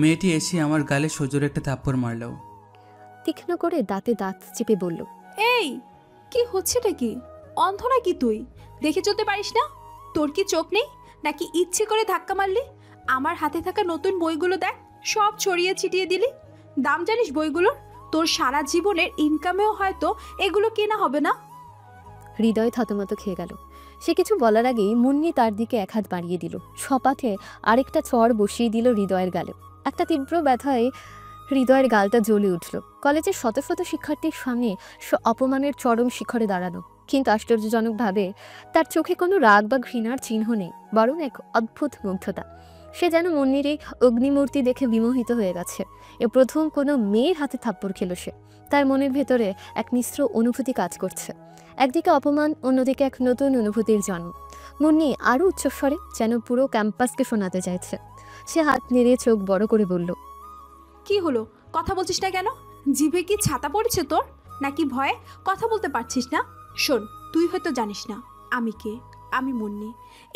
মেয়েটি এসে আমার গালে সজোরে একটা থাপ্পড় মারল। তীক্ষ্ণ করে দাঁতে দাঁত চেপে বলল, এই কি হচ্ছেটা কি? অন্ধ নাকি তুই? দেখে চলতে পারিস না? তোর কি চোখ নেই নাকি ইচ্ছে করে ধাক্কা মারলি? আমার হাতে থাকা নতুন বইগুলো দেখ, সব ছড়িয়ে ছিটিয়ে দিলি। দাম জানিস বইগুলোর? তোর সারা জীবনের ইনকামেও হয়তো এগুলো কেনা হবে না। হৃদয় থতমত খেয়ে গেল। সে কিছু বলার আগেই মুন্নি তার দিকে এক হাত বাড়িয়ে দিল। সপাথে আরেকটা চড় বসিয়ে দিল হৃদয়ের গালে। একটা তীব্র ব্যথায় হৃদয়ের গালটা জ্বলে উঠল। কলেজের শত শত শিক্ষার্থীর সামনে সে অপমানের চরম শিখরে দাঁড়ানো, কিন্তু আশ্চর্যজনকভাবে তার চোখে কোনো রাগ বা ঘৃণার চিহ্ন নেই, বরং এক অদ্ভুত মুগ্ধতা। সে যেন মুন্নির এই অগ্নিমূর্তি দেখে বিমোহিত হয়ে গেছে। এ প্রথম কোনো মেয়ের হাতে থাপ্পড় খেল সে। তার মনের ভেতরে এক মিশ্র অনুভূতি কাজ করছে, একদিকে অপমান, অন্যদিকে এক নতুন অনুভূতির জন্ম। মুন্নি আরও উচ্চস্বরে, যেন পুরো ক্যাম্পাসকে শোনাতে চাইছে। সে হাত নেড়ে চোখ বড় করে বলল, কি হলো? কথা বলছিস না কেন? জিভে কি ছাতা পড়েছে তোর? নাকি ভয়ে কথা বলতে পারছিস না? শোন, তুই হয়তো জানিস না আমি কে। আমি মুন্নি,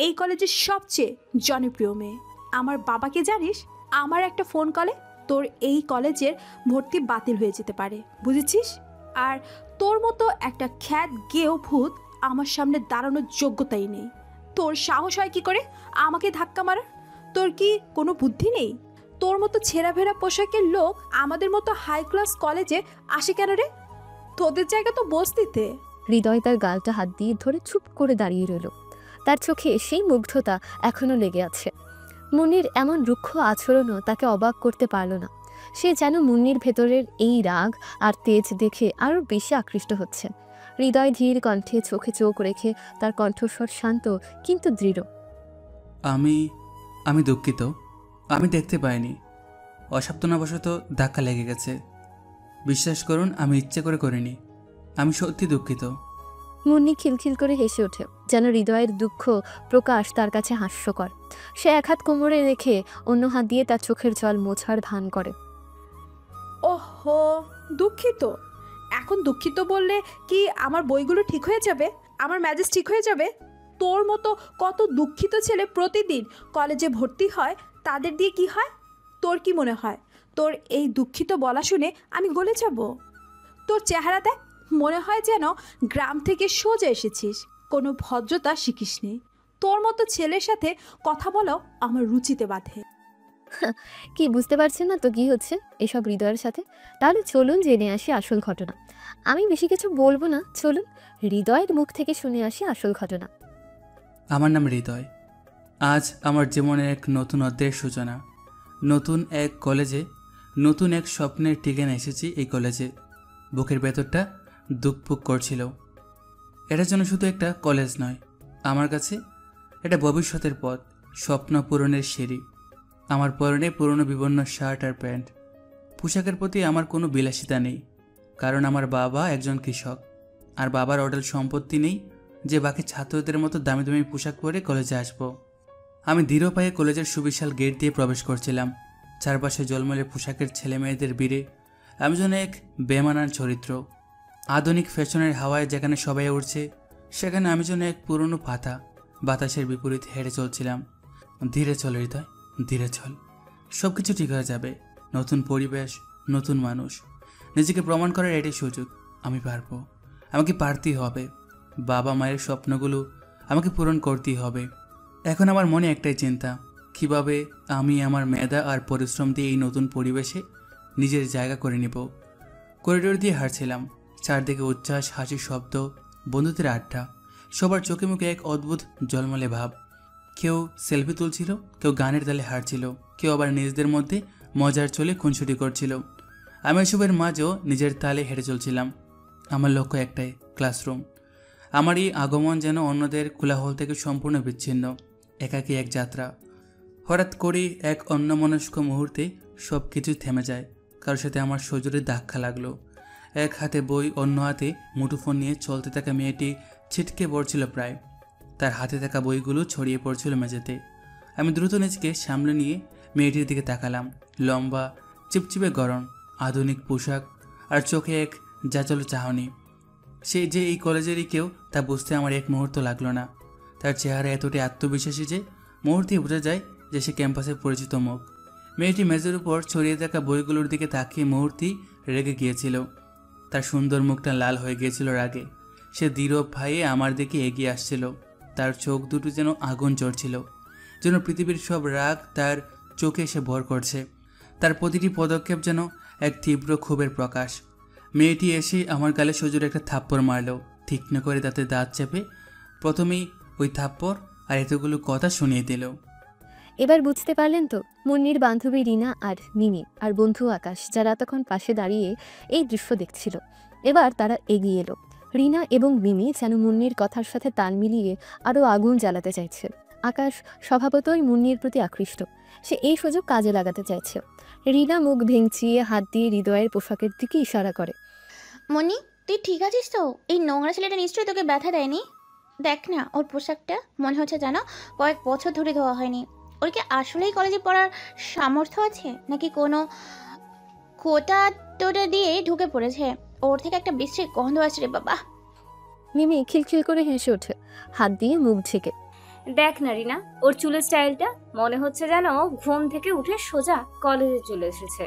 এই কলেজের সবচেয়ে জনপ্রিয় মেয়ে। আমার বাবাকে জানিস? আমার একটা ফোন কলে তোর এই কলেজের ভর্তি বাতিল হয়ে যেতে পারে, বুঝেছিস? আর তোর মতো একটা খ্যাত গেও ভূত আমার সামনে দাঁড়ানোর যোগ্যতাই নেই। তোর সাহস হয় কি করে আমাকে ধাক্কা মারার? তোর কি কোনো বুদ্ধি নেই? তোর মতো ছেঁড়াভেড়া পোশাকের লোক আমাদের মতো হাই ক্লাস কলেজে আসে কেন রে? তোদের জায়গা তো বস্তিতে। হৃদয় তার গালটা হাত দিয়ে ধরে চুপ করে দাঁড়িয়ে রইল। তার চোখে সেই মুগ্ধতা এখনো লেগে আছে। মুন্নির এমন রুক্ষ আচরণও তাকে অবাক করতে পারল না। সে যেন মুন্নির ভেতরের এই রাগ আর তেজ দেখে আরও বেশি আকৃষ্ট হচ্ছে। হৃদয় ধীর কণ্ঠে চোখে চোখ রেখে, তার কণ্ঠস্বর শান্ত কিন্তু দৃঢ়। আমি আমি দুঃখিত, আমি দেখতে পাইনি। অসাবধানবশত ধাক্কা লেগে গেছে। বিশ্বাস করুন, আমি ইচ্ছে করে করিনি। আমি সত্যি দুঃখিত। মুন্নি খিলখিল করে হেসে ওঠে, যেন হৃদয়ের দুঃখ প্রকাশ তার কাছে হাস্যকর। সে এক হাত কোমরে রেখে অন্য হাত দিয়ে তার চোখের জল মোছার ভান করে। ওহো, দুঃখিত? এখন দুঃখিত বললে কি আমার বইগুলো ঠিক হয়ে যাবে? আমার ম্যাজেস ঠিক হয়ে যাবে? তোর মতো কত দুঃখিত ছেলে প্রতিদিন কলেজে ভর্তি হয়, তাদের দিয়ে কি হয়? তোর কি মনে হয় তোর এই দুঃখিত বলা শুনে আমি গলে যাব? তোর চেহারা দেখ, মনে হয় যেন গ্রাম থেকে সোজা এসেছিস, কোনো ভদ্রতা শিখিসনি। তোর মতো ছেলের সাথে কথা বলাও আমার রুচিতে বাধে। কি বুঝতে পারছেন না তো কি হচ্ছে এসব হৃদয়ের সাথে? তাহলে চলুন জেনে আসি আসল ঘটনা। আমি বেশি কিছু বলবো না, চলুন হৃদয়ের মুখ থেকে শুনে আসি আসল ঘটনা। আমার নাম হৃদয়। আজ আমার জীবনের এক নতুন অধ্যায়ের সূচনা। নতুন এক কলেজে, নতুন এক স্বপ্নের ঠিকানা এসেছি এই কলেজে। বুকের ভেতরটা দুকপুক করছিল। এটা যেন শুধু একটা কলেজ নয়, আমার কাছে এটা ভবিষ্যতের পথ, স্বপ্ন পূরণের সিঁড়ি। আমার পরনে পুরনো বিভিন্ন শার্ট আর প্যান্ট। পোশাকের প্রতি আমার কোনো বিলাসিতা নেই, কারণ আমার বাবা একজন কৃষক, আর বাবার অঢেল সম্পত্তি নেই যে বাকি ছাত্রদের মতো দামি দামি পোশাক পরে কলেজে আসব। আমি দৃঢ় পায়ে কলেজের সুবিশাল গেট দিয়ে প্রবেশ করছিলাম। চারপাশে জলমলে পোশাকের ছেলে মেয়েদের ভিড়ে আমি যেন এক বেমানান চরিত্র। আধুনিক ফ্যাশনের হাওয়ায় যেখানে সবাই উঠছে, সেখানে আমি যেন এক পুরনো পাতা বাতাসের বিপরীতে হেঁটে চলছিলাম। ধীরে চল হৃদয়, ধীরে চল, সব কিছু ঠিক হয়ে যাবে। নতুন পরিবেশ, নতুন মানুষ, নিজেকে প্রমাণ করার এটাই সুযোগ। আমি পারবো, আমাকে পারতেই হবে। বাবা মায়ের স্বপ্নগুলো আমাকে পূরণ করতেই হবে। এখন আমার মনে একটাই চিন্তা, কিভাবে আমি আমার মেধা আর পরিশ্রম দিয়ে এই নতুন পরিবেশে নিজের জায়গা করে নেব। করিডোর দিয়ে হাঁটছিলাম, চারদিকে উচ্ছ্বাস, হাসির শব্দ, বন্ধুদের আড্ডা। সবার চোখে মুখে এক অদ্ভুত জলমলে ভাব। কেউ সেলফি তুলছিল, কেউ গানের তালে হাঁটছিল, কেউ আবার নিজেদের মধ্যে মজার চলে খুনসুটি করছিল। আমি এসবের মাঝেও নিজের তালে হেঁটে চলছিলাম। আমার লক্ষ্য একটাই, ক্লাসরুম। আমার এই আগমন যেন অন্যদের কোলাহল থেকে সম্পূর্ণ বিচ্ছিন্ন, একাকী এক যাত্রা। হঠাৎ করেই এক অন্যমনস্ক মুহূর্তে সব কিছু থেমে যায়। কারোর সাথে আমার সজোরে ধাক্কা লাগলো। এক হাতে বই, অন্য হাতে মুঠোফোন নিয়ে চলতে থাকা মেয়েটি ছিটকে পড়ছিল প্রায়। তার হাতে থাকা বইগুলো ছড়িয়ে পড়ছিল মেঝেতে। আমি দ্রুত নিজেকে সামলে নিয়ে মেয়েটির দিকে তাকালাম। লম্বা, চিপচিপে গরম, আধুনিক পোশাক আর চোখে এক জাজল চাহনি। সে যে এই কলেজেরই কেউ তা বুঝতে আমার এক মুহূর্ত লাগলো না। তার চেহারা এতটাই আত্মবিশ্বাসী যে মুহূর্তেই বোঝা যায় যে সে ক্যাম্পাসের পরিচিত মুখ। মেয়েটি মেজের উপর ছড়িয়ে থাকা বইগুলোর দিকে তাকিয়ে মুহূর্তেই রেগে গিয়েছিল। তার সুন্দর মুখটা লাল হয়ে গিয়েছিল রাগে। সে দৃঢ় ভাইয়ে আমার দিকে এগিয়ে আসছিল। তার চোখ দুটো যেন আগুন জ্বলছিল, যেন পৃথিবীর সব রাগ তার চোখে এসে ভর করছে। তার প্রতিটি পদক্ষেপ যেন এক তীব্র ক্ষোভের প্রকাশ। মেয়েটি এসে আমার গালে সজোরে একটা থাপ্পড় মারল, তীক্ষ্ণ করে তাতে দাঁত চেপে প্রথমেই ওই থাপ্পড় আর এতগুলো কথা শুনিয়ে দিল। এবার বুঝতে পারলেন তো, মুন্নির বান্ধবী রিনা আর মিমি আর বন্ধু আকাশ, যারা তখন পাশে দাঁড়িয়ে এই দৃশ্য দেখছিল, এবার তারা এগিয়ে এলো। রিনা এবং মিমি যেন মুন্নির কথার সাথে তাল মিলিয়ে আরও আগুন জ্বালাতে চাইছে। আকাশ স্বভাবতই মুন্নির প্রতি আকৃষ্ট, সে এই সুযোগ কাজে লাগাতে চাইছে। রিনা মুখ ভেঙচিয়ে হাত দিয়ে হৃদয়ের পোশাকের দিকে ইশারা করে। মনি, তুই ঠিক আছিস তো? এই নোংরা ছেলেটা নিশ্চয়ই তোকে ব্যথা দেয়নি? দেখ না ওর পোশাকটা, মনে হচ্ছে জানো কয়েক বছর ধরে ধোয়া হয়নি। ওর কি আসলেই কলেজে পড়ার সামর্থ্য আছে, নাকি কোনো কোটা টোটা দিয়ে ঢুকে পড়েছে? ওর থেকে একটা বিশ্রী গন্ধ আসছে রে বাবা। মিমি খিলখিল করে হেসে ওঠে, হাত দিয়ে মুখ ঢেকে। দেখ না রিনা, ওর চুলের স্টাইলটা মনে হচ্ছে যেন ঘুম থেকে উঠে সোজা কলেজে চলে এসেছে।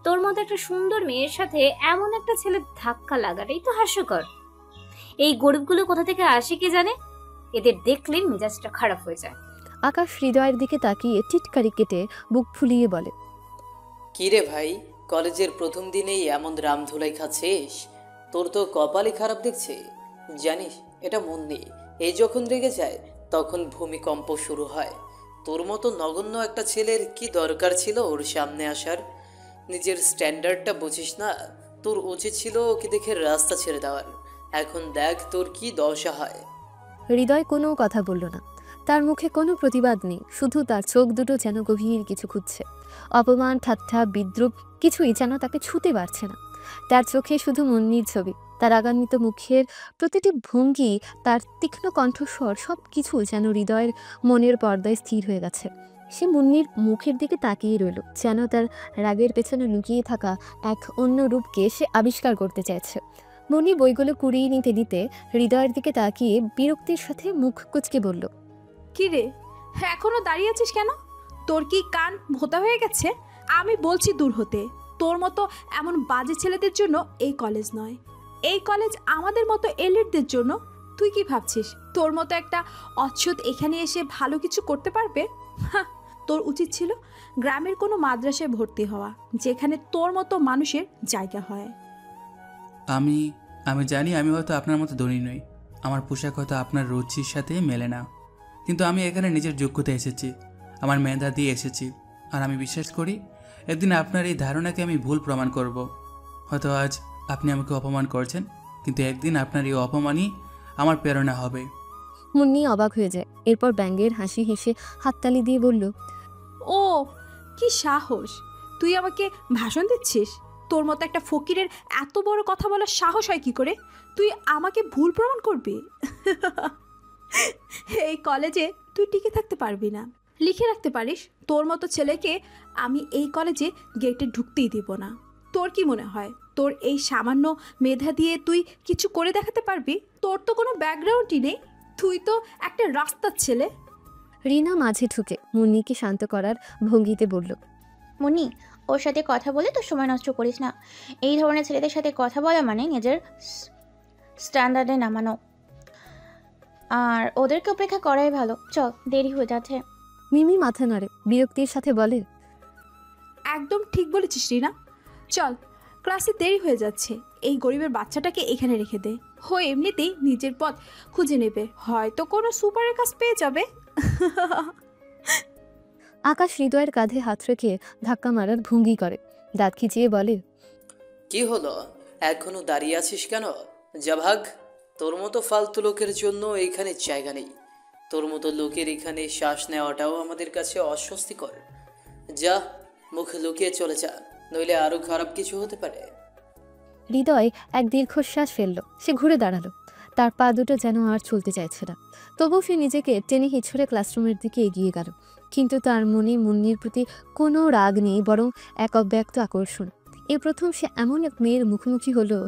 তোর মতো একটা সুন্দর মেয়ের সাথে এমন একটা ছেলের ধাক্কা লাগাটাই তো হাস্যকর। এই গরিবগুলো কোথা থেকে আসে কে জানে, এদের দেখলে মেজাজটা খারাপ হয়ে যায়। আকাশ হৃদয়ের দিকে তাকিয়ে টিটকারি কেটে বুক ফুলিয়ে বলে, কি রে ভাই, কলেজের প্রথম দিনেই এমন রামধুলাই খাচ্ছিস? তোর তো কপালই খারাপ দেখছে। জানিস এটা মুন্নি, এই যখন রেগে যায় তখন ভূমিকম্প শুরু হয়। তোর মতো নগণ্য একটা ছেলের কি দরকার ছিল ওর সামনে আসার? নিজের স্ট্যান্ডার্ডটা বুঝিস না? তোর উচিত ছিল ওকে দেখে রাস্তা ছেড়ে দেওয়ার। এখন দেখ তোর কি দশা হয়। হৃদয় কোনো কথা বলল না, তার মুখে কোনো প্রতিবাদ নেই, শুধু তার চোখ দুটো যেন গভীর কিছু খুঁজছে। অপমান, ঠাট্টা, বিদ্রুপ কিছুই যেন তাকে ছুতে পারছে না। তার চোখে শুধু মুন্নির ছবি, তার রাগান্বিত মুখের প্রতিটি ভঙ্গি, তার তীক্ষ্ণ কণ্ঠস্বর, সব কিছু যেন হৃদয়ের মনের পর্দায় স্থির হয়ে গেছে। সে মুন্নির মুখের দিকে তাকিয়ে রইল, যেন তার রাগের পেছনে লুকিয়ে থাকা এক অন্য রূপকে সে আবিষ্কার করতে চাইছে। মুন্নি বইগুলো কুড়িয়ে নিতে দিতে হৃদয়ের দিকে তাকিয়ে বিরক্তির সাথে মুখ কুঁচকে বলল, কি রে, এখনো দাঁড়িয়ে আছিস কেন? তোর কি কান ভোঁতা হয়ে গেছে? আমি বলছি দূর হতে। তোর মতো এমন বাজে ছেলেদের জন্য এই কলেজ নয়, এই কলেজ আমাদের মতো এলিটদের জন্য। তুই কি ভাবছিস তোর মতো একটা অচ্ছুত এখানে এসে ভালো কিছু করতে পারবে? হাহ, তোর উচিত ছিল গ্রামের কোনো মাদ্রাসায় ভর্তি হওয়া, যেখানে তোর মতো মানুষের জায়গা হয়। আমি আমি জানি আমি হয়তো আপনার মতো ধনী নই, আমার পোশাক হয়তো আপনার রুচির সাথে মেলে না, কিন্তু আমি এখানে নিজের যোগ্যতা এসেছি, আমার মেধা দিয়ে এসেছি। আর আমি বিশ্বাস করি একদিন আপনার এই ধারণাকে আমি ভুল প্রমাণ করব। হয়তো আজ আপনি আমাকে অপমান করছেন, কিন্তু একদিন আপনার এই অপমানই আমার প্রেরণা হবে। মুন্নি অবাক হয়ে যায়, এরপর ব্যঙ্গের হাসি হেসে হাততালি দিয়ে বলল, ও কি সাহস! তুই আমাকে ভাষণ দিচ্ছিস? তোর মতো একটা ফকিরের এত বড় কথা বলার সাহস হয় কি করে? তুই আমাকে ভুল প্রমাণ করবি? এই কলেজে তুই টিকে থাকতে পারবি না। লিখে রাখতে পারিস, তোর মতো ছেলেকে আমি এই কলেজে গেটে ঢুকতেই দেব না। তোর কি মনে হয় তোর এই সামান্য মেধা দিয়ে তুই কিছু করে দেখাতে পারবি? তোর তো কোনো ব্যাকগ্রাউন্ডই নেই, তুই তো একটা রাস্তার ছেলে। রিনা মাঝে ঢুকে মুন্নিকে শান্ত করার ভঙ্গিতে বলল, মনি, ওর সাথে কথা বলে তো সময় নষ্ট করিস না। এই ধরনের ছেলেদের সাথে কথা বলা মানে নিজের স্ট্যান্ডার্ডে নামানো, আর ওদেরকে অপেক্ষা করাই ভালো। চল, দেরি হয়ে যাচ্ছে। মিমি মাথা নাড়ে, বিরক্তির সাথে বলে, একদম ঠিক বলেছিস রিনা, চল, ক্লাসে দেরি হয়ে যাচ্ছে। এই গরিবের বাচ্চাটাকে এখানে রেখে দে, ও এমনিতেই নিজের পথ খুঁজে নেবে, হয়তো কোনো সুপারের কাজ পেয়ে যাবে। আকাশ হৃদয়ের কাঁধে হাত রেখে ধাক্কা মারার ভঙ্গি করে, দাঁত খিচিয়ে বলে, কি হলো, এখনো দাঁড়িয়ে আছিস কেন? যা ভাগ, তোর মতো ফালতু লোকের জন্য এইখানে জায়গা নেই। তোর মতো লোকের এখানে শ্বাস নেওয়াটাও আমাদের কাছে অস্বস্তিকর। যা, মুখে লুকিয়ে চলে যা, নইলে আরো খারাপ কিছু হতে পারে। হৃদয় এক দীর্ঘশ্বাস ফেলল, সে ঘুরে দাঁড়ালো, তার পা দুটো যেন আর চলতে চাইছে না। তবুও সে নিজেকে টেনে হিঁচড়ে ক্লাসরুমের দিকে এগিয়ে গেল, কিন্তু তার মনে মুন্নির প্রতি কোনো রাগ নেই, বরং এক অব্যক্ত আকর্ষণ। এই প্রথম সে এমন এক মেয়ের মুখোমুখি হলো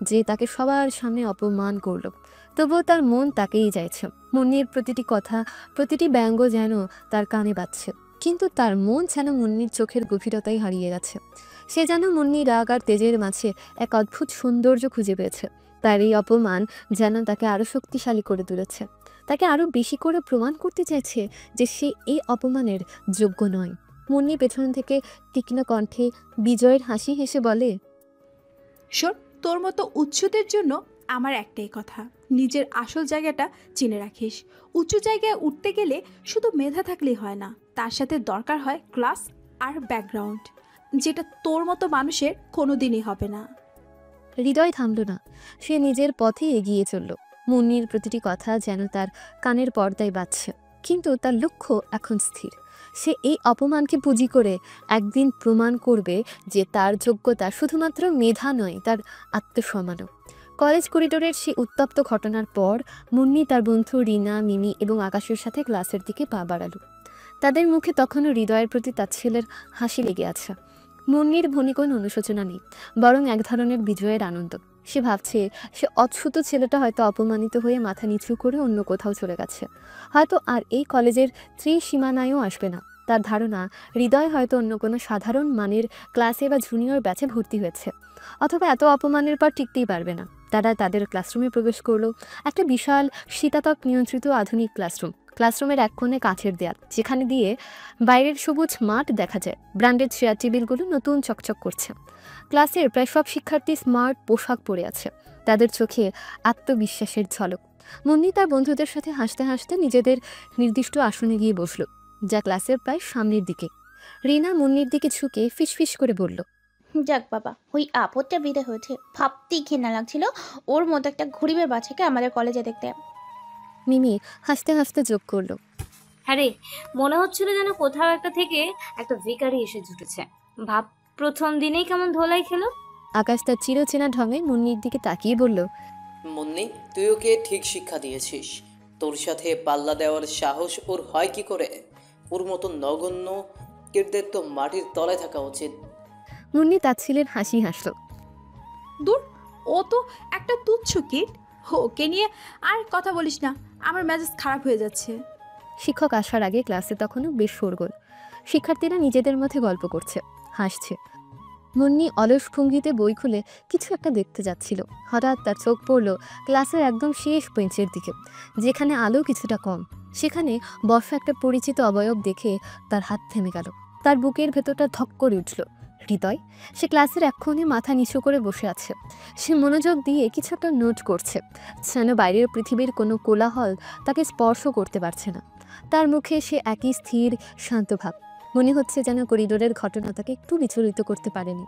যে তাকে সবার সামনে অপমান করলো। তবুও তার মন তাকেই চাইছে। মুন্নির প্রতিটি কথা, প্রতিটি ব্যঙ্গ যেন তার কানে বাজছে, কিন্তু তার মন যেন মুন্নির চোখের গভীরতাই হারিয়ে গেছে। সে যেন মুন্নির রাগ আর তেজের মাঝে এক অদ্ভুত সৌন্দর্য খুঁজে পেয়েছে। তার এই অপমান যেন তাকে আরও শক্তিশালী করে তুলেছে, তাকে আরও বেশি করে প্রমাণ করতে চাইছে যে সে এই অপমানের যোগ্য নয়। মুন্নি পেছন থেকে তীক্ষ্ণ কণ্ঠে বিজয়ের হাসি হেসে বলে, শোন, তোর মতো উচ্চদের জন্য আমার একটাই কথা, নিজের আসল জায়গাটা চিনে রাখিস। উঁচু জায়গায় উঠতে গেলে শুধু মেধা থাকলেই হয় না, তার সাথে দরকার হয় ক্লাস আর ব্যাকগ্রাউন্ড, যেটা তোর মতো মানুষের কোনোদিনই হবে না। হৃদয় থামল না, সে নিজের পথে এগিয়ে চলল। মুন্নির প্রতিটি কথা যেন তার কানের পর্দায় বাজছে, কিন্তু তার লক্ষ্য এখন স্থির। সে এই অপমানকে পুঁজি করে একদিন প্রমাণ করবে যে তার যোগ্যতা শুধুমাত্র মেধা নয়, তার আত্মসম্মানও। কলেজ করিডোরের সেই উত্তপ্ত ঘটনার পর মুন্নি তার বন্ধু রিনা, মিমি এবং আকাশের সাথে ক্লাসের দিকে পা বাড়ালো। তাদের মুখে তখনও হৃদয়ের প্রতি তাচ্ছিল্যের হাসি লেগে আছে। মুন্নির মনে কোনো অনুশোচনা নেই, বরং এক ধরনের বিজয়ের আনন্দ। সে ভাবছে সে অচ্ছুত ছেলেটা হয়তো অপমানিত হয়ে মাথা নিচু করে অন্য কোথাও চলে গেছে, হয়তো আর এই কলেজের ত্রিসীমানায়ও আসবে না। তার ধারণা হৃদয় হয়তো অন্য কোনো সাধারণ মানের ক্লাসে বা জুনিয়র ব্যাচে ভর্তি হয়েছে, অথবা এত অপমানের পর টিকতেই পারবে না। তারা তাদের ক্লাসরুমে প্রবেশ করলো, একটা বিশাল শীতাতপ নিয়ন্ত্রিত আধুনিক ক্লাসরুম। ক্লাসরুমের এক কোণে কাঁচের দেয়াল, যেখানে দিয়ে বাইরের সবুজ মাঠ দেখা যায়। ব্র্যান্ডেড চেয়ার টেবিলগুলো নতুন চকচক করছে। ক্লাসের প্রায় সব শিক্ষার্থী স্মার্ট পোশাক পরে আছে, তাদের চোখে আত্মবিশ্বাসের ঝলক। মুন্নি তার বন্ধুদের সাথে হাসতে হাসতে নিজেদের নির্দিষ্ট আসনে গিয়ে বসল, যা ক্লাসের প্রায় সামনের দিকে। রিনা মুন্নির দিকে ঝুঁকে ফিসফিস করে বলল, যাক বাবা, ওই আপদটা বিদে হয়েছে। ভাবতেই ঘৃণা লাগছিল ওর মতো একটা গরিবের বাচ্চাকে আমাদের কলেজে দেখতে। মিমি হাসতে হাসতে যোগ করলো, হ্যাঁ রে, মনে হচ্ছিল যেন কোথাও একটা থেকে একটা ভিখারি এসে জুটেছে। ভাব, প্রথম দিনেই কেমন ধোলাই খেলো। আকাশ তার চিরচেনা ঢঙে মুন্নির দিকে তাকিয়ে বলল, মুন্নি, তুই ওকে ঠিক শিক্ষা দিয়েছিস। তোর সাথে পাল্লা দেওয়ার সাহস ওর হয় কি করে? ওর মতো নগণ্য কীর্তির তো মাটির তলায় থাকা উচিত। মুন্নি তাচ্ছিলের হাসি হাসল, দূর, ও তো একটা তুচ্ছ কিট, ওকে নিয়ে আর কথা বলিস না, আমার মেজাজ খারাপ হয়ে যাচ্ছে। শিক্ষক আসার আগে ক্লাসে তখনও বেশ শোরগোল। শিক্ষার্থীরা নিজেদের মধ্যে গল্প করছে, হাসছে। মুন্নি অলস ভঙ্গিতে বই খুলে কিছু একটা দেখতে যাচ্ছিল। হঠাৎ তার চোখ পড়ল ক্লাসের একদম শেষ বেঞ্চের দিকে, যেখানে আলো কিছুটা কম। সেখানে বসা একটা পরিচিত অবয়ব দেখে তার হাত থেমে গেল, তার বুকের ভেতরটা ধক করে উঠল। হৃদয়। সে ক্লাসের এক কোণে মাথা নিচু করে বসে আছে। সে মনোযোগ দিয়ে কিছু একটা নোট করছে, যেন বাইরের পৃথিবীর কোনো কোলাহল তাকে স্পর্শ করতে পারছে না। তার মুখে সে একই স্থির শান্ত ভাব। মনে হচ্ছে যেন করিডোরের ঘটনা তাকে একটু বিচলিত করতে পারেনি।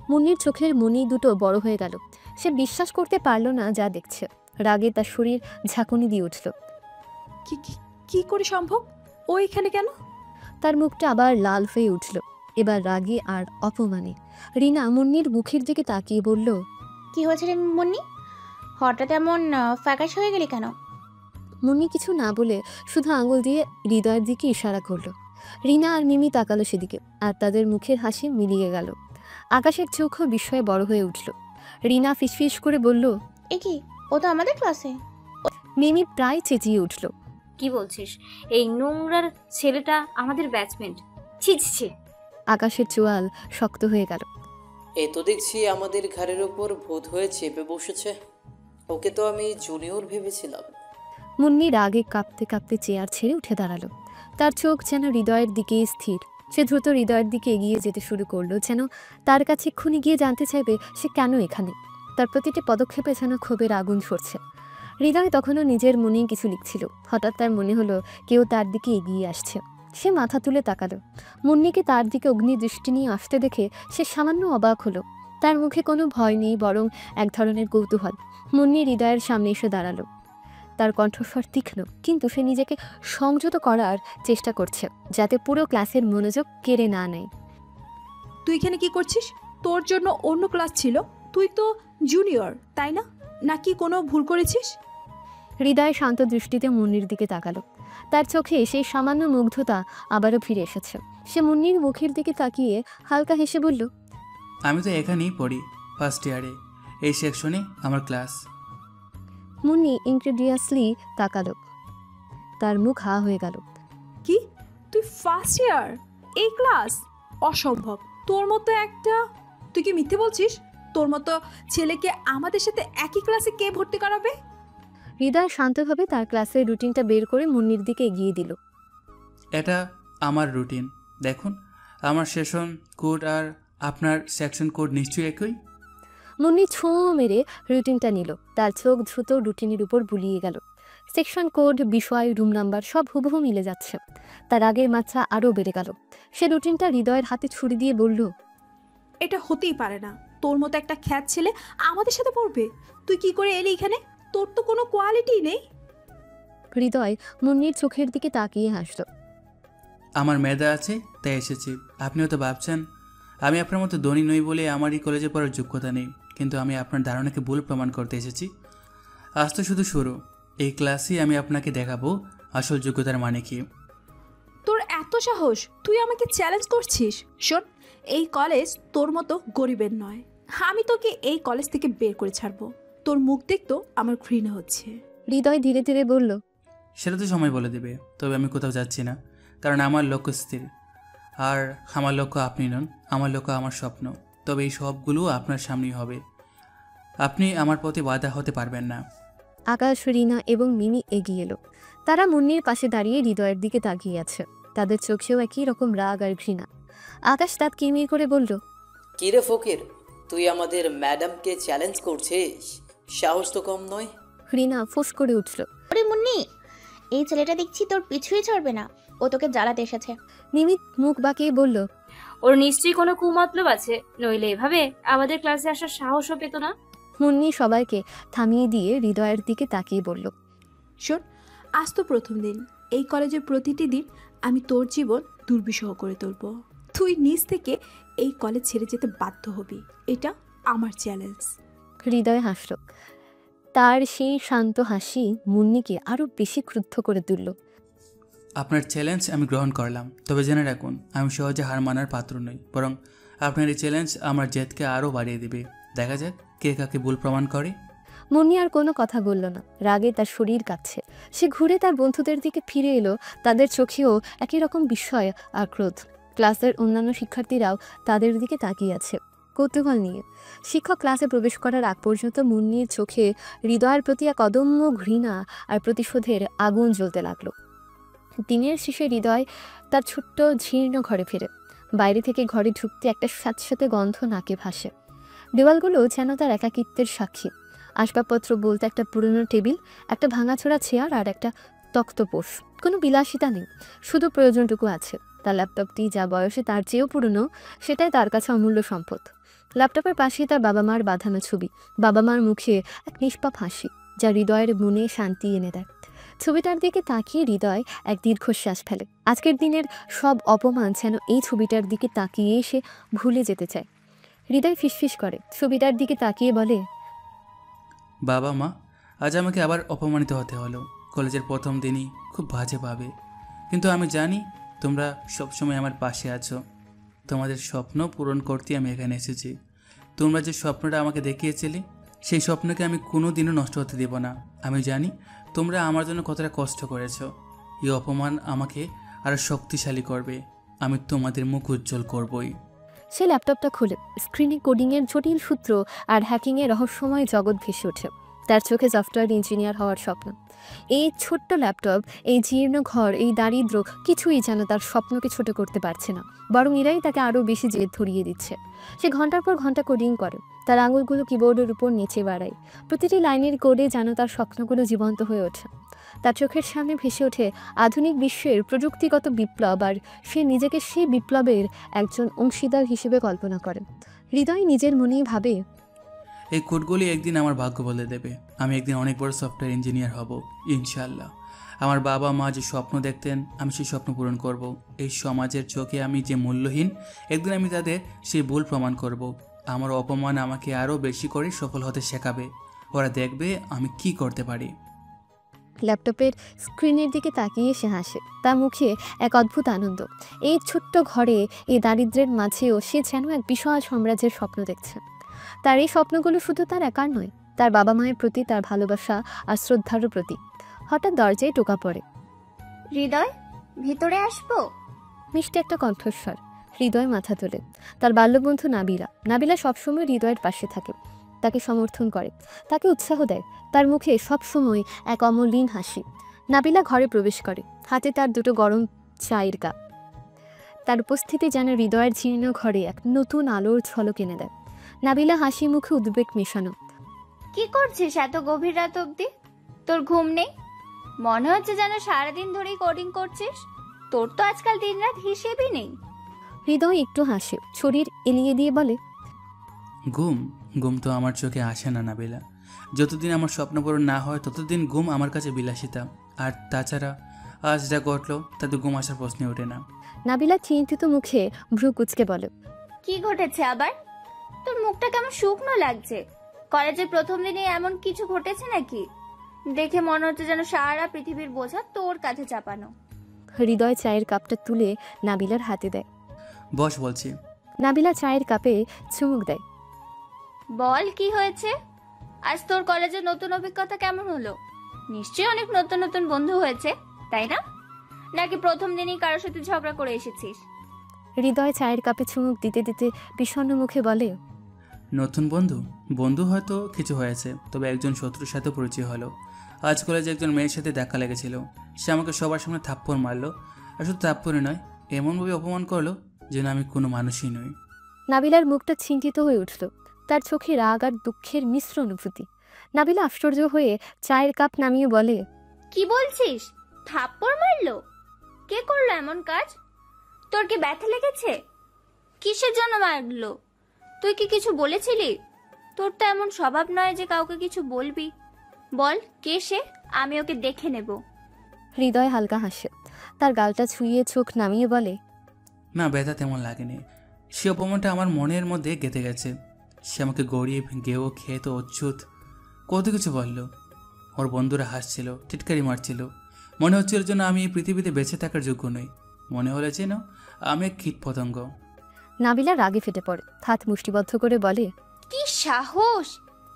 মুন্নির চোখের মনি দুটো বড় হয়ে গেল। সে বিশ্বাস করতে পারল না যা দেখছে। রাগে তার শরীর ঝাঁকুনি দিয়ে উঠল। কি কি কি করে সম্ভব? ও এখানে কেন? তার মুখটা আবার লাল হয়ে উঠল, এবার রাগে আর অপমানে। রিনা মুন্নির মুখের দিকে তাকিয়ে বলল, কি হয়েছে রে মুন্নি? হঠাৎ এমন ফ্যাকাশ হয়ে গেলি কেন? মুন্নি কিছু না বলে শুধু আঙুল দিয়ে হৃদয়ের দিকে ইশারা করল। রিনা আর মিমি তাকালো সেদিকে, আর তাদের মুখের হাসি মিলিয়ে গেল। আকাশের চোখও বিস্ময়ে বড় হয়ে উঠল। রিনা ফিসফিস করে বলল, এ কি, ও তো আমাদের ক্লাসে। মিমি প্রায় চেঁচিয়ে উঠল। কি বলছিস? এই নোংরার ছেলেটা আমাদের ব্যাচমেট। ছি ছি ছি। আকাশের চোয়াল শক্ত হয়ে গেল। এ তো দেখছি আমাদের ঘাড়ের ওপর ভূত হয়ে চেপে বসেছে। ওকে তো আমি জুনিয়র ভেবেছিলাম। মুন্নি রাগে কাঁপতে কাঁপতে চেয়ার ছেড়ে উঠে দাঁড়ালো। তার চোখ যেন হৃদয়ের দিকেই স্থির। সে দ্রুত হৃদয়ের দিকে এগিয়ে যেতে শুরু করলো, যেন তার কাছে এক্ষুনি গিয়ে জানতে চাইবে সে কেন এখানে। তার প্রতিটি পদক্ষেপে যেন ক্ষোভের আগুন সরছে। হৃদয় তখনও নিজের মনেই কিছু লিখছিল। হঠাৎ তার মনে হলো কেউ তার দিকে এগিয়ে আসছে। সে মাথা তুলে তাকালো। মুন্নিকে তার দিকে অগ্নি দৃষ্টি নিয়ে আসতে দেখে সে সামান্য অবাক হলো। তার মুখে কোনো ভয় নেই, বরং এক ধরনের কৌতূহল। মুন্নি হৃদয়ের সামনে এসে দাঁড়ালো। তার কণ্ঠস্বর তীক্ষ্ণ, কিন্তু সে নিজেকে সংযত করার চেষ্টা করছে, যাতে পুরো ক্লাসের মনোযোগ কেড়ে না নেয়। তুই এখানে কি করছিস? তোর জন্য অন্য ক্লাস ছিল, তুই তো জুনিয়র, তাই না? নাকি কোনো ভুল করেছিস? হৃদয় শান্ত দৃষ্টিতে মুন্নির দিকে তাকালো। তার চোখে সেই সামান্য মুগ্ধতা আবারও ফিরে এসেছে। সে মুন্নির মুখের দিকে তাকিয়ে হালকা হেসে বলল, আমি তো এখানেই পড়ি, ফার্স্ট ইয়ারে, এই সেকশনে আমার ক্লাস। মুন্নি ইনক্রেডিয়াসলি তাকালো। তার মুখ হা হয়ে গেল। কি, তুই ফার্স্ট ইয়ার, এই ক্লাস? অসম্ভব। তোর মতো একটা, তুই কি মিথ্যে বলছিস? তোর মতো ছেলেকে আমাদের সাথে একই ক্লাসে কে ভর্তি করাবে? হৃদয় শান্তভাবে তার ক্লাসের রুটিনটা বের করে মুন্নির দিকে এগিয়ে দিল। এটা আমার রুটিন, দেখুন। আমার সেশন কোড আর আপনার সেকশন কোড নিশ্চয়ই একই। মুন্নি ছোঁ মেরে রুটিনটা নিল। তার চোখ দ্রুত রুটিনের উপর বুলিয়ে গেল। সেকশন কোড, বিষয়, রুম নাম্বার সব হুবহু মিলে যাচ্ছে। তার আগের মাত্রা আরও বেড়ে গেল। সে রুটিনটা হৃদয়ের হাতে ছুরি দিয়ে বলল, এটা হতেই পারে না। তোর মতো একটা খ্যাত ছেলে আমাদের সাথে পড়বে? তুই কি করে এলি এখানে? তোর তো কোনো কোয়ালিটি নেই। হৃদয় মুন্নির চোখের দিকে তাকিয়ে হাসল। আমার মেধা আছে তাই এসেছি। আপনিও তো ভাবছেন আমি আপনার মতো ধনী নই বলে আমার এই কলেজে পড়ার যোগ্যতা নেই, কিন্তু আমি আপনার ধারণাকে ভুল প্রমাণ করতে এসেছি। আজ তো শুধু শুরু। এই ক্লাসেই আমি আপনাকে দেখাবো আসল যোগ্যতার মানে কি। তোর এত সাহস, তুই আমাকে চ্যালেঞ্জ করছিস? শোন, এই কলেজ তোর মতো গরিবের নয়। আমি তোকে এই কলেজ থেকে বের করে ছাড়বো। তোর মুখ দেখতো আমার ঘৃণা হচ্ছে। হৃদয় ধীরে ধীরে বলল, সেটা তো সময় বলে দেবে। তবে আমি কোথাও যাচ্ছি না, কারণ আমার লক্ষ্য স্থির। আর আমার লক্ষ্য আপনি নন, আমার লক্ষ্য আমার স্বপ্ন। তবে এই সবগুলো আপনার সামনেই হবে। আপনি আমার পথে বাধা হতে পারবেন না। আকাশ, রিনা এবং মিমি এগিয়ে এলো। তারা মুন্নির পাশে দাঁড়িয়ে হৃদয়ের দিকে তাকিয়ে আছে। তাদের চোখেও একই রকম রাগ আর ঘৃণা। আকাশ দাঁত কিরমির করে বলল, কিরে ফকির, তুই আমাদের ম্যাডামকে চ্যালেঞ্জ করছিস? সাহস তো কম নয়। রিনা ফোঁস করে উঠল। ওরে মুন্নি, এই ছেলেটা দেখছি তোর পিছুই ছাড়বে না। ও তোকে জ্বালাতে এসেছে। মিমি মুখ বাঁকিয়ে বলল, ওর নিশ্চয়ই কোনো কুমতলব আছে, নইলে এভাবে আমাদের ক্লাসে আসার সাহসও পেত না। মুন্নি সবাইকে থামিয়ে দিয়ে হৃদয়ের দিকে তাকিয়ে বলল, শোন, আজ তো প্রথম দিন। এই কলেজের প্রতিটি দিন আমি তোর জীবন দুর্বিষহ করে তুলব। তুই নিজ থেকে এই কলেজ ছেড়ে যেতে বাধ্য হবি। এটা আমার চ্যালেঞ্জ। হৃদয় হাসল। তার সেই শান্ত হাসি মুন্নিকে আরো বেশি ক্রুদ্ধ করে তুলল। আপনার চ্যালেঞ্জ আমি গ্রহণ করলাম, তবে জেনে রাখুন আমি সহজে হার মানার পাত্র নই। বরং আপনার এই চ্যালেঞ্জ আমার জেদকে আরও বাড়িয়ে দেবে। দেখা যাক কে কাকে ভুল প্রমাণ করে। মুন্নি আর কোনো কথা বলল না। রাগে তার শরীর কাঁপছে। সে ঘুরে তার বন্ধুদের দিকে ফিরে এলো। তাদের চোখেও একই রকম বিস্ময় আর ক্রোধ। ক্লাসের অন্যান্য শিক্ষার্থীরাও তাদের দিকে তাকিয়ে আছে কৌতূহল নিয়ে। শিক্ষক ক্লাসে প্রবেশ করার আগ পর্যন্ত মুন্নির চোখে হৃদয়ের প্রতি এক অদম্য ঘৃণা আর প্রতিশোধের আগুন জ্বলতে লাগলো। দিনের শেষে হৃদয় তার ছোট্ট জীর্ণ ঘরে ফিরে। বাইরে থেকে ঘরে ঢুকতে একটা স্যাঁতস্যাঁতে গন্ধ নাকে ভাসে। দেওয়ালগুলো যেন তার একাকিত্বের সাক্ষী। আসবাবপত্র বলতে একটা পুরনো টেবিল, একটা ভাঙাচোরা চেয়ার আর একটা তক্তপোষ। কোনো বিলাসিতা নেই, শুধু প্রয়োজনটুকু আছে। তার ল্যাপটপটি যা বয়সে তার চেয়েও পুরনো, সেটাই তার কাছে অমূল্য সম্পদ। ল্যাপটপের পাশেই তার বাবা মার বাঁধানো ছবি। বাবা মার মুখে এক নিষ্পাপ হাসি, যা হৃদয়ের মনে শান্তি এনে দেয়। ছবিটার দিকে তাকিয়ে হৃদয় এক দীর্ঘশ্বাস ফেলে। আজকের দিনের সব অপমান যেন এই ছবিটার দিকে তাকিয়ে সে ভুলে যেতে চায়। হৃদয় ফিসফিস করে, ছবিটার দিকে তাকিয়ে বলে, বাবা মা, আজ আমাকে আবার অপমানিত হতে হলো। কলেজের প্রথম দিনই খুব বাজে পাবে, কিন্তু আমি জানি তোমরা সবসময় আমার পাশে আছো। তোমাদের স্বপ্ন পূরণ করতে আমি এখানে এসেছি। তোমরা যে স্বপ্নটা আমাকে দেখিয়েছিলে, সেই স্বপ্নকে আমি কোনো দিনও নষ্ট হতে দেব না। আমি জানি তোমরা আমার জন্য কতটা কষ্ট করেছো। এই অপমান আমাকে আরও শক্তিশালী করবে। আমি তোমাদের মুখ উজ্জ্বল করবই। সে ল্যাপটপটা খুলে স্ক্রিনে কোডিংয়ের জটিল সূত্র আর হ্যাকিংয়ের রহস্যময় জগৎ ভেসে ওঠে। তার চোখে সফটওয়্যার ইঞ্জিনিয়ার হওয়ার স্বপ্ন। এই ছোট্ট ল্যাপটপ, এই জীর্ণ ঘর, এই দারিদ্র্য কিছুই যেন তার স্বপ্নকে ছোট করতে পারছে না, বরং এরাই তাকে আরও বেশি জেদ ধরিয়ে দিচ্ছে। সে ঘন্টার পর ঘন্টা কোডিং করে। তার আঙুলগুলো কিবোর্ডের উপর নিচে বাড়ায়। প্রতিটি লাইনের কোডে যেন তার স্বপ্নগুলো জীবন্ত হয়ে ওঠে। তার চোখের সামনে ভেসে ওঠে আধুনিক বিশ্বের প্রযুক্তিগত বিপ্লব, আর সে নিজেকে সেই বিপ্লবের একজন অংশীদার হিসেবে কল্পনা করে। হৃদয় নিজের মনেই ভাবে, এই কোডগুলি একদিন আমার ভাগ্য বলে দেবে। আমি একদিন অনেক বড় সফটওয়্যার ইঞ্জিনিয়ার হব, ইনশাল্লাহ। আমার বাবা মা যে স্বপ্ন দেখতেন, আমি সেই স্বপ্ন পূরণ করব। এই সমাজের চোখে আমি যে মূল্যহীন, একদিন আমি তাদের সেই ভুল প্রমাণ করব। আমার অপমান আমাকে আরও বেশি করে সফল হতে শেখাবে। ওরা দেখবে আমি কি করতে পারি। ল্যাপটপের স্ক্রিনের দিকে তাকিয়ে সে হাসে। তার মুখে এক অদ্ভুত আনন্দ। এই ছোট্ট ঘরে, এই দারিদ্র্যের মাঝেও সে যেন এক বিশাল সাম্রাজ্যের স্বপ্ন দেখছে। তার এই স্বপ্নগুলো শুধু তার একার নয়, তার বাবা মায়ের প্রতি তার ভালোবাসা আর শ্রদ্ধারও প্রতি। হঠাৎ দরজায় টোকা পড়ে। হৃদয়, ভিতরে আসবো? মিষ্টি একটা কণ্ঠস্বর। হৃদয় মাথা তোলে। তার বাল্যবন্ধু নাবিলা। নাবিলা সবসময় হৃদয়ের পাশে থাকে, তাকে সমর্থন করে, তাকে উৎসাহ দেয়। তার মুখে সবসময় এক অমলিন হাসি। নাবিলা ঘরে প্রবেশ করে, হাতে তার দুটো গরম চায়ের কাপ। তার উপস্থিতি যেন হৃদয়ের জীর্ণ ঘরে এক নতুন আলোর ঝলক এনে দেয়। নাবিলা হাসি মুখে উদ্বেগ মেশানো। কি করছিস এত গভীর রাত অবধি? তোর ঘুম নেই? মনে হচ্ছে যেন সারাদিন ধরেই কোডিং করছিস। তোর তো আজকাল দিনরাত হিসেবই নেই। হৃদয় একটু হাসে, শরীর এলিয়ে দিয়ে বলে, ঘুম ঘুম তো আমার চোখে আসে না নাবিলা। যতদিন আমার স্বপ্ন পূরণ না হয় ততদিন ঘুম আমার কাছে বিলাসিতা। আর তাছাড়া আজ যা ঘটলো তাতে ঘুম আসার প্রশ্নই ওঠে না। নাবিলা চিন্তিত মুখে ভ্রু কুঁচকে বলে, কি ঘটেছে আবার? তোর মুখটা কেমন শুকনো লাগছে। কলেজের প্রথম দিনে এমন কিছু ঘটেছে নাকি? দেখে মনে হচ্ছে যেন সারা পৃথিবীর বোঝা তোর কাঁধে চাপানো। হৃদয় চায়ের কাপটা তুলে নাবিলার হাতে দেয়। বস বলছি। নাবিলা চায়ের কাপে চুমুক দেয়। বল, কি হয়েছে? আজ তোর কলেজের নতুন অভিজ্ঞতা কেমন হলো? নিশ্চয়ই অনেক নতুন নতুন বন্ধু হয়েছে, তাই না? নাকি প্রথম দিনই কারোর সাথে ঝগড়া করে এসেছিস? হৃদয় চায়ের কাপে চুমুক দিতে দিতে বিষণ্ণ মুখে বলে, নতুন বন্ধু বন্ধু হয়তো কিছু হয়েছে, তবে একজন শত্রুর সাথে পরিচয় হলো। আজ কলেজে একজন মেয়ের সাথে দেখা লেগেছিল। সে আমাকে সবার সামনে থাপ্পড় মারলো। আর শুধু থাপ্পড়ে নয়, এমনভাবে অপমান করলো যেন আমি কোনো মানুষই নই। নাবিলার মুখটা চিন্তিত হয়ে উঠল। তার চোখে রাগ আর দুঃখের মিশ্র অনুভূতি। নাবিলা আশ্চর্য হয়ে চায়ের কাপ নামিয়ে বলে, কি বলছিস? থাপ্পড় মারলো? কে করলো এমন কাজ? তোর কি ব্যথা লেগেছে? কিসের জন্য মারলো? তুই কি কিছু বলেছিলি? তোর তো এমন স্বভাব নয় যে কাউকে কিছু বলবি। বল, কে সে? আমি ওকে দেখে নেব। হৃদয় হালকা হাসে। তার গালটা ছুঁয়ে চোখ নামিয়ে বলে, না, ব্যথা তেমন লাগেনি। সে অপমানটা আমার মনের মধ্যে গেঁথে গেছে। সে আমাকে গরিব, গেও, খেত, অচ্যুত কত কিছু বলল। ওর বন্ধুরা হাসছিল, টিটকারি মারছিল। মনে হচ্ছিল যেন আমি এই পৃথিবীতে বেঁচে থাকার যোগ্য নই। মনে হলো যেন আমি এক কীট পতঙ্গ। নাবিলা রাগে ফেটে পড়ে, হাত মুষ্টিবদ্ধ করে বলে, কি সাহস!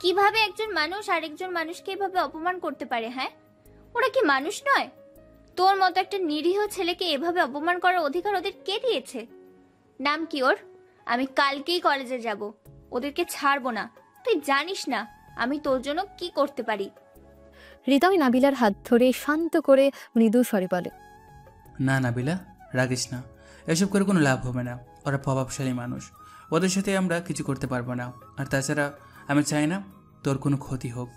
কিভাবে একজন মানুষ আরেকজন মানুষকে এভাবে অপমান করতে পারে? হ্যাঁ, ওরা কি মানুষ নয়? তোর মতো একটা নিরীহ ছেলেকে এভাবে অপমান করার অধিকার ওদের কে দিয়েছে? নাম কি ওর? আমি কালকেই কলেজে যাব। ওদেরকে ছাড়বো না। তুই জানিস না আমি তোর জন্য কি করতে পারি। হৃদয় নাবিলার হাত ধরে শান্ত করে মৃদু স্বরে বলে, না নাবিলা, রাগিস না। এসব করে কোনো লাভ হবে না। ওরা প্রভাবশালী মানুষ, ওদের সাথে আমরা কিছু করতে পারবো না। আর তাছাড়া আমি চাই না তোর কোনো ক্ষতি হোক।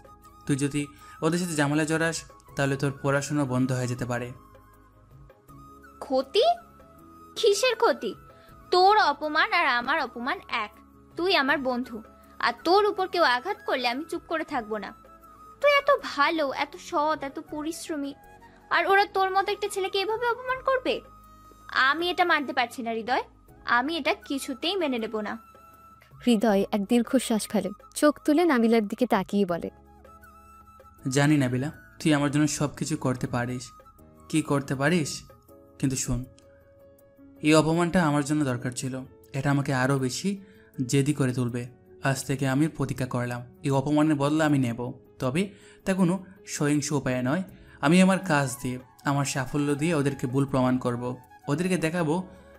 তুই যদি ওদের সাথে ঝামেলা জড়াস তাহলে তোর পড়াশোনা বন্ধ হয়ে যেতে পারে। ক্ষতি? কিসের ক্ষতি? তোর অপমান আর আমার অপমান এক। তুই আমার বন্ধু, আর তোর উপর কেউ আঘাত করলে আমি চুপ করে থাকবো না। তুই এত ভালো, এত সৎ, এত পরিশ্রমী, আর ওরা তোর মতো একটা ছেলেকে এভাবে অপমান করবে? আমি এটা মানতে পারছি না হৃদয়। আমি এটা কিছুতেই মেনে নেব না। হৃদয় এক দীর্ঘশ্বাস ফেলে, চোখ তুলে নাবিলার দিকে তাকিয়ে বলে, জানি নাবিলা, তুই আমার জন্য সব কিছু করতে পারিস। কি করতে পারিস? কিন্তু শোন, এই অপমানটা আমার জন্য দরকার ছিল। এটা আমাকে আরও বেশি জেদি করে তুলবে। আজ থেকে আমি প্রতিজ্ঞা করলাম, এই অপমানের বদলা আমি নেব। তবে তা কোনো সহিংস উপায়ে নয়। আমি আমার কাজ দিয়ে, আমার সাফল্য দিয়ে ওদেরকে ভুল প্রমাণ করব। ওদেরকে দেখাবো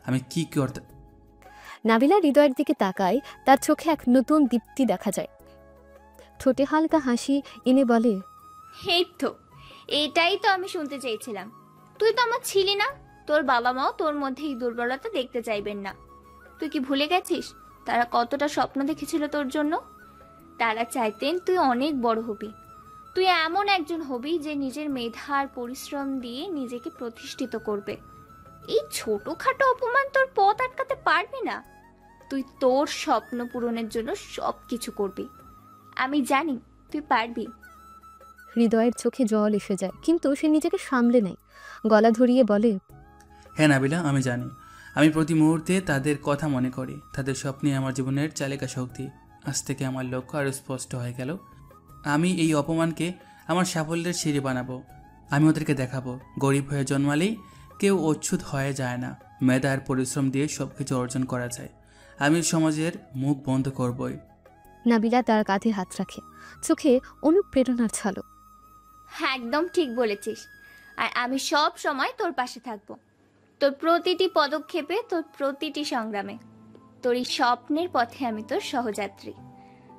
আমি কি করতে। নাবিলা হৃদয়ের দিকে তাকায়, তার চোখে এক নতুন দীপ্তি দেখা যায়। ঠোঁটে হালকা হাসি এনে বলে, এই তো, এটাই তো আমি শুনতে চেয়েছিলাম। তুই তো আমার ছিলি না। তোর বাবা মাও তোর মধ্যে এই দুর্বলতা দেখতে চাইবেন না। তুই কি ভুলে গেছিস তারা কতটা স্বপ্ন দেখেছিল তোর জন্য? তারা চাইতেন তুই অনেক বড় হবি। তুই এমন একজন হবি যে নিজের মেধা আর পরিশ্রম দিয়ে নিজেকে প্রতিষ্ঠিত করবে। এই ছোটখাটো অপমান তোর পথ আটকাতে পারবে না। তুই তোর স্বপ্ন পূরণের জন্য সব কিছু করবি। আমি জানি তুই পারবি। হৃদয়ের চোখে জল এসে যায়, কিন্তু সে নিজেকে সামলে নেয়। গলা ধরিয়ে বলে, হ্যাঁ নাবিলা, আমি জানি। আমি প্রতি মুহূর্তে তাদের কথা মনে করি। তাদের স্বপ্নে আমার জীবনের চালিকা শক্তি। আজ থেকে আমার লক্ষ্য আরও স্পষ্ট হয়ে গেল। আমি এই অপমানকে আমার সাফল্যের সিঁড়ি বানাবো। আমি ওদেরকে দেখাবো গরিব হয়ে জন্মালেই কেউ অচ্ছুত হয়ে যায় না। মেধা আর পরিশ্রম দিয়ে সব কিছু অর্জন করা যায়। আমি সমাজের মুখ বন্ধ করবই। নাবিলা তার কাঁধে হাত রাখে, চোখে অনুপ্রেরণার ঝলক। হ্যাঁ, একদম ঠিক বলেছিস। আর আমি সব সময় তোর পাশে থাকবো, তোর প্রতিটি পদক্ষেপে, তোর প্রতিটি সংগ্রামে। তোর এই স্বপ্নের পথে আমি তোর সহযাত্রী।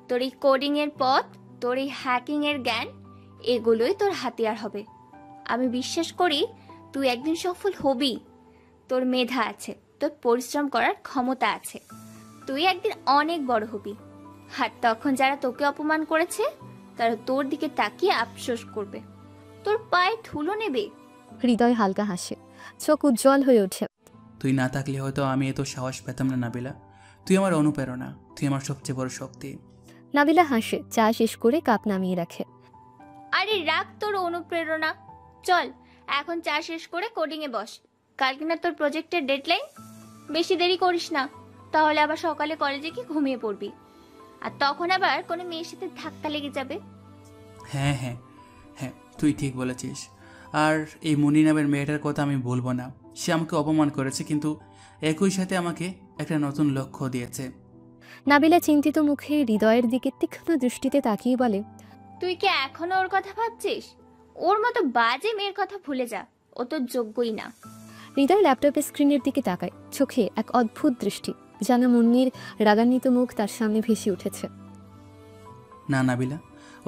তোর এই কোডিংয়ের পথ, তোর এই হ্যাকিংয়ের জ্ঞান, এগুলোই তোর হাতিয়ার হবে। আমি বিশ্বাস করি তুই একদিন সফল হবি। তোর মেধা আছে, তোর পরিশ্রম করার ক্ষমতা আছে। তুই একদিন অনেক বড় হবি। আর তখন যারা তোকে অপমান করেছে তারা তোর দিকে তাকিয়ে আফসোস করবে, তোর পায়ে ধুলো নেবে। হৃদয় হালকা হাসে, চোখ উজ্জ্বল হয়ে ওঠে। তুই না থাকলে হয়তো আমি এত সাহস পেতাম না নাবিলা। তুই আমার অনুপ্রেরণা, তুই আমার সবচেয়ে বড় শক্তি। নাবিলা হাসে, চা শেষ করে কাপ নামিয়ে রাখে। আরে রাখ তোর অনুপ্রেরণা, চল এখন চা শেষ করে কোডিংয়ে বস। কালকে না তোর প্রজেক্টের ডেডলাইন। বেশি দেরি করিস না, তাহলে আবার সকালে কলেজে গিয়ে ঘুমিয়ে পড়বি, আর তখন আবার কোনো মেয়ের সাথে ধাক্কা লেগে যাবে। হ্যাঁ হ্যাঁ হ্যাঁ, তুই ঠিক বলেছিস। আর এই মুনি নামের মেয়েটার কথা আমি বলবো না। সে আমাকে অপমান করেছে, কিন্তু একই সাথে আমাকে একটা নতুন লক্ষ্য দিয়েছে। নাবিলা চিন্তিত মুখে হৃদয়ের দিকে তীক্ষ্ণ দৃষ্টিতে তাকিয়ে বলে, তুই কি এখনো ওর কথা ভাবছিস? ওর মতো বাজে মেয়ের কথা ভুলে যা, ও তো যোগ্যই না। হৃদয় ল্যাপটপের স্ক্রিনের দিকে তাকায়, চোখে এক অদ্ভুত দৃষ্টি, যেন মুন্নির রাগান্বিত মুখ তার সামনে ভেসে উঠেছে। না নাবিলা,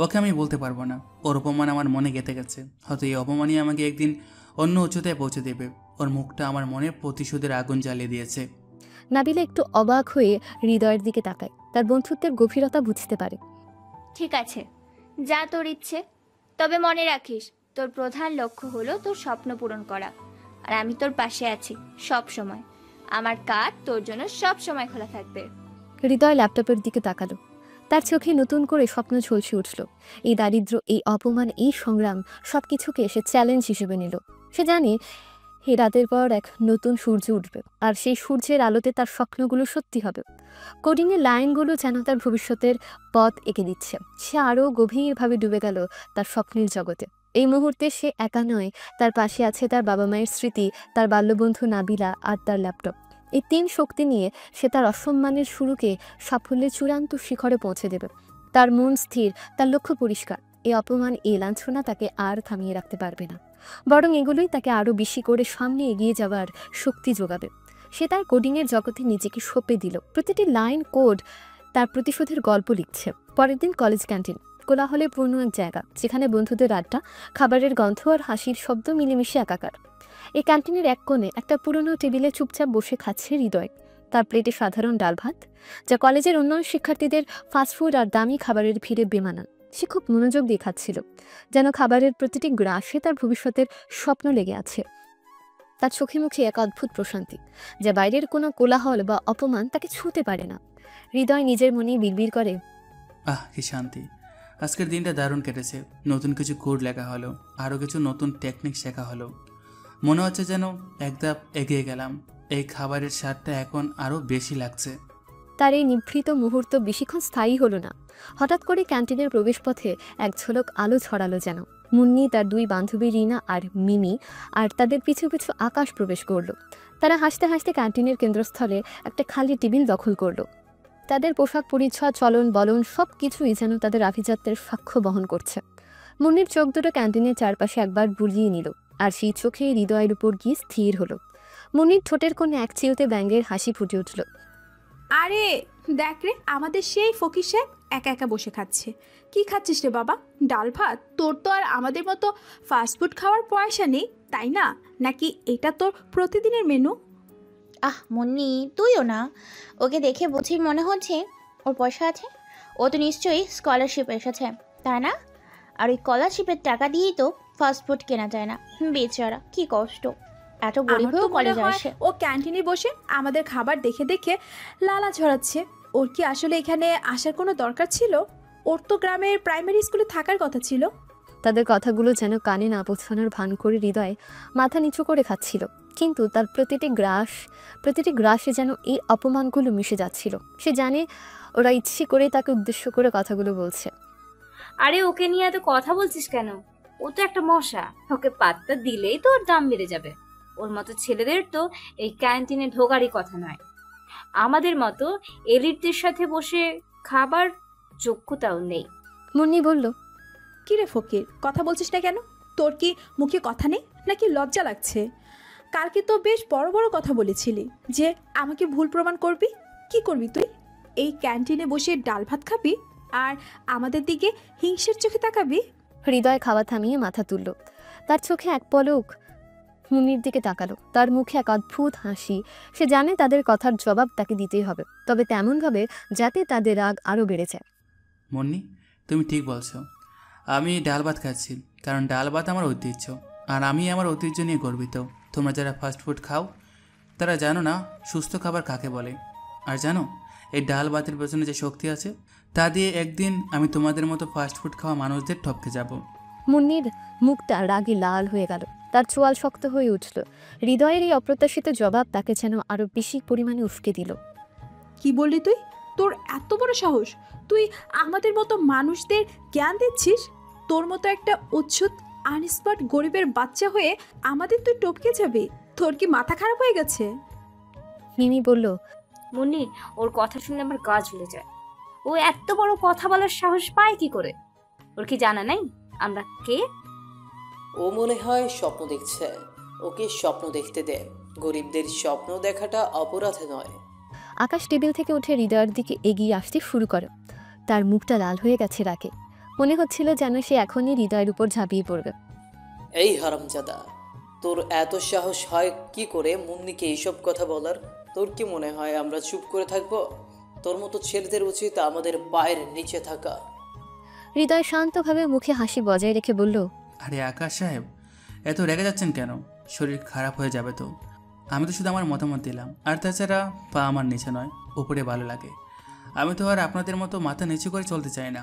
ওকে আমি বলতে পারবো না। ওর অপমান আমার মনে গেঁথে গেছে। হয়তো এই অপমানই আমাকে একদিন অন্য উচ্চতায় পৌঁছে দেবে। ওর মুখটা আমার মনে প্রতিশোধের আগুন জ্বালিয়ে দিয়েছে। নাবিলা একটু অবাক হয়ে হৃদয়ের দিকে তাকায়, তার বন্ধুত্বের গভীরতা বুঝতে পারে। ঠিক আছে, যা তোর ইচ্ছে, তবে মনে রাখিস তোর প্রধান লক্ষ্য হলো তোর স্বপ্ন পূরণ করা। আর আমি তোর পাশে আছি সব সময়। আমার কাজ তোর জন্য সব সময় খোলা থাকবে। হৃদয় ল্যাপটপের দিকে তাকালো, তার চোখে নতুন করে স্বপ্ন ঝলসে উঠল। এই দারিদ্র, এই অপমান, এই সংগ্রাম সবকিছুকে সে চ্যালেঞ্জ হিসেবে নিল। সে জানে এই রাতের পর এক নতুন সূর্য উঠবে, আর সেই সূর্যের আলোতে তার স্বপ্নগুলো সত্যি হবে। কোডিংয়ের লাইনগুলো যেন তার ভবিষ্যতের পথ এঁকে দিচ্ছে। সে আরও গভীরভাবে ডুবে গেল তার স্বপ্নের জগতে। এই মুহূর্তে সে একা নয়, তার পাশে আছে তার বাবা মায়ের স্মৃতি, তার বাল্যবন্ধু নাবিলা আর তার ল্যাপটপ। এই তিন শক্তি নিয়ে সে তার অসম্মানের শুরুকে সাফল্যের চূড়ান্ত শিখরে পৌঁছে দেবে। তার মন স্থির, তার লক্ষ্য পরিষ্কার। এই অপমান, এই লাঞ্ছনা তাকে আর থামিয়ে রাখতে পারবে না, বরং এগুলোই তাকে আরও বেশি করে সামনে এগিয়ে যাওয়ার শক্তি যোগাবে। সে তার কোডিংয়ের জগতে নিজেকে সঁপে দিল। প্রতিটি লাইন কোড তার প্রতিশোধের গল্প লিখছে। পরের দিন কলেজ ক্যান্টিন, কোলাহলে পূর্ণ এক জায়গা, যেখানে বন্ধুদের আড্ডা, খাবারের গন্ধ আর হাসির শব্দ মিলেমিশে একাকার। এই ক্যান্টিনের এক কোণে একটা পুরনো টেবিলে চুপচাপ বসে খাচ্ছে হৃদয়। তার প্লেটে সাধারণ ডাল ভাত, যা কলেজের অন্যান্য শিক্ষার্থীদের ফাস্টফুড আর দামি খাবারের ভিড়ে বেমানান। সে খুব মনোযোগ দিয়ে খাচ্ছিল, যেন খাবারের প্রতিটি গ্রাসে তার ভবিষ্যতের স্বপ্ন লেগে আছে। তার চোখে মুখে এক অদ্ভুত প্রশান্তি, যা বাইরের কোনো কোলাহল বা অপমান তাকে ছুঁতে পারে না। হৃদয় নিজের মনে বিড়বিড় করে, আহ, কি শান্তি! আজকের দিনটা দারুণ কেটেছে। নতুন কিছু কোড লেখা হলো, আরও কিছু নতুন টেকনিক শেখা হলো। মনে হচ্ছে যেন এক ধাপ এগিয়ে গেলাম। এই খাবারের স্বাদটা এখন আরও বেশি লাগছে। তার এই নিভৃত মুহূর্ত বেশিক্ষণ স্থায়ী হলো না। হঠাৎ করে ক্যান্টিনের প্রবেশপথে এক ঝলক আলো ছড়ালো যেন। মুন্নি, তার দুই বান্ধবী রিনা আর মিমি, আর তাদের পিছু পিছু আকাশ প্রবেশ করল। তারা হাসতে হাসতে ক্যান্টিনের কেন্দ্রস্থলে একটা খালি টেবিল দখল করল। তাদের পোশাক পরিচ্ছদ, চলন বলন সব কিছুই যেন তাদের আভিজাত্যের সাক্ষ্য বহন করছে। মুন্নির চোখ দুটো ক্যান্টিনের চারপাশে একবার বুলিয়ে নিল, আর সেই চোখে হৃদয়ের উপর গিয়ে স্থির হলো। মুন্নির ঠোঁটের কোণে এক চিলতে ব্যঙ্গের হাসি ফুটে উঠল। আরে দেখ রে, আমাদের সেই ফকির সাহেব একা একা বসে খাচ্ছে। কি খাচ্ছিস রে বাবা? ডাল ভাত? তোর তো আর আমাদের মতো ফাস্টফুড খাওয়ার পয়সা নেই, তাই না? নাকি এটা তোর প্রতিদিনের মেনু? আহ মুন্নি, তুইও না। ওকে দেখে বুঝি মনে হচ্ছে ওর পয়সা আছে। ও তো নিশ্চয়ই স্কলারশিপ এসেছে, তাই না? আর ওই স্কলারশিপের টাকা দিয়েই তো ফাস্টফুড কেনা যায় না। বেচারা, কি কষ্ট, এত গরিব আমার তো হয়েও মনে কলেজে হয় আসে। ও ক্যান্টিনে বসে আমাদের খাবার দেখে দেখে লালা ঝরাচ্ছে। ওর কি আসলে এখানে আসার কোনো দরকার ছিল? ওর তো গ্রামের প্রাইমারি স্কুলে থাকার কথা ছিল। তাদের কথাগুলো যেন কানে না পৌঁছানোর ভান করে হৃদয় মাথা নিচু করে খাচ্ছিল, কিন্তু তার প্রতিটি গ্রাসে যেন এই অপমানগুলো মিশে যাচ্ছিল। সে জানে ওরা ইচ্ছে করে তাকে উদ্দেশ্য করে কথাগুলো বলছে। আরে ওকে নিয়ে এত কথা বলছিস কেন? ও তো একটা মশা, ওকে পাত্তা দিলেই তো ওর দাম বেড়ে যাবে। ওর মতো ছেলেদের তো এই ক্যান্টিনে ঢোকারই কথা নয়। আমাদের মতো এলিটদের সাথে বসে খাবার যোগ্যতাও নেই। মুন্নি বলল, কি রে ফকির, কথা বলছিস না কেন? তোর কি মুখে কথা নেই নাকি লজ্জা লাগছে? কালকে তো বেশ বড় বড় কথা বলেছিলি যে আমাকে ভুল প্রমাণ করবি। কি করবি তুই? এই ক্যান্টিনে বসে ডাল ভাত খাবি আর আমাদের দিকে হিংসের চোখে তাকাবি? হৃদয় খাওয়া থামিয়ে মাথা তুলল। তার চোখে এক পলক মুন্নির দিকে তাকালো। তার মুখে এক অদ্ভুত হাসি। সে জানে তাদের কথার জবাব তাকে দিতেই হবে, তবে তেমনভাবে যাতে তাদের রাগ আরও বেড়ে যায়। মুন্নি, তুমি ঠিক বলছো। আমি ডাল ভাত খাচ্ছি কারণ ডাল ভাত আমার ঐতিহ্য, আর আমি আমার ঐতিহ্য নিয়ে গর্বিত। তোমরা যারা ফাস্ট ফুড খাও তারা জানো না সুস্থ খাবার কাকে বলে। আর জানো এই ডাল ভাতের পেছনে যে শক্তি আছে তা দিয়ে একদিন আমি তোমাদের মতো ফাস্ট ফুড খাওয়া মানুষদের টপকে যাব। মুন্নির মুখটা রাগে লাল হয়ে গেল। তার চোয়াল শক্ত হয়ে উঠল। হৃদয়ের এই অপ্রত্যাশিত জবাব তাকে যেন আরও বেশি পরিমাণে উস্কে দিল। কি বললি তুই? তোর এত বড় সাহস! তুই আমাদের মতো মানুষদের জ্ঞান দিচ্ছিস? তোর মতো একটা উচ্ছুত আনস্পট গরিবের বাচ্চা হয়ে আমাদের তুই টপকে যাবি? তোর কি মাথা খারাপ হয়ে গেছে? মিমি বলল, মুন্নি, ওর কথা শুনলে আমার গা ঝুলে যায়। ও এত বড় কথা বলার সাহস পায় কি করে? ওর কি জানা নাই আমরা কে? ও মনে হয় স্বপ্ন দেখছে। ওকে স্বপ্ন দেখতে দে। গরিবদের স্বপ্ন দেখাটা অপরাধ নয়। আকাশ টেবিল থেকে উঠে হৃদয়ের দিকে এগিয়ে আসতে শুরু করে। তার মুখটা লাল হয়ে গেছে রাগে। মনে হচ্ছিল যেন সে এখনই হৃদয়ের উপর ঝাঁপিয়ে পড়বে। এই হারামজাদা, তোর এত সাহস হয় কি করে মুন্নিকে এইসব কথা বলার? তোর কি মনে হয় আমরা চুপ করে থাকবো? তোর মতো ছেলেদের উচিত আমাদের পায়ের নিচে থাকা। হৃদয় শান্তভাবে মুখে হাসি বজায় রেখে বলল, আরে আকাশ সাহেব, এত রেগে যাচ্ছেন কেন? শরীর খারাপ হয়ে যাবে তো। আমি তো শুধু আমার মতামত দিলাম। আর তাছাড়া পা আমার নিচে নয়, উপরে ভালো লাগে। আমি তো আর আপনাদের মতো মাথা নিচু করে চলতে চাই না।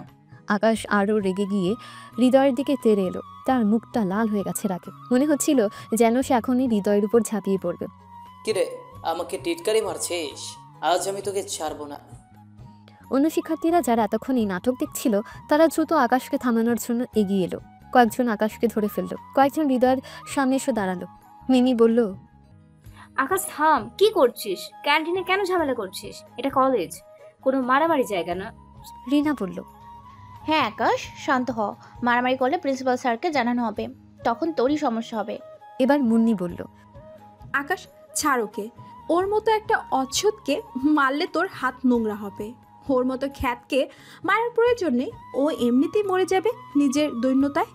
আকাশ আরও রেগে গিয়ে হৃদয়ের দিকে তেড়ে এলো। তার মুখটা লাল হয়ে গেছে রাগে। মনে হচ্ছিল যেন সে এখনই হৃদয়ের উপর ঝাঁপিয়ে পড়বে। কিরে, আমাকে টিটকারি মারছিস? আজ আমি তোকে ছাড়বো না। অন্য শিক্ষার্থীরা যারা এতক্ষণ এই নাটক দেখছিল তারা দ্রুত আকাশকে থামানোর জন্য এগিয়ে এলো। কয়েকজন আকাশকে ধরে ফেললো, কয়েকজন হৃদয়ের সামনে এসে দাঁড়ালো। মিনি বলল, আকাশ থাম, কি করছিস? ক্যান্টিনে কেন ঝামেলা করছিস? এটা কলেজ, কোনো মারামারি জায়গা না। রিনা বলল, হ্যাঁ আকাশ, শান্ত হ। মারামারি করলে প্রিন্সিপাল স্যারকে জানানো হবে, তখন তোরই সমস্যা হবে। এবার মুন্নি বলল, আকাশ, ছাড় ওকে। ওর মতো একটা অচ্ছদকে মারলে তোর হাত নোংরা হবে। ওর মতো খ্যাতকে মারার প্রয়োজন নেই। ও এমনিতেই মরে যাবে নিজের দৈন্যতায়।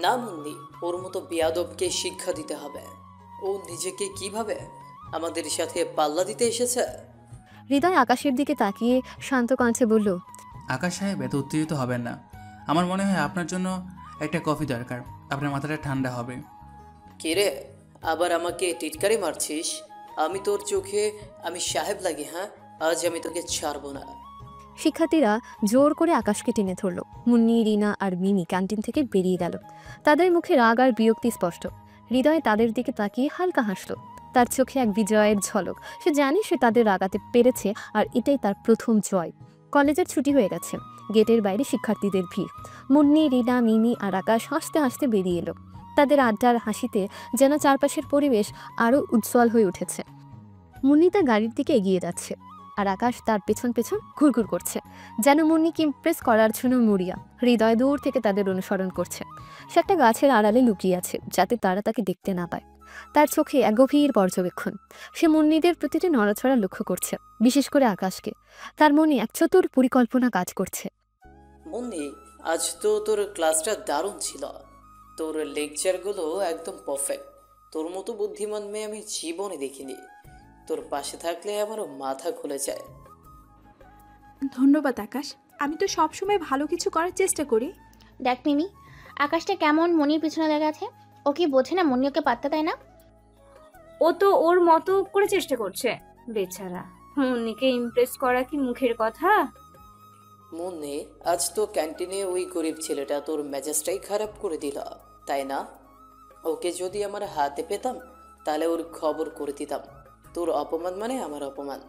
না মুন্নি, ওর মতো বেয়াদবকে শিক্ষা দিতে হবে। ও নিজেকে কিভাবে আমাদের সাথে পাল্লা দিতে এসেছে। হৃদয় আকাশের দিকে তাকিয়ে শান্ত কণ্ঠে বলল, আকাশ সাহেব, এত উত্তেজিত হবেন না। আমার মনে হয় আপনার জন্য একটা কফি দরকার, আপনার মাথাটা ঠান্ডা হবে। কিরে, আবার আমাকে টিটকারি মারছিস? আমি তোর চোখে আমি সাহেব লাগি? হ্যাঁ, আজ আমি তোকে ছাড়বো না। শিক্ষার্থীরা জোর করে আকাশকে টেনে ধরল। মুন্নি, রিনা আর মিনি ক্যান্টিন থেকে বেরিয়ে গেল। তাদের মুখে রাগ আর বিরক্তি স্পষ্ট। হৃদয় তাদের দিকে তাকিয়ে হালকা হাসল। তার চোখে এক বিজয়ের ঝলক। সে জানে সে তাদের রাগাতে পেরেছে, আর এটাই তার প্রথম জয়। কলেজের ছুটি হয়ে গেছে। গেটের বাইরে শিক্ষার্থীদের ভিড়। মুন্নি, রিনা, মিনি আর আকাশ হাসতে হাসতে বেরিয়ে এলো। তাদের আড্ডার হাসিতে যেন চারপাশের পরিবেশ আরও উজ্জ্বল হয়ে উঠেছে। মুন্নি তার গাড়ির দিকে এগিয়ে যাচ্ছে, আর আকাশ তার পেছন পেছন ঘুরঘুর করছে, যেন মুন্নিকে ইমপ্রেস করার জন্য মরিয়া। হৃদয় দূর থেকে তাদের অনুসরণ করছে। সে একটা গাছের আড়ালে লুকিয়ে আছে, যাতে তারা তাকে দেখতে না পায়। তার চোখে এক গভীর পর্যবেক্ষণ। সে মুন্নিদের প্রতিটি নড়াচড়া লক্ষ্য করছে, বিশেষ করে আকাশকে। তার মনে এক চতুর পরিকল্পনা কাজ করছে। মুন্নি, আজ তো তোর ক্লাসটা দারুণ ছিল। তোর লেকচারগুলো একদম পারফেক্ট। তোর মতো বুদ্ধিমান মেয়ে আমি জীবনে দেখিনি। তোর পাশে থাকলে আমারও মাথা খুলে যায়। ধন্যবাদ আকাশ। আমি তো সবসময় ভালো কিছু করার চেষ্টা করি। দেখ মিমি, আকাশটা কেমন মনির পিছনে লেগে আছে। ও কি বোঝে না মনি ওকে পাত্তা দেয় না? ও তো ওর মতো করে চেষ্টা করছে, বেচারা। মুন্নিকে ইমপ্রেস করা কি মুখের কথা? মুন্নি, আজ তো ক্যান্টিনে ওই গরিব ছেলেটা তোর মেজাজটাই খারাপ করে দিল, তাই না? ওকে যদি আমার হাতে পেতাম তাহলে ওর খবর করে দিতাম। তোর অপমান মানে আমার অপমান।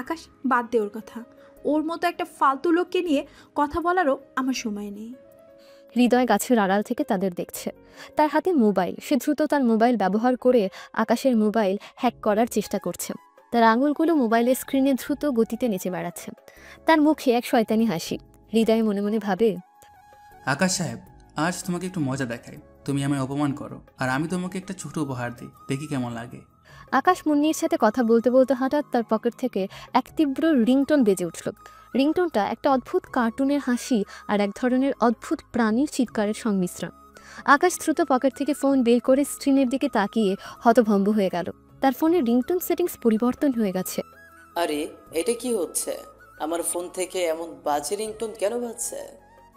আকাশ, বাদ দে ওর কথা। ওর মতো একটা ফালতু লোককে নিয়ে কথা বলারও আমার সময় নেই। হৃদয় গাছের আড়াল থেকে তাদের দেখছে। তার হাতে মোবাইল। সে দ্রুত তার মোবাইল ব্যবহার করে আকাশের মোবাইল হ্যাক করার চেষ্টা করছে। তার আঙুলগুলো মোবাইলের স্ক্রিনে দ্রুত গতিতে নেচে বেড়াচ্ছে। তার মুখে এক শয়তানি হাসি। হৃদয় মনে মনে ভাবে, আকাশ সাহেব, আজ তোমাকে একটু মজা দেখাই। তুমি আমায় অপমান করো আর আমি তোমাকে একটা ছোট উপহার দিই, দেখি কেমন লাগে। আকাশ মুন্নির সাথে কথা বলতে বলতে হঠাৎ তার পকেট থেকে এক তীব্র রিংটোন বেজে উঠল। রিংটোনটা একটা অদ্ভুত কার্টুনের হাসি আর এক ধরনের অদ্ভুত প্রাণীর চিৎকারের সংমিশ্রণ। আকাশ দ্রুত পকেট থেকে ফোন বের করে স্ক্রিনের দিকে তাকিয়ে হতভম্ব হয়ে গেল। তার ফোনের রিংটোন সেটিংস পরিবর্তন হয়ে গেছে। আরে এটা কি হচ্ছে? আমার ফোন থেকে এমন বাজে রিংটোন কেন বাজছে?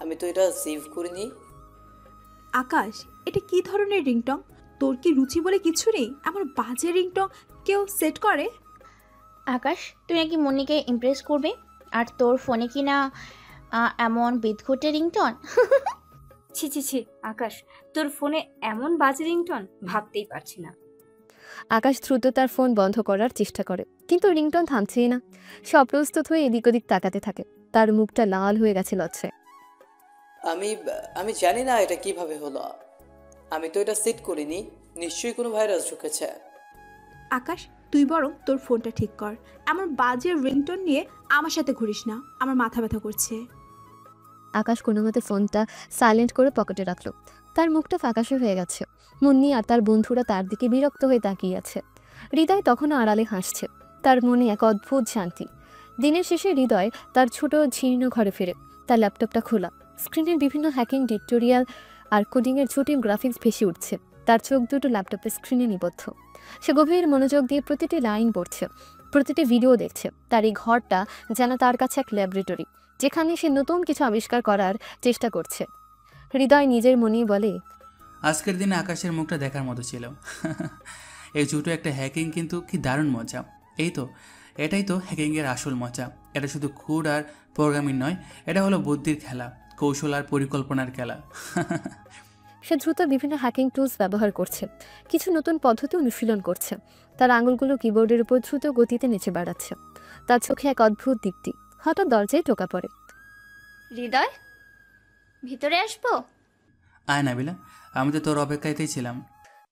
আমি তো এটা সেভ করিনি। আকাশ, এটা কি ধরনের রিংটং? তোর কি রুচি বলে কিছু নেই? আমার বাজে রিংটং কেউ সেট করে? আকাশ, তুই নাকি মুন্নিকে ইমপ্রেস করবে আর তোর ফোনে কি না এমন বিদঘুটে রিংটন? ছি ছি ছি আকাশ, তোর ফোনে এমন বাজে রিংটন ভাবতেই পারছি না। আকাশ দ্রুত তার ফোন বন্ধ করার চেষ্টা করে, কিন্তু রিংটোন থামছেই না। সে অপ্রস্তুত হয়ে এদিক ওদিক তাকাতে থাকে। তার মুখটা লাল হয়ে গেছে লজ্জায়। আমি জানি না এটা কিভাবে হলো। আমি তো এটা সেট করিনি। নিশ্চয়ই কোনো ভাইরাস ঢুকেছে। আকাশ, তুই বরং তোর ফোনটা ঠিক কর। আমার বাজে রিংটোন নিয়ে আমার সাথে ঘুরিস না, আমার মাথা ব্যথা করছে। আকাশ কোনো মতে ফোনটা সাইলেন্ট করে পকেটে রাখলো। তার মুখটা ফ্যাকাশে হয়ে গেছে। মুন্নি আর তার বন্ধুরা তার দিকে বিরক্ত হয়ে তাকিয়ে আছে। হৃদয় তখনও আড়ালে হাসছে। তার মনে এক অদ্ভুত শান্তি। দিনের শেষে হৃদয় তার ছোট জীর্ণ ঘরে ফিরে। তার ল্যাপটপটা খোলা। স্ক্রিনের বিভিন্ন হ্যাকিং টিউটোরিয়াল আর কোডিংয়ের জটিল গ্রাফিক্স ভেসে উঠছে। তার চোখ দুটো ল্যাপটপের স্ক্রিনে নিবদ্ধ। সে গভীর মনোযোগ দিয়ে প্রতিটি লাইন পড়ছে, প্রতিটি ভিডিও দেখছে। তার এই ঘরটা যেন তার কাছে এক ল্যাবরেটরি, যেখানে সে নতুন কিছু আবিষ্কার করার চেষ্টা করছে। হৃদয় নিজের মনেই বলে, আজকের দিনে আকাশের মুখটা দেখার মতো ছিল। এই ছোটো একটা হ্যাকিং কিন্তু কি দারুণ মজা। এটাই তো হ্যাকিংয়ের আসল মজা। এটা শুধু কোড আর প্রোগ্রামিং নয়, এটা হলো বুদ্ধির খেলা, কৌশল আর পরিকল্পনার খেলা। সে দ্রুত বিভিন্ন হ্যাকিং টুলস ব্যবহার করছে, কিছু নতুন পদ্ধতি অনুশীলন করছে। তার আঙুলগুলো কিবোর্ডের উপর দ্রুত গতিতে নেচে বেড়াচ্ছে। তার চোখে এক অদ্ভুত দীপ্তি। হঠাৎ দরজায় টোকা পড়ে। হৃদয়, ভিতরে আসবো? আয় নাবিলা, আমি তো তোর অপেক্ষাতেই ছিলাম।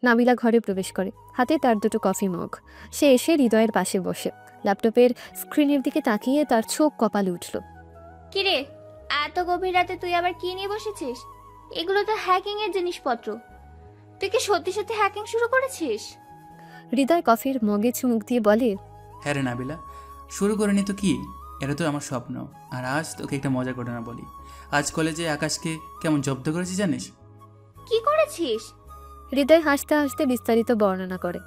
নাবিলা ঘরে প্রবেশ করে, হাতে তার দুটো কফি মগ। সে এসে হৃদয়ের পাশে বসে ল্যাপটপের স্ক্রিনের দিকে তাকিয়ে তার চোখ কপালে উঠল। কিরে, এত গভীর রাতে তুই আবার কি নিয়ে বসেছিস? এগুলো তো হ্যাকিং এর জিনিসপত্র। তুই কি সত্যি সত্যি হ্যাকিং শুরু করেছিস? হৃদয় কফির মগে চুমুক দিয়ে বলে, হ্যাঁ রে নাবিলা, শুরু করিনি তো কি, এটা তো আমার স্বপ্ন। আর আজ তোকে একটা মজার ঘটনা বলি। আজ কলেজে আকাশকে কেমন জব্দ করেছি জানিস? কি করেছিস? হৃদয় হাসতে হাসতে বিস্তারিত বর্ণনা করে।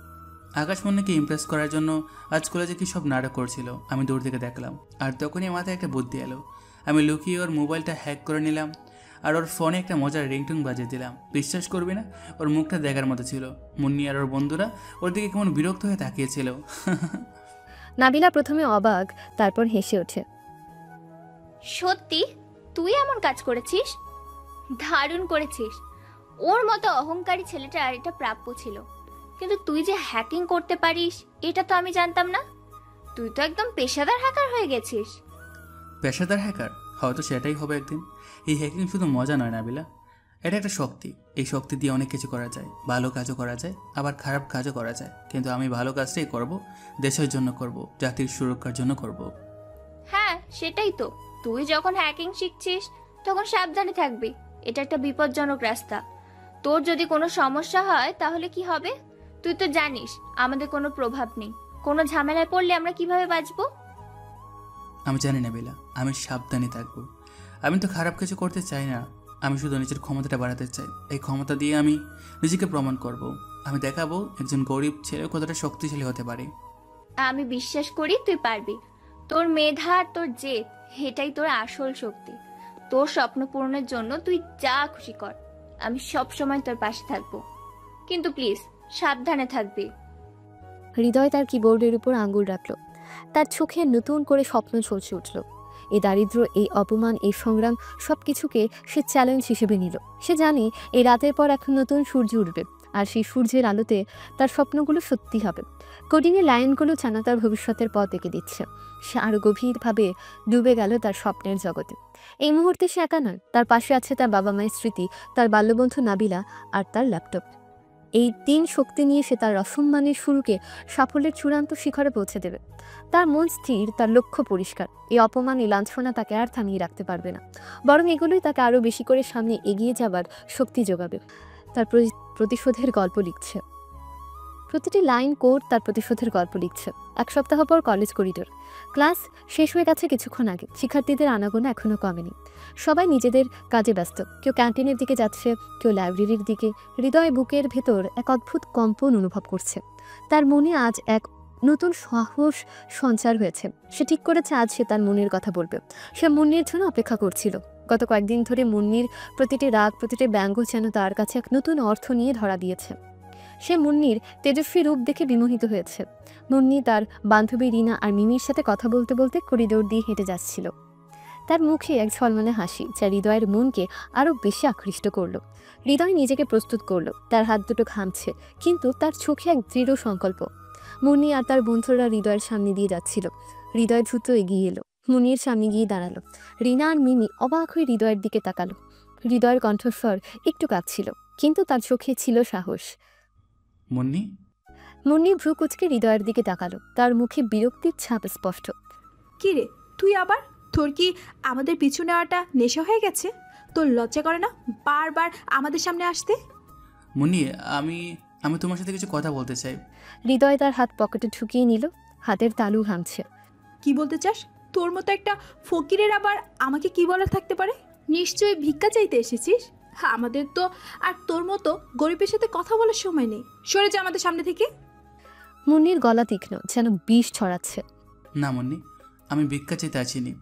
আকাশ মন্নাকে ইমপ্রেস করার জন্য আজ কলেজে কি সব নাটক করছিল, আমি দূর থেকে দেখলাম। আর তখনই মাথায় একটা বুদ্ধি এলো। আমি লুকিয়ে ওর মোবাইলটা হ্যাক করে নিলাম আর ওর ফোনে একটা মজার রিংটোন বাজিয়ে দিলাম। বিশ্বাস করবি না, ওর মুখটা দেখার মতো ছিল। মুন্নি আর ওর বন্ধুরা ওর দিকে কেমন বিরক্ত হয়ে তাকিয়েছিল। নাবিলা প্রথমে অবাক, তারপর হেসে ওঠে। সত্যি তুই এমন কাজ করেছিস? দারুণ করেছিস। ওর মতো অহংকারী ছেলেটার এটা প্রাপ্য ছিল। কিন্তু তুই যে হ্যাকিং করতে পারিস এটা তো আমি জানতাম না। তুই তো একদম পেশাদার হ্যাকার হয়ে গেছিস। পেশাদার হ্যাকার? হয়তো সেটাই হবে একদিন। এই হ্যাকিং শুধু মজা নয় নাবিলা, এটা একটা শক্তি। এই শক্তি দিয়ে অনেক কিছু করা যায়। ভালো কাজও করা যায়, আবার খারাপ কাজও করা যায়। কিন্তু আমি ভালো কাজটাই করব, দেশের জন্য করব, জাতির সুরক্ষার জন্য করব। হ্যাঁ, সেটাই তো। তুই যখন হ্যাকিং শিখছিস তখন সাবধানে থাকবি। এটা একটা বিপজ্জনক রাস্তা। তোর যদি কোনো সমস্যা হয় তাহলে কি হবে? তুই তো জানিস আমাদের কোনো প্রভাব নেই। কোনো ঝামেলায় পড়লে আমরা কিভাবে বাঁচবো? আমি জানি না বেলা, আমি সাবধানে থাকবো। আমি তো খারাপ কিছু করতে চাই না। আমি শুধু নিজের ক্ষমতাটা বাড়াতে চাই। এই ক্ষমতা দিয়ে আমি নিজেকে প্রমাণ করব। আমি দেখাবো একজন গরিব ছেলে কতটা শক্তিশালী হতে পারে। আমি বিশ্বাস করি তুই পারবি। তোর মেধা আর তোর জেদ, এটাই তোর আসল শক্তি। তোর স্বপ্ন পূরণের জন্য তুই যা খুশি কর। আমি সব সময় তোর পাশে থাকবো। কিন্তু প্লিজ সাবধানে থাকবি। হৃদয় তার কিবোর্ডের উপর আঙ্গুল রাখল। তার চোখে নতুন করে স্বপ্ন ঝলসে উঠল। এই দারিদ্র্য, এই অপমান, এই সংগ্রাম সবকিছুকে সে চ্যালেঞ্জ হিসেবে নিল। সে জানে এই রাতের পর এখন নতুন সূর্য উঠবে আর সেই সূর্যের আলোতে তার স্বপ্নগুলো সত্যি হবে। কোডিংয়ের লাইনগুলো যেন তার ভবিষ্যতের পথ এঁকে দিচ্ছে। সে আরও গভীরভাবে ডুবে গেল তার স্বপ্নের জগতে। এই মুহূর্তে সে একা নয়, তার পাশে আছে তার বাবা মায়ের স্মৃতি, তার বাল্যবন্ধু নাবিলা আর তার ল্যাপটপ। এই 3 শক্তি নিয়ে সে তার অসম্মানের শুরুকে সাফল্যের চূড়ান্ত শিখরে পৌঁছে দেবে। তার মন স্থির, তার লক্ষ্য পরিষ্কার। এই অপমান, এই লাঞ্ছনা তাকে আর থামিয়ে রাখতে পারবে না, বরং এগুলোই তাকে আরও বেশি করে সামনে এগিয়ে যাবার শক্তি যোগাবে। তার প্রতিশোধের গল্প লিখছে, প্রতিটি লাইন কোড তার প্রতিশোধের গল্প লিখছে। 1 সপ্তাহ পর কলেজ করিডোর। ক্লাস শেষ হয়ে গেছে কিছুক্ষণ আগে। শিক্ষার্থীদের আনাগোনা এখনও কমেনি। সবাই নিজেদের কাজে ব্যস্ত। কেউ ক্যান্টিনের দিকে যাচ্ছে, কেউ লাইব্রেরির দিকে। হৃদয় বুকের ভেতর এক অদ্ভুত কম্পন অনুভব করছে। তার মনে আজ এক নতুন সাহস সঞ্চার হয়েছে। সে ঠিক করেছে আজ সে তার মনের কথা বলবে। সে মুন্নির জন্য অপেক্ষা করছিল। গত কয়েকদিন ধরে মুন্নির প্রতিটি রাগ, প্রতিটি ব্যঙ্গ যেন তার কাছে এক নতুন অর্থ নিয়ে ধরা দিয়েছে। সে মুন্নির তেজস্বী রূপ দেখে বিমোহিত হয়েছে। মুন্নি তার বান্ধবী রিনা আর মিমির সাথে কথা বলতে বলতে করিডোর দিয়ে হেঁটে যাচ্ছিল। তার মুখে এক ঝলমলে হাসি যা হৃদয়ের মনকে আরও বেশি আকৃষ্ট করলো। হৃদয় নিজেকে প্রস্তুত করলো। তার হাত দুটো ঘামছে, কিন্তু তার চোখে এক দৃঢ় সংকল্প। মুন্নি আর তার বন্ধুরা হৃদয়ের সামনে দিয়ে যাচ্ছিল। হৃদয় দ্রুত এগিয়ে এলো, মুন্নির সামনে গিয়ে দাঁড়ালো। রিনা আর মিমি অবাক হয়ে হৃদয়ের দিকে তাকালো। হৃদয়ের কণ্ঠস্বর একটু কাঁপছিল, কিন্তু তার চোখে ছিল সাহস। মুন্নি, মুন্নি ভ্রু কুচকে হৃদয়ের দিকে তাকালো। তার মুখে বিরক্তির ছাপ স্পষ্ট। কি রে তুই আবার? তোর কি আমাদের পিছু নেওয়াটা নেশা হয়ে গেছে? তোর লজ্জা করে না বারবার আমাদের সামনে আসতে? মুন্নি, আমি আমি তোমার সাথে কিছু কথা বলতে চাই। হৃদয় তার হাত পকেটে ঢুকিয়ে নিল। হাতের তালু ঘামছে। কি বলতে চাস? তোর মতো একটা ফকিরের আবার আমাকে কি বলার থাকতে পারে? নিশ্চয়ই ভিক্ষা চাইতে এসেছিস। আমাদের তো আর তোর মতো গরিবের সাথে কথা বলার সময় নেই। সরে যা আমাদের সামনে থেকে। মুন্নির গলা তীক্ষ্ণ, যেন বিষ ছড়াচ্ছে। না মুন্নি, আমি ভিক্ষা চাইতে আসিনি।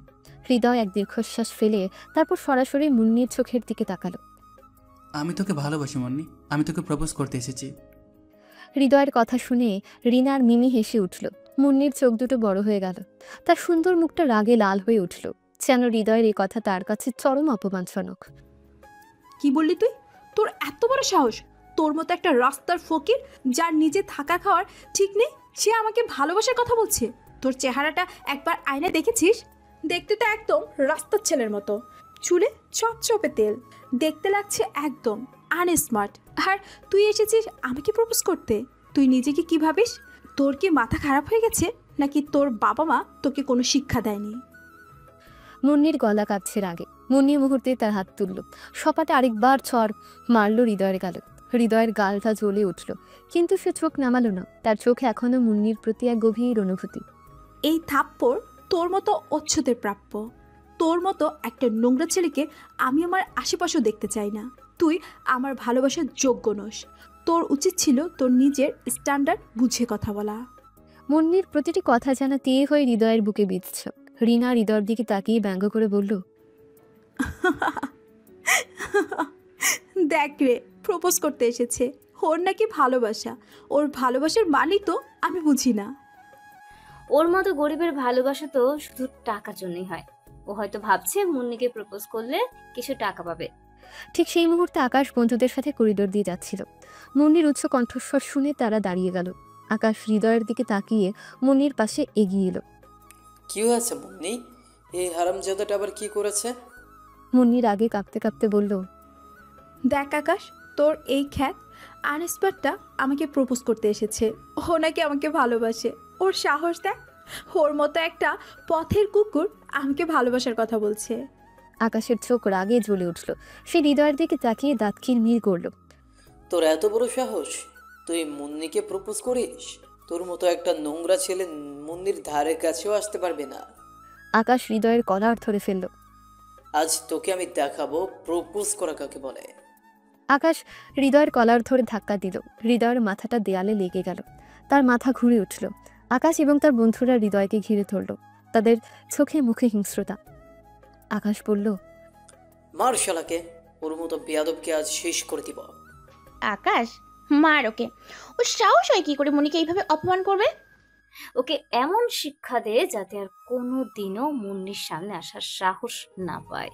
হৃদয় এক দীর্ঘশ্বাস ফেলে তারপর সরাসরি মুন্নির চোখের দিকে তাকালো। আমি তোকে ভালোবাসি মুন্নি, আমি তোকে প্রপোজ করতে এসেছি। হৃদয়ের কথা শুনে রিনা আর মিমি হেসে উঠল। মুন্নির চোখ দুটো বড় হয়ে গেল। তার সুন্দর মুখটা রাগে লাল হয়ে উঠল, যেন হৃদয়ের এই কথা তার কাছে চরম অপমানজনক। কি বললি তুই? তোর এত বড় সাহস? তোর মতো একটা রাস্তার ফকির যার নিজে থাকা খাওয়ার ঠিক নেই, সে আমাকে ভালোবাসার কথা বলছে? তোর চেহারাটা একবার আয়নায় দেখেছিস? দেখতে তো একদম রাস্তার ছেলের মতো। চুলে চপচপে তেল, দেখতে লাগছে একদম আনস্মার্ট। আর তুই এসেছিস আমাকে প্রপোজ করতে? তুই নিজেকে কি ভাবিস? তোর কি মাথা খারাপ হয়ে গেছে, নাকি তোর বাবা মা তোকে কোনো শিক্ষা দেয়নি? মুন্নির গলা কাঁপছে রাগে। মুন্নি মুহূর্তে তার হাত তুলল, সপাতে আরেকবার চড় মারল হৃদয়ের গালে। হৃদয়ের গালটা জ্বলে উঠল, কিন্তু সে চোখ নামালো না। তার চোখে এখনো মুন্নির প্রতি এক গভীর অনুভূতি। এই থাপ্পড় তোর মতো অচ্ছুতের প্রাপ্য। তোর মতো একটা নোংরা ছেলেকে আমি আমার আশেপাশেও দেখতে চাই না। তুই আমার ভালোবাসার যোগ্য নস। তোর উচিত ছিল তোর নিজের স্ট্যান্ডার্ড বুঝে কথা বলা। মুন্নির প্রতিটি কথা যেন তীর হয়ে হৃদয়ের বুকে বিঁধছে। রিনা হৃদয়ের দিকে তাকিয়ে ব্যঙ্গ করে বলল, দেখ রে, প্রপোজ করতে এসেছে। ওর নাকি ভালোবাসা। ওর ভালোবাসার মানেই তো আমি বুঝি না। ওর মতো গরিবের ভালোবাসা তো শুধু টাকার জন্যই হয়। ও হয়তো ভাবছে মুন্নিকে প্রপোজ করলে কিছু টাকা পাবে। ঠিক সেই মুহূর্তে আকাশ বন্ধুদের সাথে করিডোর দিয়ে যাচ্ছিল। মুন্নির উচ্চ কণ্ঠস্বর শুনে তারা দাঁড়িয়ে গেল। আকাশ হৃদয়ের দিকে তাকিয়ে মুন্নির পাশে এগিয়ে এলো। কি হয়েছে মুন্নি? এই হারামজাদাটা আবার কি করেছে? মুন্নির আগে কাঁপতে কাঁপতে বলল, দেখ আকাশ, তোর এই খ্যাত আনস্পারটা আমাকে প্রপোজ করতে এসেছে। ও নাকি আমাকে ভালোবাসে। ওর সাহস দেখ, ওর মতো একটা পথের কুকুর আমাকে ভালোবাসার কথা বলছে। আকাশের চোখ রাগে জ্বলে উঠল। সে হৃদয়ের দিকে তাকিয়ে দাঁত কিরমির করল। তোর এত বড় সাহস, তুই মুন্নিকে প্রপোজ করিস? তোর মতো একটা নোংরা ছেলে মুন্নির ধারে কাছেও আসতে পারবে না। আকাশ হৃদয়ের কলার ধরে ফেলল। আজ তোকে আমি দেখাবো প্রপোজ করা কাকে বলে। আকাশ হৃদয়ের কলার ধরে ধাক্কা দিল। হৃদয়ের মাথাটা দেয়ালে লেগে গেল। তার মাথা ঘুরে উঠল। আকাশ এবং তার বন্ধুরা হৃদয়কে ঘিরে ধরল, তাদের চোখে মুখে হিংস্রতা। আকাশ বলল, মার শালাকে, ওর মতো বেয়াদবকে আজ শেষ করে দিব। আকাশ, মার ওকে। ও সাহস হয় কি করে মনিকে এইভাবে অপমান করবে? ওকে এমন শিক্ষা দে যাতে আর কোনো দিনও মুন্নির সামনে আসার সাহস না পায়।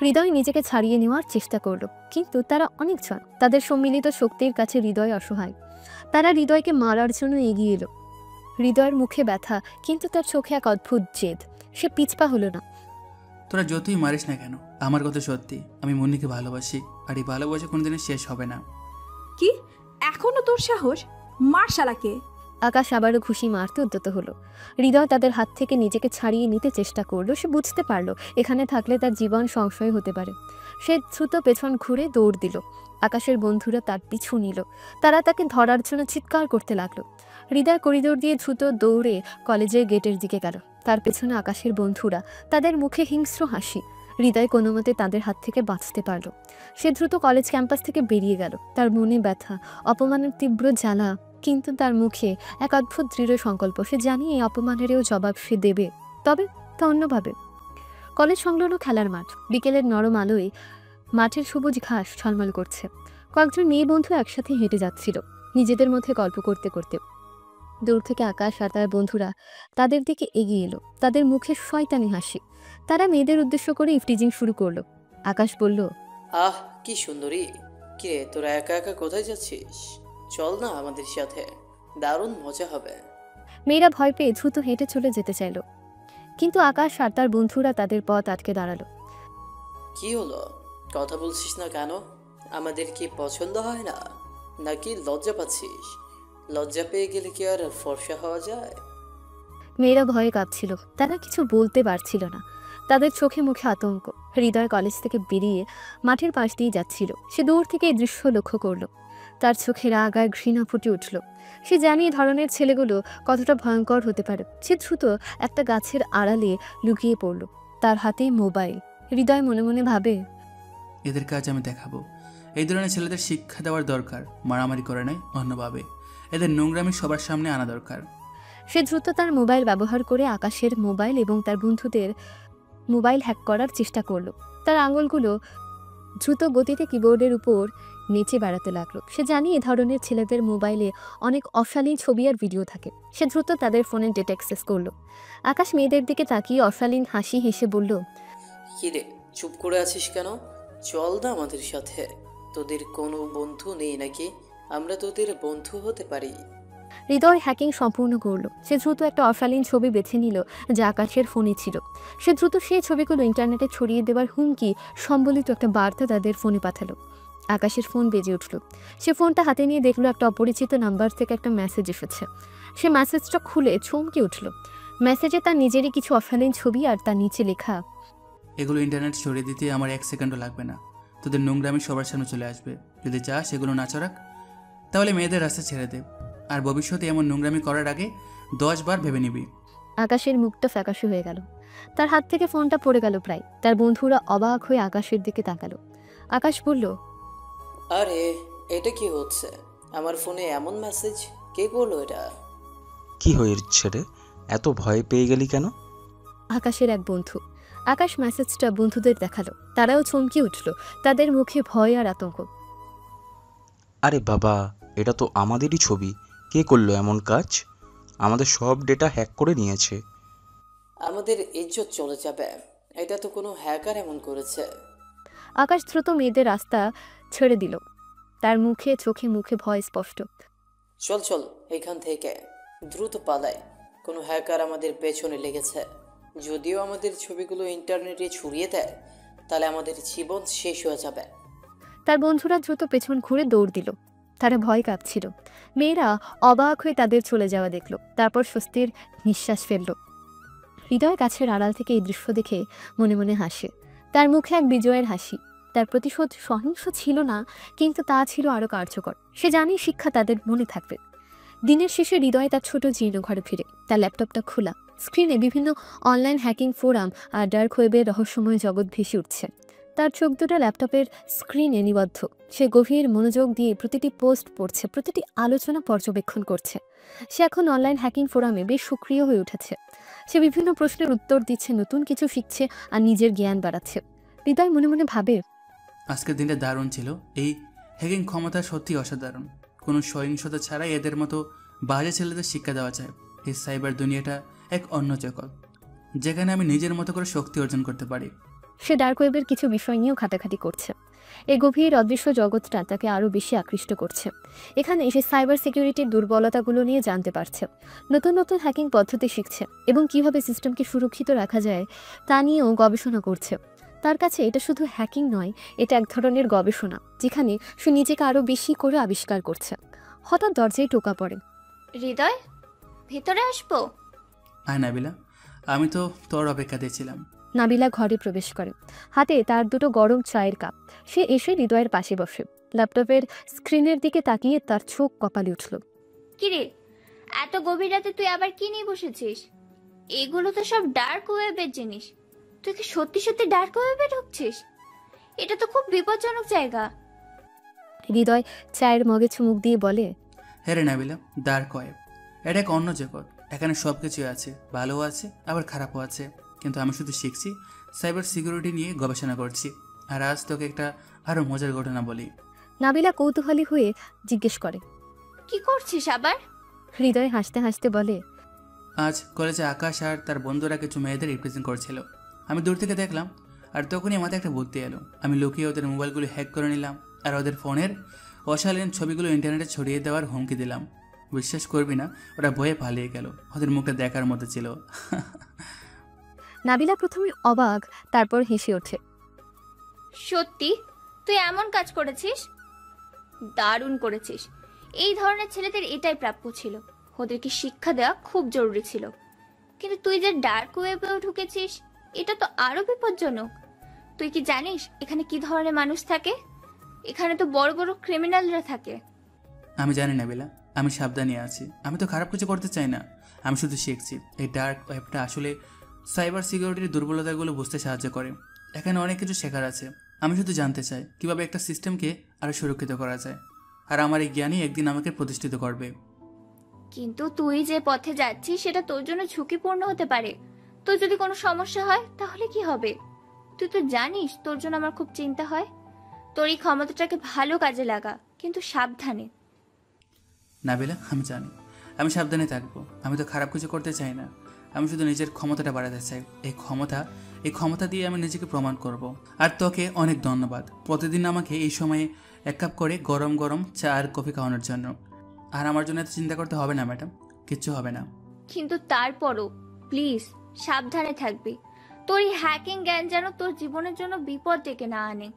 হৃদয় নিজেকে ছাড়িয়ে নেওয়ার চেষ্টা করলো, কিন্তু তারা অনেকজন। তাদের সম্মিলিত শক্তির কাছে হৃদয় অসহায়। তারা হৃদয়কে মারার জন্য এগিয়ে এলো। হৃদয়ের মুখে ব্যথা, কিন্তু তার চোখে এক অদ্ভুত জেদ। সে পিছপা হলো না। তোরা যতই মারিস না কেন, আমার কথা সত্যি, আমি মুন্নিকে ভালোবাসি, আর এই ভালোবাসা কোনোদিনই শেষ হবে না। কি এখনো তোর সাহস? মার শালাকে। আকাশ আবারও ঘুষি মারতে উদ্যত হলো। হৃদয় তাদের হাত থেকে নিজেকে ছাড়িয়ে নিতে চেষ্টা করলো। সে বুঝতে পারলো এখানে থাকলে তার জীবন সংশয় হতে পারে। সে দ্রুত পেছন ঘুরে দৌড় দিল। আকাশের বন্ধুরা তার পিছু নিল। তারা তাকে ধরার জন্য চিৎকার করতে লাগলো। হৃদয় করিডোর দিয়ে দ্রুত দৌড়ে কলেজের গেটের দিকে গেল। তার পেছনে আকাশের বন্ধুরা, তাদের মুখে হিংস্র হাসি। হৃদয় কোনো মতে তাদের হাত থেকে বাঁচতে পারল। সে দ্রুত কলেজ ক্যাম্পাস থেকে বেরিয়ে গেল। তার মনে ব্যথা, অপমানের তীব্র জ্বালা, কিন্তু তার মুখে এক অদ্ভুত দৃঢ় সংকল্প। সে জানে এই অপমানেরও জবাব সে দেবে, তবে তা অন্যভাবে। কলেজ সংলগ্ন খেলার মাঠ। বিকেলের নরম আলোয় মাঠের সবুজ ঘাস ঝলমল করছে। কয়েকজন মেয়ে বন্ধু একসাথে হেঁটে যাচ্ছিল, নিজেদের মধ্যে গল্প করতে করতে। দূর থেকে আকাশ আর তার বন্ধুরা তাদের দিকে এগিয়ে এলো। তাদের মুখে শয়তানি হাসি। তারা মেয়েদের উদ্দেশ্য করে ইফটিজিং শুরু করলো। আকাশ বলল, আহ কি সুন্দরী! কিরে, তোরা একা একা কোথায় যাচ্ছিস? চল না আমাদের সাথে, দারুণ মজা হবে। মেয়েরা ভয় পেয়ে দ্রুত হেঁটে চলে যেতে চাইল, কিন্তু আকাশ আর তার বন্ধুরা তাদের পথ আটকে দাঁড়ালো। কি হলো, কথা বলছিস না কেন? আমাদের কি পছন্দ হয় না, নাকি লজ্জা পাচ্ছিস? লজ্জা পেয়ে গেলে কি আর ফর্সা হওয়া যায়? মেয়েরা ভয়ে কাঁপছিল, তারা কিছু বলতে পারছিল না। তাদের চোখে মুখে আতঙ্ক। হৃদয় কলেজ থেকে বেরিয়ে মাঠের পাশ দিয়ে যাচ্ছিল। সে দূর থেকে এই দৃশ্য লক্ষ্য করলো। তার চোখে রাগ আর ঘৃণা ফুটে উঠল। সে জানে এই ধরনের ছেলেগুলো কতটা ভয়ঙ্কর হতে পারে। সে দ্রুত একটা গাছের আড়ালে লুকিয়ে পড়ল। তার হাতে মোবাইল। হৃদয় মনে মনে ভাবে, এদের কাজ আমি দেখাবো। এই ধরনের ছেলেদের শিক্ষা দেওয়ার দরকার, মারামারি করে নয়, অন্যভাবে। এদের নোংরামি সবার সামনে আনা দরকার। সে দ্রুত তার মোবাইল ব্যবহার করে আকাশের মোবাইল এবং তার বন্ধুদের মোবাইল হ্যাক করার চেষ্টা করলো। তার আঙুলগুলো দ্রুত গতিতে কিবোর্ডের উপর নেচে বেড়াতে লাগলো। সে জানে এ ধরনের ছেলেদের মোবাইলে অনেক অশালীন ছবি আর ভিডিও থাকে। সে দ্রুত তাদের ফোনে ডেটা অ্যাক্সেস করলো। আকাশ মেয়েদের দিকে তাকিয়ে অশালীন হাসি হেসে বলল, কিরে, চুপ করে আছিস কেন? চল না আমাদের সাথে। তোদের কোনো বন্ধু নেই নাকি? আমরা তোদের বন্ধু হতে পারি। হৃদয় হ্যাকিং সম্পূর্ণ করলো। সে দ্রুত একটা অশালীন ছবি বেছে নিল যা আকাশের ফোনে ছিল। সে দ্রুত সেই ছবিগুলো ইন্টারনেটে ছড়িয়ে দেওয়ার হুমকি সম্বলিত একটা বার্তা তাদের ফোনে পাঠালো। আকাশের ফোন বেজে উঠল। সে ফোনটা হাতে নিয়ে দেখলো একটা অপরিচিত নাম্বার থেকে একটা মেসেজ এসেছে। সে মেসেজটা খুলে চমকে উঠল। মেসেজে তার নিজেরই কিছু অশালীন ছবি আর তার নিচে লেখা, এগুলো ইন্টারনেট ছড়িয়ে দিতে আমার 1 সেকেন্ডও লাগবে না। তোদের নোংরামি সবার সামনে চলে আসবে। যদি চাস এগুলো না চড়াক, তাহলে মেয়েদের রাস্তা ছেড়ে দে। আর ভবিষ্যতে এমন নোংরামি করার আগে 10 বার ভেবে নিবি। আকাশের মুখটা ফ্যাকাশে হয়ে গেল। তার হাত থেকে ফোনটা পড়ে গেল প্রায়। তার বন্ধুরা অবাক হয়ে আকাশের দিকে তাকালো। আকাশ বলল, আরে এটা কি হচ্ছে? আমার ফোনে এমন মেসেজ কে করলো এটা? কি হয়েছে রে, এত ভয় পেয়ে গেলি কেন? আকাশের এক বন্ধু। আকাশ মেসেজটা বন্ধুদের দেখালো। তারাও চমকে উঠল। তাদের মুখে ভয় আর আতঙ্ক। আরে বাবা, এটা তো আমাদেরই ছবি। কে করলো এমন কাজ? আমাদের সব ডেটা হ্যাক করে নিয়েছে। আমাদের ইজ্জত চলে যাবে। এটা তো কোনো হ্যাকার এমন করেছে। আকাশ দ্রুত মেয়েদের রাস্তা ছেড়ে দিল। তার মুখে চোখে মুখে ভয় স্পষ্ট। চল চল এখান থেকে দ্রুত পালাই। কোনো হ্যাকার আমাদের পেছনে লেগেছে। যদিও আমাদের ছবিগুলো ইন্টারনেটে ছড়িয়ে দেয়, তাহলে আমাদের জীবন শেষ হয়ে যাবে। তার বন্ধুরা দ্রুত পেছন ঘুরে দৌড় দিল। তারা ভয় কাঁপছিল। মেয়েরা অবাক হয়ে তাদের চলে যাওয়া দেখল। তারপর স্বস্তির নিঃশ্বাস ফেলল। হৃদয় গাছের আড়াল থেকে এই দৃশ্য দেখে মনে মনে হাসে। তার মুখে এক বিজয়ের হাসি। তার প্রতিশোধ সহিংস ছিল না, কিন্তু তা ছিল আরও কার্যকর। সে জানে শিক্ষা তাদের মনে থাকবে। দিনের শেষে হৃদয় তার ছোট জীর্ণ ঘরে ফিরে। তার ল্যাপটপটা খোলা। স্ক্রিনে বিভিন্ন অনলাইন হ্যাকিং ফোরাম আর ডার্ক ওয়েবের রহস্যময় জগৎ ভেসে উঠছে। তার চোখ দুটো ল্যাপটপের স্ক্রিনে নিবদ্ধ। সে গভীর মনোযোগ দিয়ে প্রতিটি পোস্ট পড়ছে, প্রতিটি আলোচনা পর্যবেক্ষণ করছে। সে এখন অনলাইন হ্যাকিং ফোরামে বেশ সক্রিয় হয়ে উঠেছে। সে বিভিন্ন প্রশ্নের উত্তর দিচ্ছে, নতুন কিছু শিখছে আর নিজের জ্ঞান বাড়াচ্ছে। হৃদয় মনে মনে ভাবে, আজকের দিনটা দারুণ ছিল। এই হ্যাকিং ক্ষমতা সত্যি অসাধারণ। কোনো সহিংসতা ছাড়াই এদের মতো বাজে ছেলেদের শিক্ষা দেওয়া যায়। এই সাইবার দুনিয়াটা এক অন্য জগৎ, যেখানে আমি নিজের মতো করে শক্তি অর্জন করতে পারি। সে ডার্ক ওয়েবের কিছু বিষয় নিয়েও ঘাটাঘাটি করছে। এই গভীর অদৃশ্য জগৎটা তাকে আরও বেশি আকৃষ্ট করছে। এখানে সে সাইবার সিকিউরিটির দুর্বলতাগুলো নিয়ে জানতে পারছে, নতুন নতুন হ্যাকিং পদ্ধতি শিখছে এবং কিভাবে সিস্টেমকে সুরক্ষিত রাখা যায় তা নিয়েও গবেষণা করছে। তার কাছে এটা শুধু হ্যাকিং নয়, এটা এক ধরনের গবেষণা যেখানে সে নিজেকে আরও বেশি করে আবিষ্কার করছে। হঠাৎ দরজায় টোকা পড়ে। হৃদয়, ভেতরে আসবো? আর নাবিলা, আমি তো তোর অপেক্ষাতে ছিলাম। নাবিলা ঘরে প্রবেশ করে, হাতে তার দুটো গরম চায়ের কাপ। সে এসে হৃদয়ের পাশে বসে, ল্যাপটপের স্ক্রিনের দিকে তাকিয়ে তার চোখ কপালে উঠল। কিরে, এত গভীর রাতে তুই আবার কি নিয়ে বসেছিস? এগুলো তো সব ডার্ক ওয়েবের জিনিস। তুই কি সত্যি সত্যি ডার্ক ওয়েবে ঢুকছিস? এটা তো খুব বিপজ্জনক জায়গা। হৃদয় চায়ের মগে চুমুক দিয়ে বলে, হ্যাঁ রে নাবিলা, ডার্ক ওয়েব এটা এক অন্য জগৎ। এখানে সব কিছুই আছে, ভালোও আছে আবার খারাপও আছে। কিন্তু আমি শুধু শিখছি, সাইবার সিকিউরিটি নিয়ে গবেষণা করছি। আর আজ তোকে একটা আরও মজার ঘটনা বলি। নাবিলা কৌতূহলী হয়ে জিজ্ঞেস করে। কি করছিস আবার? হৃদয় হাসতে হাসতে বলে, আজ কলেজে আকাশ আর তার বন্ধুরা কিছু মেয়েদের রিপ্রেজেন্ট করছিল। আমি দূর থেকে দেখলাম, আর তখনই মাথায় একটা বুদ্ধি এলো। আমি লুকিয়ে ওদের মোবাইলগুলো হ্যাক করে নিলাম আর ওদের ফোনের অশালীন ছবিগুলো ইন্টারনেটে ছড়িয়ে দেওয়ার হুমকি দিলাম। বিশ্বাস করবি না, ওরা ভয়ে পালিয়ে গেল। ওদের মুখটা দেখার মতো ছিল। নাবিলা প্রথমে অবাক, তারপর হেসে ওঠে। সত্যি তুই এমন কাজ করেছিস? দারুণ করেছিস। এই ধরনের ছেলেদের এটাই প্রাপ্য ছিল। ওদেরকে শিক্ষা দেওয়া খুব জরুরি ছিল। কিন্তু তুই যে ডার্ক ওয়েবেও ঢুকেছিস, এটা তো আরো বিপজ্জনক। তুই কি জানিস এখানে কি ধরনের মানুষ থাকে? এখানে তো বড় বড় ক্রিমিনালরা থাকে। আমি জানি না বেলা, আমি সাবধানে আছি। আমি তো খারাপ কিছু করতে চাই না, আমি শুধু শিখছি। এই ডার্ক ওয়েবটা আসলে সাইবার সিকিউরিটির দুর্বলতাগুলো বুঝতে সাহায্য করে। এখানে অনেক কিছু শেখার আছে। আমি শুধু জানতে চাই কিভাবে একটা সিস্টেমকে আরও সুরক্ষিত করা যায়। আর আমার এই জ্ঞানই একদিন আমাকে প্রতিষ্ঠিত করবে। কিন্তু তুই যে পথে যাচ্ছিস সেটা তোর জন্য ঝুঁকিপূর্ণ হতে পারে। তোর যদি কোনো সমস্যা হয় তাহলে কি হবে? তুই তো জানিস তোর জন্য আমার খুব চিন্তা হয়। তোর এই ক্ষমতাটাকে ভালো কাজে লাগা, কিন্তু সাবধানে। না বেলা, আমি জানি আমি সাবধানে থাকবো। আমি তো খারাপ কিছু করতে চাই না, আমি শুধু নিজের ক্ষমতাটা বাড়াতে চাই। এই ক্ষমতা দিয়ে আমি নিজেকে প্রমাণ করব। আর তোকে অনেক ধন্যবাদ প্রতিদিন আমাকে এই সময়ে 1 কাপ করে গরম গরম চা আর কফি খাওয়ানোর জন্য। আর আমার জন্য এত চিন্তা করতে হবে না ম্যাডাম, কিচ্ছু হবে না। কিন্তু তারপরও প্লিজ সাবধানে থাকবি। তোর এই হ্যাকিং জ্ঞান যেন তোর জীবনের জন্য বিপদ ডেকে না আনে।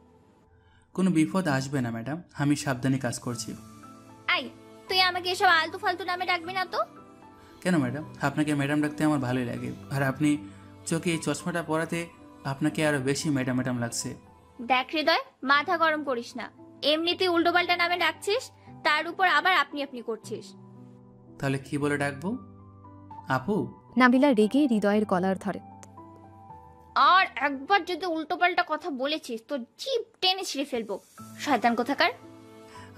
কোনো বিপদ আসবে না ম্যাডাম, আমি সাবধানে কাজ করছি। আই, তুই আমাকে এসব আলতু ফালতু নামে ডাকবি না তো। কেন ম্যাডাম? আপনাকে ম্যাডাম ডাকতে আমার ভালোই লাগে। আর আপনি চোখে এই চশমাটা পরাতে আপনাকে আরও বেশি ম্যাডাম ম্যাডাম লাগছে। দেখ হৃদয়, মাথা গরম করিস না। এমনিতেই উল্টোপাল্টা নামে ডাকছিস, তার উপর আবার আপনি আপনি করছিস। তাহলে কি বলে ডাকবো? আপু? নাবিলা রেগে হৃদয়ের কলার ধরে। আর একবার যদি উল্টোপাল্টা কথা বলেছিস তোর জিভ টেনে ছিঁড়ে ফেলবো, শয়তান কোথাকার।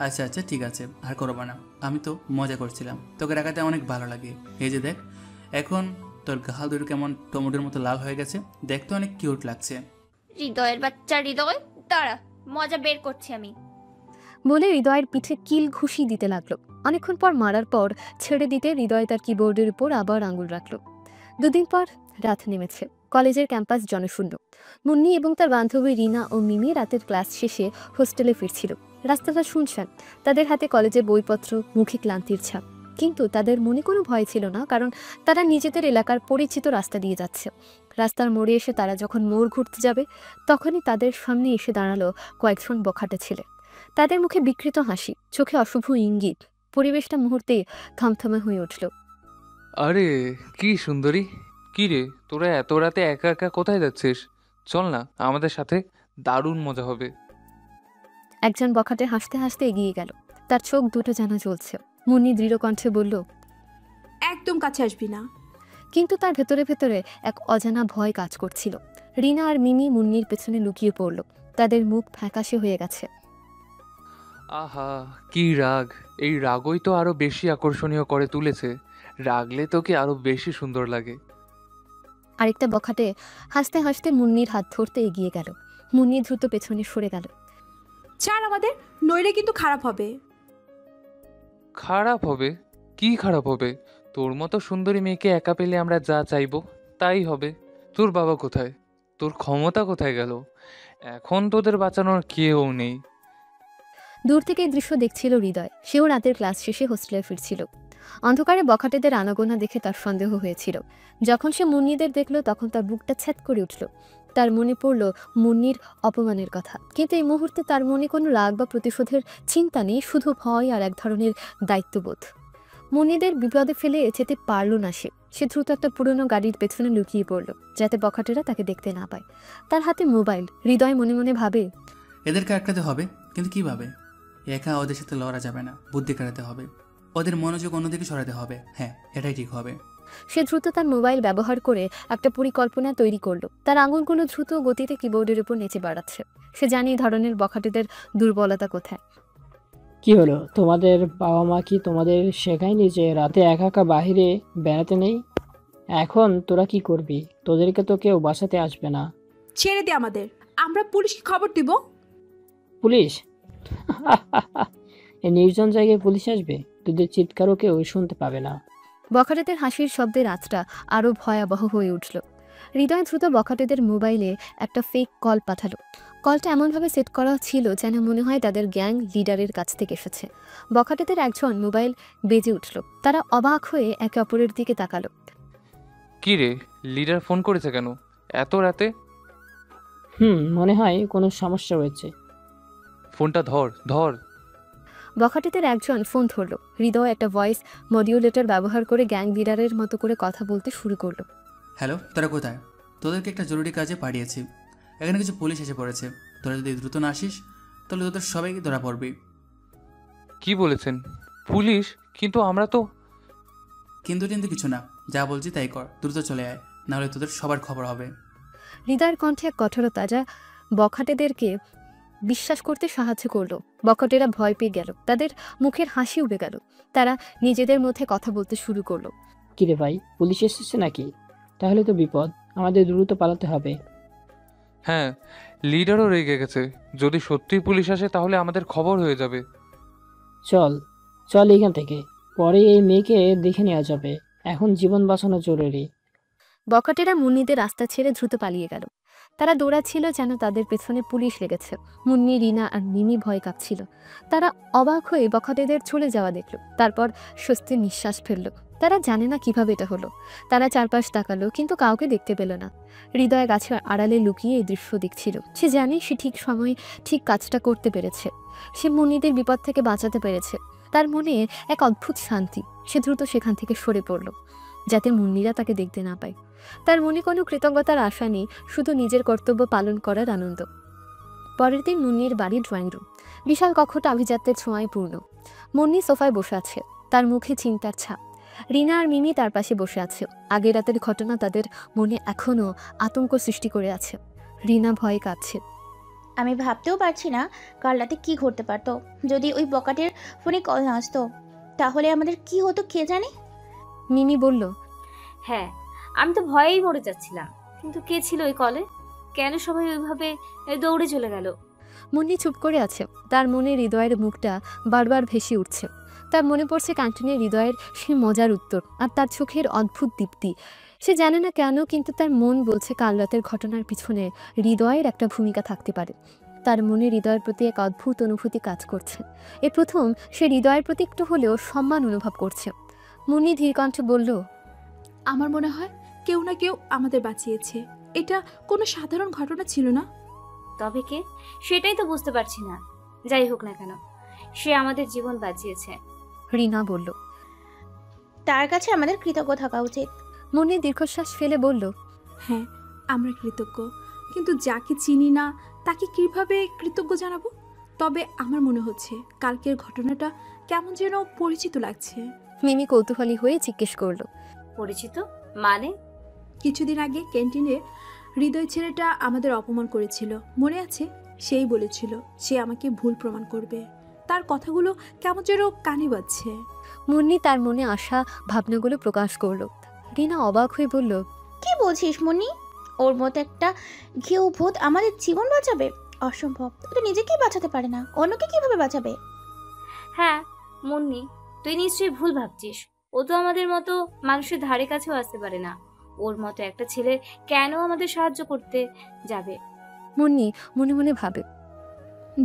আচ্ছা আচ্ছা ঠিক আছে, আর করবো না। আমি তো মজা করছিলাম, তোকে রাখাতে অনেক ভালো লাগে। এই যে দেখ, এখন তোর গাল দুটো কেমন টমেটোর মতো লাল হয়ে গেছে, দেখতে অনেক কিউট লাগছে। হৃদয়ের বাচ্চা হৃদয়, দাঁড়া, মজা বের করছি আমি। বলে হৃদয়ের পিঠে কিল ঘুষি দিতে লাগলো। অনেকক্ষণ পর মারার পর ছেড়ে দিতে হৃদয় তার কিবোর্ডের উপর আবার আঙুল রাখলো। 2 দিন পর রাত নেমেছে। কলেজের ক্যাম্পাস জনশূন্য। মুন্নি এবং তার বান্ধবী রিনা ও মিমি রাতের ক্লাস শেষে হোস্টেলে ফিরছিল। রাস্তাটা শুনশান, তাদের হাতে কলেজের বইপত্র, মুখে ক্লান্তির ছাপ। কিন্তু তাদের মনে কোনো ভয় ছিল না, কারণ তারা নিজেদের এলাকার পরিচিত রাস্তা দিয়ে যাচ্ছে। রাস্তার মোড়ে এসে তারা যখন মোড় ঘুরতে যাবে, তখনই তাদের সামনে এসে দাঁড়ালো কয়েকজন বখাটে ছেলে। তাদের মুখে বিকৃত হাসি, চোখে অশুভ ইঙ্গিত। পরিবেশটা মুহূর্তে থমথমে হয়ে উঠল। আরে কি সুন্দরী! কি রে, তোরা এত রাতে একা একা কোথায় যাচ্ছিস? চল না আমাদের সাথে, দারুণ মজা হবে। একজন বখাটে হাসতে হাসতে এগিয়ে গেল, তার চোখ দুটো যেন জ্বলছে। মুন্নি দৃঢ় কণ্ঠে বলল, একদম কাছে আসবি না। কিন্তু তার ভেতরে ভেতরে এক অজানা ভয় কাজ করছিল। রিনা আর মিমি মুন্নির পেছনে লুকিয়ে পড়ল, তাদের মুখ ফ্যাকাশে হয়ে গেছে। আহা কি রাগ! এই রাগই তো আরো বেশি আকর্ষণীয় করে তুলেছে। রাগলে তোকে আরো বেশি সুন্দর লাগে। আরেকটা বখাটে হাসতে হাসতে মুন্নির হাত ধরতে এগিয়ে গেল। মুন্নি দ্রুত পেছনে সরে গেল। ছাড় আমাদের, নইলে কিন্তু খারাপ হবে। খারাপ হবে? কি খারাপ হবে? তোর মতো সুন্দরী মেয়েকে একা পেলে আমরা যা চাইবো তাই হবে। তোর বাবা কোথায়? তোর ক্ষমতা কোথায় গেল? এখন তোদের বাঁচানোর কেউ নেই। দূর থেকে এই দৃশ্য দেখছিল হৃদয়। সেও রাতের ক্লাস শেষে হোস্টেলে ফিরছিল। অন্ধকারে বখাটেদের আনাগোনা দেখে তার সন্দেহ হয়েছিল। যখন সে মুন্নিদের দেখল তখন তার বুকটা ছ্যাদ করে উঠল। তার মনে পড়ল মুন্নির অপমানের কথা, কিন্তু এই মুহূর্তে তার মনে কোনো রাগ বা প্রতিশোধের চিন্তা নেই, শুধু ভয় আর এক ধরনের দায়িত্ববোধ। মুন্নিদের বিপদে ফেলে যেতে পারল না সে দ্রুত একটা পুরনো গাড়ির পেছনে লুকিয়ে পড়ল, যাতে বখাটেরা তাকে দেখতে না পায়। তার হাতে মোবাইল। হৃদয় মনে মনে ভাবে, এদেরকে আটকাতে হবে, কিন্তু কিভাবে? একা ওদের সাথে লড়া যাবে না, বুদ্ধি কাটাতে হবে, ওদের মনোযোগ অন্যদিকে সরাতে হবে। হ্যাঁ, এটাই ঠিক হবে। সে দ্রুত তার মোবাইল ব্যবহার করে একটা পরিকল্পনা তৈরি করলো। তার আঙুলগুলো দ্রুত গতিতে কিবোর্ডের উপর নেচে বেড়াচ্ছে। সে জানে এই ধরনের বখাটেদের দুর্বলতা কোথায়। কি হলো, তোমাদের বাবা মা কি তোমাদের শেখায়নি যে রাতে একা একা বাহিরে বেড়াতে নেই? এখন তোরা কি করবি? তোদেরকে তো কেউ বাঁচাতে আসবে না। ছেড়ে দে আমাদের, আমরা পুলিশকে খবর দিব। পুলিশ? এই নির্জন জায়গায় পুলিশ আসবে? তোদের চিৎকারও কেউ শুনতে পাবে না। বখাটেদের হাসির শব্দে রাতটা আরো ভয়াবহ হয়ে উঠল। হৃদয় দ্রুত বখাটেদের মোবাইলে একটা ফেক কল পাঠালো। কলটা এমনভাবে সেট করা ছিল যেন মনে হয় তাদের গ্যাং লিডারের কাছ থেকে এসেছে। বখাটেদের একজন মোবাইল বেজে উঠল। তারা অবাক হয়ে একে অপরের দিকে তাকালো। কি রে, লিডার ফোন করেছে কেন এত রাতে? মনে হয় কোনো সমস্যা হয়েছে। ফোনটা ধর ধর। বখাটেদের একজন ফোন ধরল। হৃদয় একটা ভয়েস মডিউলেটর ব্যবহার করে গ্যাং লিডারের মতো করে কথা বলতে শুরু করলো। হ্যালো, তোরা কোথায়? তোদেরকে একটা জরুরি কাজে পাঠিয়েছি। এখানে কিছু পুলিশ এসে পড়েছে। তোরা যদি দ্রুত না আসিস তাহলে তোদের সবাইকে ধরা পড়বি। কি বলেছেন? পুলিশ? কিন্তু আমরা তো। কিন্তু কিছু না, যা বলছি তাই কর, দ্রুত চলে আয়, নাহলে তোদের সবার খবর হবে। হৃদয়ের কণ্ঠে এক কঠোরতা যা বখাটেদেরকে বিশ্বাস করতে সাহায্য করলো। বখাটেরা ভয় পেয়ে গেল, তাদের মুখের হাসি উবে গেল। তারা নিজেদের মধ্যে কথা বলতে শুরু করলো। কিরে ভাই, পুলিশ এসেছে নাকি? তাহলে তো বিপদ, আমাদের দ্রুত পালাতে হবে। হ্যাঁ, লিডারও রেগে গেছে। যদি সত্যিই পুলিশ আসে তাহলে আমাদের খবর হয়ে যাবে। চল চল এখান থেকে, পরে এই মেয়েকে দেখে নেওয়া যাবে। এখন জীবন বাঁচানো জরুরি। বখাটেরা মুন্নিদের রাস্তা ছেড়ে দ্রুত পালিয়ে গেল। তারা দৌড়াচ্ছিল যেন তাদের পেছনে পুলিশ লেগেছে। মুন্নি, রিনা আর মিমি ভয় কাঁপছিল। তারা অবাক হয়ে বখাটেদের চলে যাওয়া দেখল, তারপর স্বস্তির নিঃশ্বাস ফেলল। তারা জানে না কিভাবে এটা হলো। তারা চারপাশ তাকালো, কিন্তু কাউকে দেখতে পেল না। হৃদয় গাছের আড়ালে লুকিয়ে এই দৃশ্য দেখছিল। সে জানে সে ঠিক সময়ে ঠিক কাজটা করতে পেরেছে। সে মুন্নিদের বিপদ থেকে বাঁচাতে পেরেছে। তার মনে এক অদ্ভুত শান্তি। সে দ্রুত সেখান থেকে সরে পড়ল, যাতে মুন্নিরা তাকে দেখতে না পায়। তার মনে কোনো কৃতজ্ঞতার আশা নেই, শুধু নিজের কর্তব্য পালন করার আনন্দ। পরের দিন মুন্নির বাড়ির ড্রয়িং রুম। বিশাল কক্ষটা আভিজাত্যের ছোঁয়ায় পূর্ণ। মুন্নি সোফায় বসে আছে, তার মুখে চিন্তার ছাপ। রিনা আর মিমি তার পাশে বসে আছে। আগের রাতের ঘটনা তাদের মনে এখনও আতঙ্ক সৃষ্টি করে আছে। রিনা ভয়ে কাঁদছে। আমি ভাবতেও পারছি না কাল রাতে কি ঘটতে পারতো। যদি ওই বকাটের ফোনে কল না আসতো তাহলে আমাদের কি হতো কে জানে। মিমি বলল, হ্যাঁ, আমি তো ভয়েই মরে যাচ্ছিলাম। কিন্তু কে ছিল ওই কলে? কেন সবাই ওইভাবে দৌড়ে চলে গেল? মুন্নি চুপ করে আছে। তার মনে হৃদয়ের মুখটা বারবার ভেসে উঠছে। তার মনে পড়ছে ক্যান্টিনে হৃদয়ের সে মজার উত্তর আর তার চোখের অদ্ভুত দীপ্তি। সে জানে না কেন, কিন্তু তার মন বলছে কাল রাতের ঘটনার পিছনে হৃদয়ের একটা ভূমিকা থাকতে পারে। তার মনে হৃদয়ের প্রতি এক অদ্ভুত অনুভূতি কাজ করছে। এ প্রথম সে হৃদয়ের প্রতি একটু হলেও সম্মান অনুভব করছে। মুন্নি ধীর কণ্ঠে বলল, আমার মনে হয় কেউ না কেউ আমাদের বাঁচিয়েছে। এটা কোনো সাধারণ ঘটনা ছিল না। তবে কে, সেটাই তো বুঝতে পারছি না। যাই হোক না কেন, সে আমাদের জীবন বাঁচিয়েছে। রিনা বলল। তার কাছে আমাদের কৃতজ্ঞ থাকা উচিত। মুন্নি দীর্ঘশ্বাস ফেলে বলল, হ্যাঁ, আমরা কৃতজ্ঞ, কিন্তু যাকে চিনি না তাকে কিভাবে কৃতজ্ঞ জানাবো? তবে আমার মনে হচ্ছে কালকের ঘটনাটা কেমন যেন পরিচিত লাগছে। মিমি কৌতূহলী হয়ে জিজ্ঞেস করল, পরিচিত মানে? কিছুদিন আগে ক্যান্টিনে হৃদয় ছেলেটা আমাদের অপমান করেছিল, মনে আছে? সেই বলেছিল সে আমাকে ভুল প্রমাণ করবে। তার কথাগুলো কেমন যেন কানে বাজছে। মুন্নি তার মনে আসা ভাবনাগুলো প্রকাশ করল। রিনা অবাক হয়ে বলল, কি বলছিস মুন্নি? ওর মতো একটা ঘেউ ভূত আমাদের জীবন বাঁচাবে? অসম্ভব। ও তো নিজেকেই বাঁচাতে পারে না, অন্যকে কিভাবে বাঁচাবে? হ্যাঁ মুন্নি, তুই নিশ্চয়ই ভুল ভাবছিস। ও তো আমাদের মতো মানুষের ধারে কাছেও আসতে পারে না। ওর মতো একটা ছেলে কেন আমাদের সাহায্য করতে যাবে? মুন্নি মনে মনে ভাবে।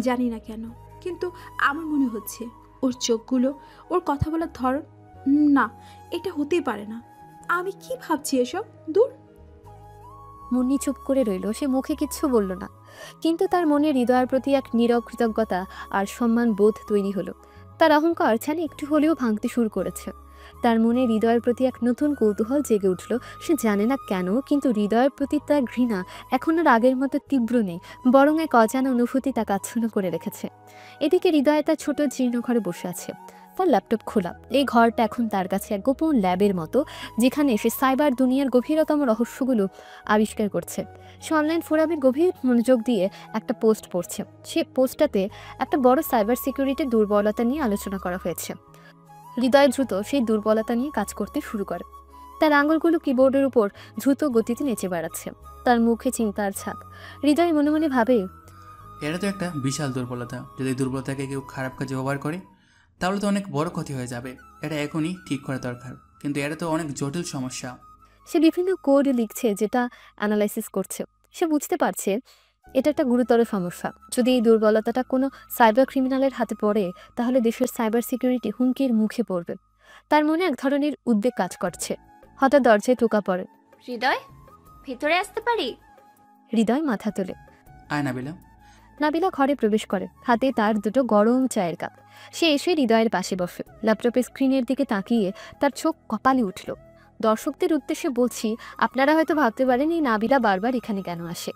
জানি না কেন, কিন্তু আমার মনে হচ্ছে ওর চোখগুলো, ওর কথা বলার ধরন, না, এটা হতেই পারে না। আমি কি ভাবছি এসব? দূর। মুন্নি চুপ করে রইল, সে মুখে কিচ্ছু বলল না, কিন্তু তার মনে হৃদয়ের প্রতি এক নীরব কৃতজ্ঞতা আর সম্মান বোধ তৈরি হলো। তার অহংকার যেন একটু হলেও ভাঙতে শুরু করেছে। তার মনে হৃদয়ের প্রতি এক নতুন কৌতূহল জেগে উঠল। সে জানে না কেন, কিন্তু হৃদয়ের প্রতি তার ঘৃণা এখন আর আগের মতো তীব্র নেই, বরং এক অজানা অনুভূতি তাকে আচ্ছন্ন করে রেখেছে। এদিকে হৃদয় তার ছোট জীর্ণ ঘরে বসে আছে, তার ল্যাপটপ খোলা। এই ঘরটা এখন তার কাছে এক গোপন ল্যাবের মতো, যেখানে সে সাইবার দুনিয়ার গভীরতম রহস্যগুলো আবিষ্কার করছে। সে অনলাইন ফোরামে গভীর মনোযোগ দিয়ে একটা পোস্ট পড়ছে। সে পোস্টটাতে একটা বড় সাইবার সিকিউরিটির দুর্বলতা নিয়ে আলোচনা করা হয়েছে। হৃদয় দ্রুত সেই দুর্বলতা নিয়ে কাজ করতে শুরু করে। তার আঙুলগুলো কিবোর্ডের উপর দ্রুত গতিতে নেচে বেড়াচ্ছে, তার মুখে চিন্তার ছাপ। হৃদয় মনে মনে ভাবে, এটা তো একটা বিশাল দুর্বলতা। যদি এই দুর্বলতাকে কেউ খারাপ কাজে ব্যবহার করে তাহলে তো অনেক বড় ক্ষতি হয়ে যাবে। এটা এখনই ঠিক করা দরকার, কিন্তু এটা তো অনেক জটিল সমস্যা। সে বিভিন্ন কোড লিখছে, যেটা অ্যানালাইসিস করছে। সে বুঝতে পারছে এটা একটা গুরুতর সমস্যা। যদি এই দুর্বলতাটা কোনো সাইবার ক্রিমিনালের হাতে পড়ে, তাহলে দেশের সাইবার সিকিউরিটি হুমকির মুখে পড়বে। তার মনে এক ধরনের উদ্বেগ কাজ করছে। হঠাৎ দরজায় টোকা পড়ে। হৃদয়, ভেতরে আসতে পারি? হৃদয় মাথা তোলে। আয় নাবিলা। নাবিলা ঘরে প্রবেশ করে, হাতে তার দুটো গরম চায়ের কাপ। সে এসে হৃদয়ের পাশে বসে। ল্যাপটপের স্ক্রিনের দিকে তাকিয়ে তার চোখ কপালে উঠল। দর্শকদের উদ্দেশ্যে বলছি, আপনারা হয়তো ভাবতে পারেন এই নাবিলা বারবার এখানে কেন আসে।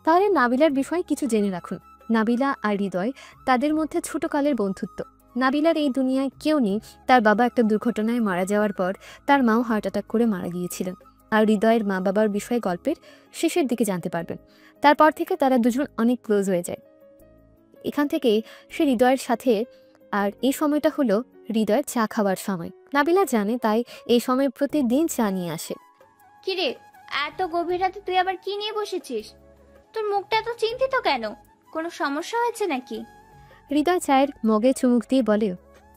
তাহলে নাবিলার বিষয়ে কিছু জেনে রাখুন। নাবিলা আর হৃদয়, তাদের মধ্যে ছোটকালের বন্ধুত্ব। নাবিলার এই দুনিয়ায় কেউ নেই। তার বাবা একটা দুর্ঘটনায় মারা যাওয়ার পর তার মাও হার্ট অ্যাটাক করে মারা গিয়েছিলেন। আর হৃদয়ের মা বাবার বিষয়ে গল্পের শেষের দিকে জানতে পারবেন। তারপর থেকে তারা দুজন অনেক ক্লোজ হয়ে যায়। এখান থেকেই সে হৃদয়ের সাথে, আর এই সময়টা হলো হৃদয়ের চা খাওয়ার সময়। নাবিলা জানে, তাই এই সময় প্রতিদিন চা নিয়ে আসে। কিরে, এত গভীর রাতে তুই আবার কি নিয়ে বসেছিস? তোর মুখটা এত চিন্তিত কেন? কোনো সমস্যা হয়েছে নাকি? হৃদয় চায়ের মগে চুমুক দিয়ে বলে,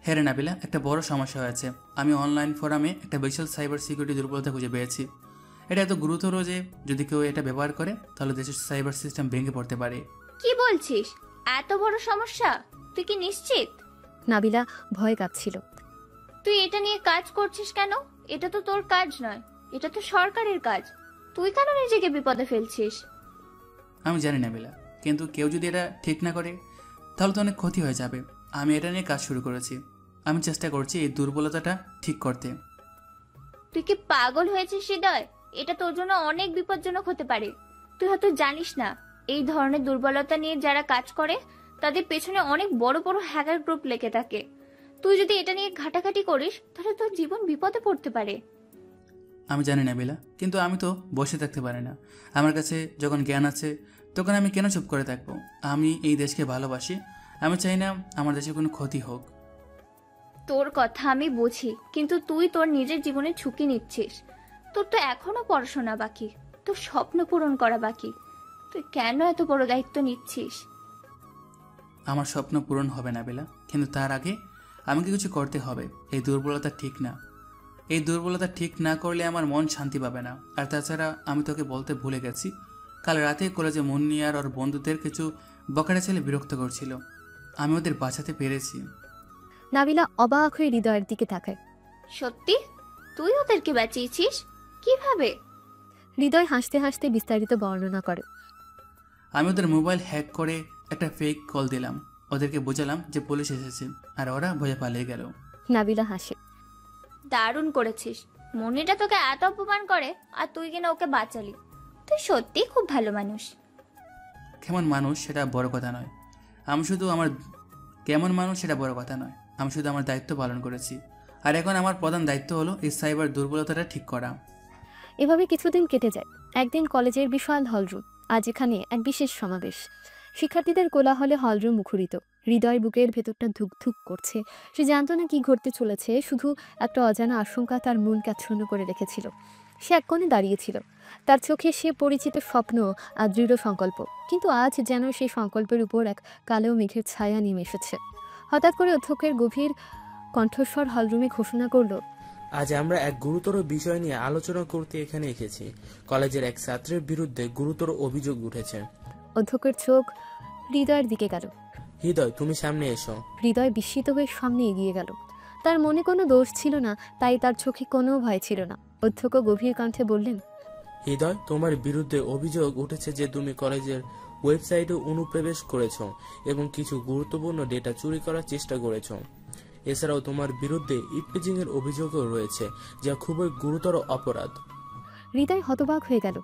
হ্যাঁ রে নাবিলা, একটা বড় সমস্যা হয়েছে। আমি অনলাইন ফোরামে একটা বিশাল সাইবার সিকিউরিটি দুর্বলতা খুঁজে পেয়েছি। এটা এত গুরুতর যে যদি কেউ এটা ব্যবহার করে তাহলে দেশের সাইবার সিস্টেম ভেঙে পড়তে পারে। কি বলছিস? এত বড় সমস্যা? তুই কি নিশ্চিত? নাবিলা ভয় কাঁপছিল। তুই এটা নিয়ে কাজ করছিস কেন? এটা তো তোর কাজ নয়, এটা তো সরকারের কাজ। তুই কেন নিজেকে বিপদে ফেলছিস? আমি জানি নাবিলা, কিন্তু কেউ যদি এটা ঠিক না করে তাহলে তো অনেক ক্ষতি হয়ে যাবে। আমি এটা নিয়ে কাজ শুরু করেছি। আমি চেষ্টা করছি এই দুর্বলতাটা ঠিক করতে। তুই কি পাগল হয়েছিস হৃদয়? এটা তোর জন্য অনেক বিপজ্জনক হতে পারে। তুই হয়তো জানিস না, এই ধরনের দুর্বলতা নিয়ে যারা কাজ করে তাদের পেছনে অনেক বড় বড় হ্যাকার গ্রুপ লেগে থাকে। তুই যদি এটা নিয়ে ঘাটাঘাটি করিস তাহলে তোর জীবন বিপদে পড়তে পারে। আমি জানি নাবিলা, কিন্তু আমি তো বসে থাকতে পারি না। আমার কাছে যখন জ্ঞান আছে তখন আমি কেন চুপ করে থাকবো? আমি এই দেশকে ভালোবাসি। আমি চাই না আমার দেশের কোনো ক্ষতি হোক। তোর কথা আমি বুঝি, কিন্তু তুই তোর নিজের জীবনে ঝুঁকি নিচ্ছিস। তোর তো এখনো পড়াশোনা বাকি, তোর স্বপ্ন পূরণ করা বাকি। তুই কেন এত বড় দায়িত্ব নিচ্ছিস? আমার স্বপ্ন পূরণ হবে নাবিলা, কিন্তু তার আগে আমাকে কিছু করতে হবে। এই দুর্বলতা ঠিক না। এই দুর্বলতা ঠিক না করলে আমার মন শান্তি পাবে না। আর তাছাড়া আমি তোকে বলতে ভুলে গেছি, কাল রাতে কলেজে মুন্নি আর ওর বন্ধুদের কিছু বকাটা ছেলে বিরক্ত করছিল। আমি ওদের বাঁচাতে পেরেছি। নাবিলা অবাক হয়ে হৃদয়ের দিকে তাকায়। সত্যি? তুই ওদেরকে বাঁচিয়েছিস? কিভাবে? হৃদয় হাসতে হাসতে বিস্তারিত বর্ণনা করে। আমি ওদের মোবাইল হ্যাক করে একটা ফেক কল দিলাম, ওদেরকে বোঝালাম যে পুলিশ এসেছে, আর ওরা ভয়ে পালিয়ে গেল। নাবিলা হাসে। দারুণ করেছিস। মনিটা তোকে এত অপমান করে আর তুই কিনা ওকে বাঁচালি। তুই সত্যি খুব ভালো মানুষ। কেমন মানুষ সেটা বড় কথা নয়। আমি শুধু আমার কেমন মানুষ সেটা বড় কথা নয়। আমি শুধু আমার দায়িত্ব পালন করেছি। আর এখন আমার প্রধান দায়িত্ব হলো এই সাইবার দুর্বলতাটা ঠিক করা। এভাবে কিছুদিন কেটে যায়। একদিন কলেজের বিশাল হলরুম, আজ এখানে এক বিশেষ সমাবেশ। শিক্ষার্থীদের কোলাহলে হলরুম মুখরিত। হৃদয় বুকের ভেতরটা ধুকধুক করছে। সে জানতো না কি ঘটতে চলেছে, শুধু একটা অজানা আশঙ্কা তার মনকে আচ্ছন্ন করে রেখেছিল। সে এক কোণে দাঁড়িয়েছিল, তার চোখে সে পরিচিত স্বপ্ন আর দৃঢ় সংকল্প। কিন্তু আজ যেন সেই সংকল্পের উপর এক কালো মেঘের ছায়া নেমে এসেছে। হঠাৎ করে অধ্যক্ষের গভীর কণ্ঠস্বর হলরুমে ঘোষণা করল, আজ আমরা এক গুরুতর বিষয় নিয়ে আলোচনা করতে এখানে এসেছি। কলেজের এক ছাত্রের বিরুদ্ধে গুরুতর অভিযোগ উঠেছে। অধ্যক্ষের চোখ হৃদয়ের দিকে গেল। হৃদয়, তুমি সামনে এসো। হৃদয় বিস্মিত হয়ে সামনে এগিয়ে গেল। তার মনে কোনো দোষ ছিল না, তাই তার চোখে কোনো ভয় ছিল না। অধ্যক্ষ গভীর কণ্ঠে বললেন, হৃদয়, তোমার বিরুদ্ধে অভিযোগ উঠেছে যে তুমি কলেজের ওয়েবসাইটে অনুপ্রবেশ করেছো এবং কিছু গুরুত্বপূর্ণ ডেটা চুরি করার চেষ্টা করেছো। এছাড়াও তোমার বিরুদ্ধে ইপটিজিং এর অভিযোগও রয়েছে, যা খুবই গুরুতর অপরাধ। হৃদয় হতবাক হয়ে গেল।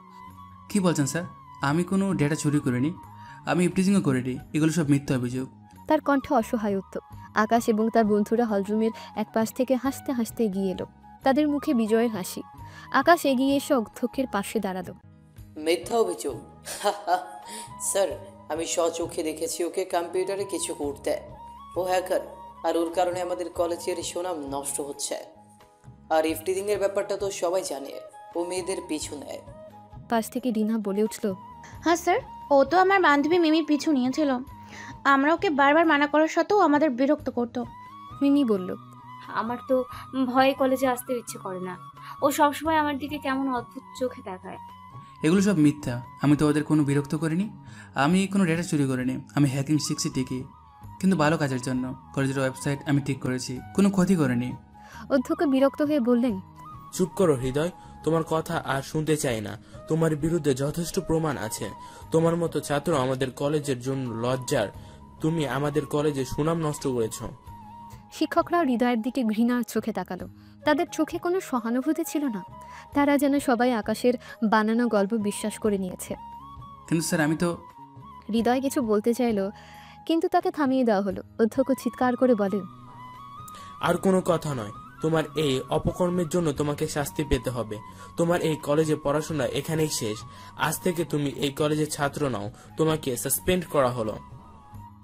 কি বলছেন স্যার? আমি কোনো ডেটা চুরি করিনি, আমি ইপটিজিংও করিনি, এগুলো সব মিথ্যা অভিযোগ। তার কণ্ঠে অসহায়ত্ব। আকাশ এবং তার বন্ধুরা হলরুমের এক পাশ থেকে হাসতে হাসতে এগিয়ে এলো। তাদের মুখে বিজয়ের হাসি। আকাশ এগিয়ে এসে অধ্যক্ষের পাশে দাঁড়ালো। মিথ্যা অভিযোগ? স্যার, আমি স্বচোখে দেখেছি ওকে কম্পিউটারে কিছু করতে। ও হ্যাকার, আর ওর কারণে আমাদের কলেজের সুনাম নষ্ট হচ্ছে। আর ইফটিজিং এর ব্যাপারটা তো সবাই জানে, ও মেয়েদের পিছু নেয়। পাশ থেকে রিনা বলে উঠল, হ্যাঁ স্যার, ও তো আমার বান্ধবী মিমির পিছু নিয়েছিল। আমরা ওকে বারবার মানা করার সত্ত্বেও আমাদের বিরক্ত করতো। মিমি বলল, আমার তো ভয়ে কলেজে আসতে ইচ্ছে করে না। ও সবসময় আমার দিকে কেমন অদ্ভুত চোখে তাকায়। এগুলো সব মিথ্যা। আমি তো ওদের কোনো বিরক্ত করিনি, আমি কোনো ডেটা চুরি করিনি। আমি হ্যাকিং শিখছি ঠিকই, কিন্তু ভালো কাজের জন্য। কলেজের ওয়েবসাইট আমি ঠিক করেছি, কোনো ক্ষতি করিনি। অধ্যক্ষ বিরক্ত হয়ে বললেন, চুপ করো হৃদয়, তোমার কথা আর শুনতে চাই না। তোমার বিরুদ্ধে যথেষ্ট প্রমাণ আছে। তোমার মতো ছাত্র আমাদের কলেজের জন্য লজ্জার। তুমি আমাদের কলেজে সুনাম নষ্ট করেছ। শিক্ষকরা হৃদয়ের দিকে ঘৃণার চোখে তাকালো। তাদের চোখে কোনো সহানুভূতি ছিল না। তারা যেন সবাই আকাশের বানানো গল্প বিশ্বাস করে নিয়েছে। কিন্তু স্যার, আমি তো... হৃদয় কিছু বলতে চাইল, কিন্তু তাকে থামিয়ে দেওয়া হলো। অধ্যক্ষ চিৎকার করে বলেন, আর কোনো কথা নয়। তোমার এই অপকর্মের জন্য তোমাকে শাস্তি পেতে হবে। তোমার এই কলেজে পড়াশোনা এখানেই শেষ। আজ থেকে তুমি এই কলেজের ছাত্র নাও। তোমাকে সাসপেন্ড করা হলো।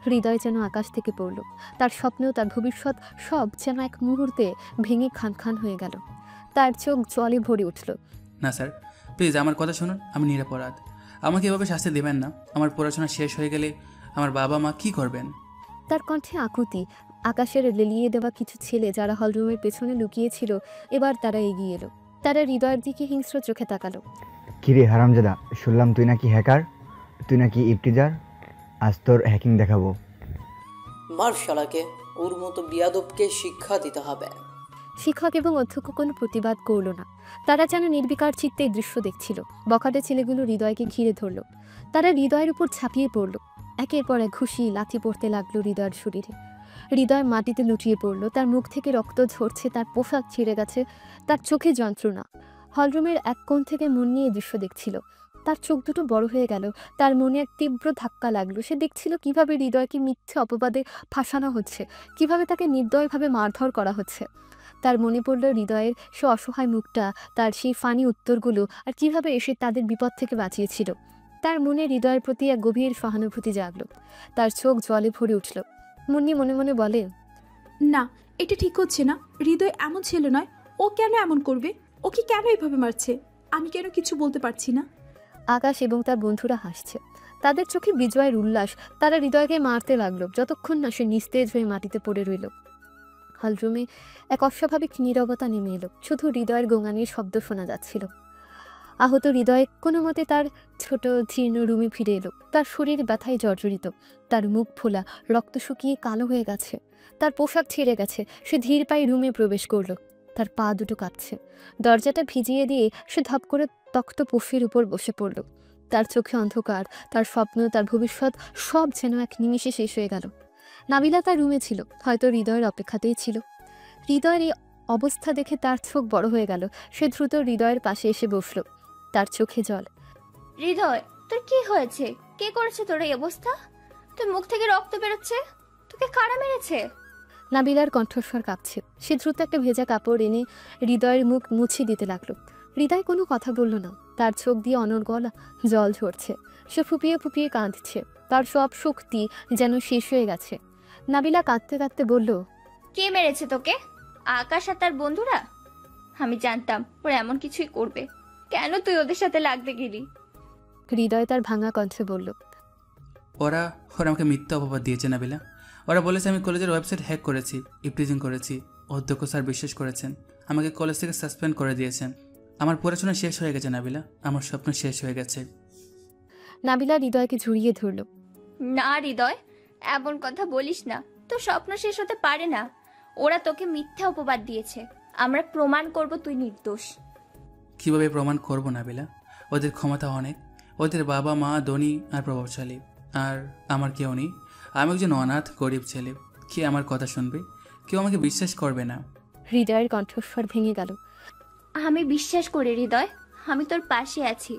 হৃদয় যেন আকাশ থেকে পড়ল। তার স্বপ্ন, তার ভবিষ্যৎ সব যেন এক মুহূর্তে ভেঙে খান খান হয়ে গেল। তার চোখ জলে ভরে উঠল। না স্যার, প্লিজ আমার কথা শুনুন। আমি নিরপরাধ, আমাকে এভাবে শাস্তি দেবেন না। আমার পড়াশোনা শেষ হয়ে গেলে আমার বাবা মা কি করবেন? তার কণ্ঠে আকুতি। আকাশের লেলিয়ে দেওয়া কিছু ছেলে যারা হলরুমের পেছনে লুকিয়েছিল, এবার তারা এগিয়ে এলো। তারা হৃদয়ের দিকে হিংস্র চোখে তাকালো। কিরে হারামজাদা, শুনলাম তুই নাকি হ্যাকার, তুই নাকি ইপটিজার। আজ তোর হ্যাকিং দেখাবো। মার শালাকে, ওর মতো বিয়াদবকে শিক্ষা দিতে হবে। শিক্ষক এবং অধ্যক্ষ কোনো প্রতিবাদ করল না। তারা যেন নির্বিকার চিত্তে এই দৃশ্য দেখছিল। বখাটে ছেলেগুলো হৃদয়কে ঘিরে ধরল। তারা হৃদয়ের উপর ঝাঁপিয়ে পড়ল। একের পর এক ঘুষি লাথি পড়তে লাগলো হৃদয়ের শরীরে। হৃদয় মাটিতে লুটিয়ে পড়ল। তার মুখ থেকে রক্ত ঝরছে, তার পোশাক ছিঁড়ে গেছে, তার চোখে যন্ত্রণা। হলরুমের এক কোণ থেকে মুন্নি এই দৃশ্য দেখছিল। তার চোখ দুটো বড় হয়ে গেল। তার মনে এক তীব্র ধাক্কা লাগলো। সে দেখছিল কিভাবে হৃদয়কে মিথ্যে অপবাদে ফাঁসানো হচ্ছে, কিভাবে তাকে নির্দয়ভাবে মারধর করা হচ্ছে। তার মনে পড়ল হৃদয়ের সে অসহায় মুখটা, তার সেই ফানি উত্তরগুলো, আর কিভাবে এসে তাদের বিপদ থেকে বাঁচিয়েছিল। তার মনে হৃদয়ের প্রতি এক গভীর সহানুভূতি জাগলো। তার চোখ জলে ভরে উঠল। মুন্নি মনে মনে বলে, না, এটা ঠিক হচ্ছে না। হৃদয় এমন ছিল নয়। ও কেন এমন করবে? ওকে কেন এভাবে মারছে? আমি কেন কিছু বলতে পারছি না? আকাশ এবং তার বন্ধুরা হাসছে। তাদের চোখে বিজয়ের উল্লাস। তারা হৃদয়কে মারতে লাগলো যতক্ষণ না সে নিস্তেজ হয়ে মাটিতে পড়ে রইল। হলরুমে এক অস্বাভাবিক নীরবতা নেমে এলো। শুধু হৃদয়ের গোঙানির শব্দ শোনা যাচ্ছিল। আহত হৃদয় কোনো মতে তার ছোট জীর্ণ রুমে ফিরে এলো। তার শরীর ব্যথায় জর্জরিত, তার মুখ ফোলা, রক্ত শুকিয়ে কালো হয়ে গেছে, তার পোশাক ছিঁড়ে গেছে। সে ধীর পায়ে রুমে প্রবেশ করলো। তার পা দুটো কাঁপছে। দরজাটা ভিজিয়ে দিয়ে সে ধপ করে তক্ত পফির উপর বসে পড়ল। তার চোখে অন্ধকার, তার স্বপ্ন, তার ভবিষ্যৎ সব যেন এক নিমিষে শেষ হয়ে গেল। নাবিলা তার রুমে ছিল, হয়তো হৃদয়ের অপেক্ষাতেই ছিল। হৃদয়ের এই অবস্থা দেখে তার চোখ বড় হয়ে গেল। সে দ্রুত হৃদয়ের পাশে এসে বসল। তার চোখে জল। হৃদয়, তোর কি হয়েছে? কে করেছে তোর এই অবস্থা? তোর মুখ থেকে রক্ত বেরোচ্ছে। তোকে কারা মেরেছে? নাবিলার কণ্ঠস্বর কাঁপছে। সে দ্রুত একটা ভেজা কাপড় এনে হৃদয়ের মুখ মুছে দিতে লাগলো। হৃদয় কোনো কথা বলল না। তার চোখ দিয়ে অনর্গল জল ঝরছে। সে ফুপিয়ে ফুপিয়ে কাঁদছে। তার সব শক্তি যেন শেষ হয়ে গেছে। নাবিলা কাঁদতে কাঁদতে বলল, কে মেরেছে তোকে? আকাশ আর তার বন্ধুরা? আমি জানতাম ওরা এমন কিছুই করবে। কেন তুই ওদের সাথে লাগতে গেলি? হৃদয় তার ভাঙা কণ্ঠে বলল, ওরা আমাকে মিথ্যা অপবাদ দিয়েছে নাবিলা। ওরা বলেছে আমি কলেজের ওয়েবসাইট হ্যাক করেছি, ইপটিজিং করেছি। অধ্যক্ষ স্যার বিশ্বাস করেছেন। আমাকে কলেজ থেকে সাসপেন্ড করে দিয়েছেন। আমার পড়াশোনা শেষ হয়ে গেছে নাবিলা, আমার স্বপ্ন শেষ হয়ে গেছে। নাবিলা হৃদয়কে জড়িয়ে ধরল। না হৃদয়, এমন কথা বলিস না। তোর স্বপ্ন শেষ হতে পারে না। ওরা তোকে মিথ্যা অপবাদ দিয়েছে। আমরা প্রমাণ করব তুই নির্দোষ। কীভাবে প্রমাণ করব নাবিলা? ওদের ক্ষমতা অনেক, ওদের বাবা মা ধনী আর প্রভাবশালী, আর আমার কেউ নেই। আমি একজন অনাথ গরিব ছেলে। কে আমার কথা শুনবে? কেউ আমাকে বিশ্বাস করবে না। হৃদয়ের কণ্ঠস্বর ভেঙে গেল। আমি বিশ্বাস করি হৃদয়, আমি তোর পাশে আছি।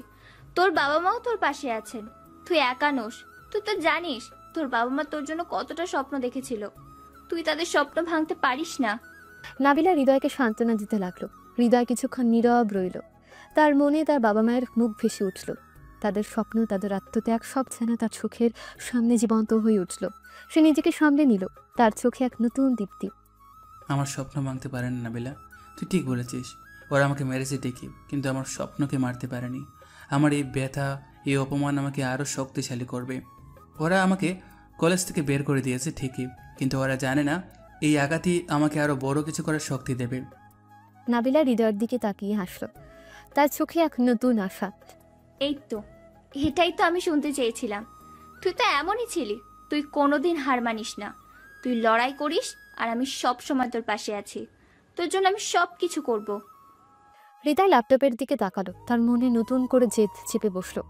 তোর বাবা মাও তোর পাশে আছেন। তুই একা নোস। তুই তো জানিস তোর বাবা মা তোর জন্য কতটা স্বপ্ন দেখেছিল। তুই তাদের স্বপ্ন ভাঙতে পারিস না। নাবিলা হৃদয়কে সান্ত্বনা দিতে লাগলো। হৃদয় কিছুক্ষণ নীরব রইল। তার মনে তার বাবা মায়ের মুখ ভেসে উঠল। তাদের স্বপ্ন, তাদের আত্মত্যাগ সব যেন তার চোখের সামনে জীবন্ত হয়ে উঠল। সে নিজেকে সামলে নিল, তার চোখে এক নতুন দীপ্তি। আমার স্বপ্ন ভাঙতে পারে না নাবিলা, তুই ঠিক বলেছিস। ওরা আমাকে মেরেছে ঠিকই, কিন্তু আমার স্বপ্নকে মারতে পারেনি। আমার এই ব্যথা, এই অপমান আমাকে আরও শক্তিশালী করবে। ওরা আমাকে কলেজ থেকে বের করে দিয়েছে ঠিকই, কিন্তু ওরা জানে না এই আঘাতই আমাকে আরও বড় কিছু করার শক্তি দেবে। নাবিলা হৃদয়ের দিকে তাকিয়ে হাসল। তার চোখে এক নতুন আশা। এই তো, এটাই তো আমি শুনতে চেয়েছিলাম। তুই তো এমনই ছিলি। তুই কোনোদিন হার মানিস না। তুই লড়াই করিস, আর আমি সব সময় তোর পাশে আছি। তোর জন্য আমি সব কিছু করব। হৃদয় ল্যাপটপের দিকে তাকালো। তার মনে নতুন করে জেদ চেপে বসলো।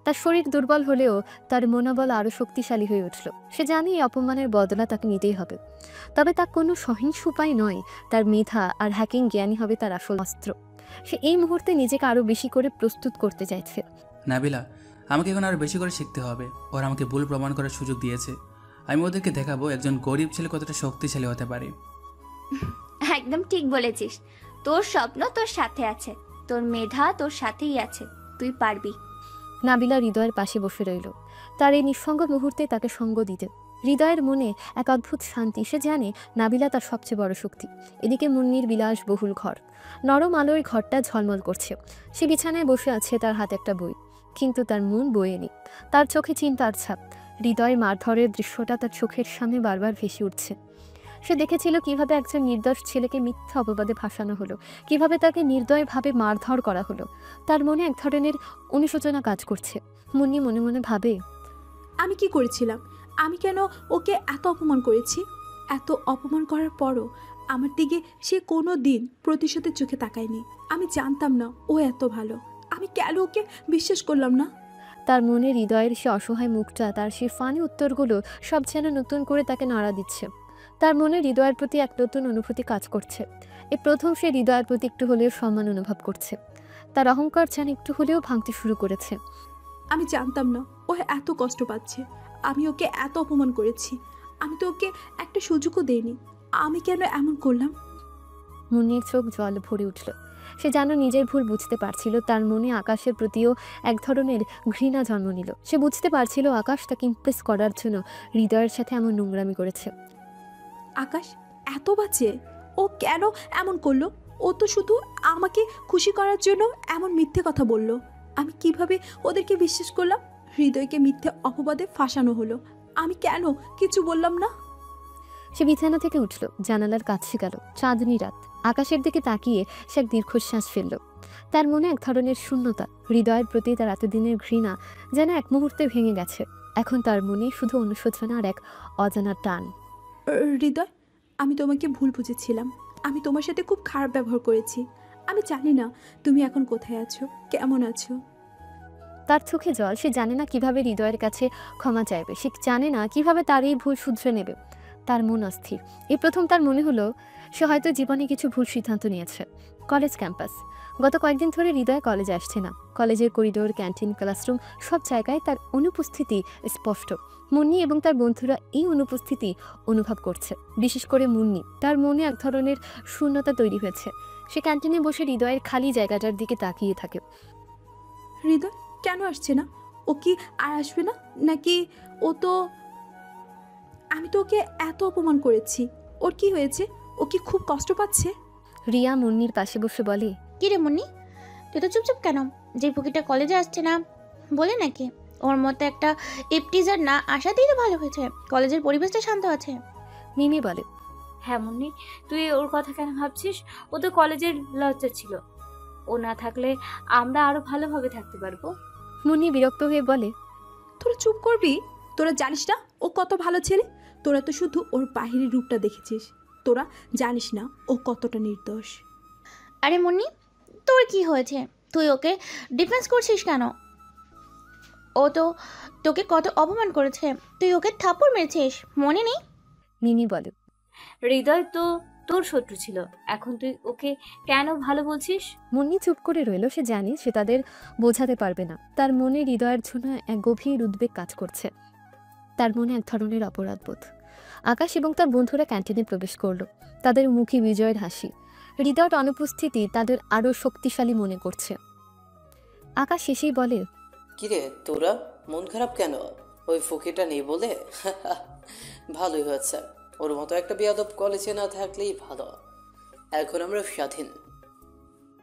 তার শরীর দুর্বল হলেও তার মনোবল আরো শক্তিশালী হয়ে উঠল। সে জানে এই অপমানের বদলা তাকে নিতেই হবে। তবে তা কোনো সহিংস উপায় নয়। তার মেধা আর হ্যাকিং জ্ঞানই হবে তার আসল অস্ত্র। সে এই মুহূর্তে নিজেকে আরো বেশি করে প্রস্তুত করতে চাইছে। নাবিলা, আমাকে এখন আরও বেশি করে শিখতে হবে। ওরা আমাকে ভুল প্রমাণ করার সুযোগ দিয়েছে। আমি ওদেরকে দেখাবো একজন গরিব ছেলে কতটা শক্তিশালী হতে পারে। একদম ঠিক বলেছিস। তোর স্বপ্ন তোর সাথে আছে, তোর মেধা তোর সাথেই আছে। তুই পারবি। নাবিলা হৃদয়ের পাশে বসে রইল। তার এই নিঃসঙ্গ মুহূর্তে তাকে সঙ্গ দিতে হৃদয়ের মনে এক অদ্ভুত শান্তি। সে জানে নাবিলা তার সবচেয়ে বড় শক্তি। এদিকে মুন্নির বিলাসবহুল ঘর, নরম আলোয় ঘরটা ঝলমল করছে। সে বিছানায় বসে আছে, তার হাতে একটা বই, কিন্তু তার মন বইয়েনি। তার চোখে চিন্তার ছাপ। হৃদয় মারধরের দৃশ্যটা তার চোখের সামনে বারবার ভেসে উঠছে। সে দেখেছিল কিভাবে একজন নির্দোষ ছেলেকে মিথ্যা অপবাদে ভাসানো হলো, কিভাবে তাকে নির্দয়ভাবে মারধর করা হলো। তার মনে এক ধরনের অনুশোচনা কাজ করছে। মুন্নি মনে মনে ভাবে, আমি কি করেছিলাম? আমি কেন ওকে এত অপমান করেছি? এত অপমান করার পরও আমার দিকে সে কোনো দিন প্রতিশোধের চোখে তাকায়নি। আমি জানতাম না ও এত ভালো। আমি কেন ওকে বিশ্বাস করলাম না? তার মনে হৃদয়ের সে অসহায় মুখটা, তার সে ফানি উত্তরগুলো সব যেন নতুন করে তাকে নাড়া দিচ্ছে। তার মনে হৃদয়ের প্রতি এক নতুন অনুভূতি কাজ করছে। এই প্রথম সে হৃদয়ের প্রতি একটু হলেও সম্মান অনুভব করছে। তার অহংকার যেন একটু হলেও ভাঙতে শুরু করেছে। আমি জানতাম না ও এত কষ্ট পাচ্ছে। আমি ওকে এত অপমান করেছি। আমি তো ওকে একটা সুযোগও দেইনি। আমি কেন এমন করলাম? মুন্নির চোখ জল ভরে উঠল। সে যেন নিজের ভুল বুঝতে পারছিল। তার মনে আকাশের প্রতিও এক ধরনের ঘৃণা জন্ম নিল। সে বুঝতে পারছিল আকাশ তাকে ইমপ্রেস করার জন্য হৃদয়ের সাথে এমন নোংরামি করেছে। আকাশ এত বাজে? ও কেন এমন করলো? ও তো শুধু আমাকে খুশি করার জন্য এমন মিথ্যে কথা বলল। আমি কিভাবে ওদেরকে বিশ্বাস করলাম? হৃদয়কে মিথ্যে অপবাদে ফাঁসানো হলো। আমি কেন কিছু বললাম না? সে বিছানা থেকে উঠল, জানালার কাছে গেল। চাঁদনি রাত। আকাশের দিকে তাকিয়ে সে এক দীর্ঘশ্বাস ফেলল। তার মনে এক ধরনের শূন্যতা। হৃদয়ের প্রতি তার এতদিনের ঘৃণা যেন এক মুহূর্তে ভেঙে গেছে। এখন তার মনে শুধু অনুশোচনা আর এক অজানা টান। হৃদয়, আমি তোমাকে ভুল বুঝেছিলাম। আমি তোমার সাথে খুব খারাপ ব্যবহার করেছি। আমি জানি না তুমি এখন কোথায় আছো, কেমন আছো। তার চোখে জল। সে জানে না কিভাবে হৃদয়ের কাছে ক্ষমা চাইবে। সে জানে না কিভাবে তার এই ভুল শুধরে নেবে। তার মন অস্থির। এই প্রথম তার মনে হলো সে হয়তো জীবনে কিছু ভুল সিদ্ধান্ত নিয়েছে। College campus. গত কয়েকদিন ধরে হৃদয় কলেজে আসছে না। কলেজের করিডোর, ক্যান্টিন, ক্লাসরুম সব জায়গায় তার অনুপস্থিতি স্পষ্ট। মুন্নি এবং তার বন্ধুরা এই অনুপস্থিতি অনুভব করছে। বিশেষ করে মুন্নি। তার মনে এক ধরনের শূন্যতা তৈরি হয়েছে। সে ক্যান্টিনে বসে হৃদয়ের খালি জায়গাটার দিকে তাকিয়ে থাকে। হৃদয় কেন আসছে না? ও কি আর আসবে না? নাকি ও তো... আমি তো ওকে এত অপমান করেছি। ওর কি হয়েছে? ও কি খুব কষ্ট পাচ্ছে? রিয়া মুন্নির পাশে বসে বলে, কি রে মুন্নি, তুই তো চুপচাপ কেন? যে ফুকিটা কলেজে আসছে না বলে নাকি? ওর মতো একটা ইপটিজার না আসাতেই তো ভালো হয়েছে। কলেজের পরিবেশটা শান্ত আছে। মিমি বলে, হ্যাঁ মুন্নি, তুই ওর কথা কেন ভাবছিস? ও তো কলেজের লজ্জা ছিল। ও না থাকলে আমরা আরো ভালোভাবে থাকতে পারবো। মুন্নি বিরক্ত হয়ে বলে, তোরা চুপ করবি? তোরা জানিস না ও কত ভালো ছেলে? তোরা তো শুধু ওর বাহিরের রূপটা দেখেছিস, তোরা জানিস না ও কতটা নির্দোষ। আরে মুন্নি, তোর কি হয়েছে? তুই ওকে ডিফেন্স করছিস কেন? ও তো তোকে কত অপমান করেছে, তুই ওকে থাপ্পড় মেরেছিস, মনে নেই? মিমি বলে, হৃদয় তো তোর শত্রু ছিল, এখন তুই ওকে কেন ভালো বলছিস? মুন্নি চুপ করে রইল। সে জানে সে তাদের বোঝাতে পারবে না। তার মনে হৃদয়ের জন্য এক গভীর উদ্বেগ কাজ করছে। তার মনে এক ধরনের অপরাধবোধ। আকাশ এবং তার বন্ধুরা ক্যান্টিনে প্রবেশ করলো। তাদের মুখে বিজয়ের হাসি। হৃদয়ের অনুপস্থিতি তাদের আরো শক্তিশালী মনে করছে। আকাশ শেষেই বলে, কিরে তোরা মন খারাপ কেন? ওই ফকিটা নেই বলে? ভালোই হয়েছে, ওর মতো একটা বেয়াদব কলেজে না থাকলেই ভালো। এখন আমরা স্বাধীন।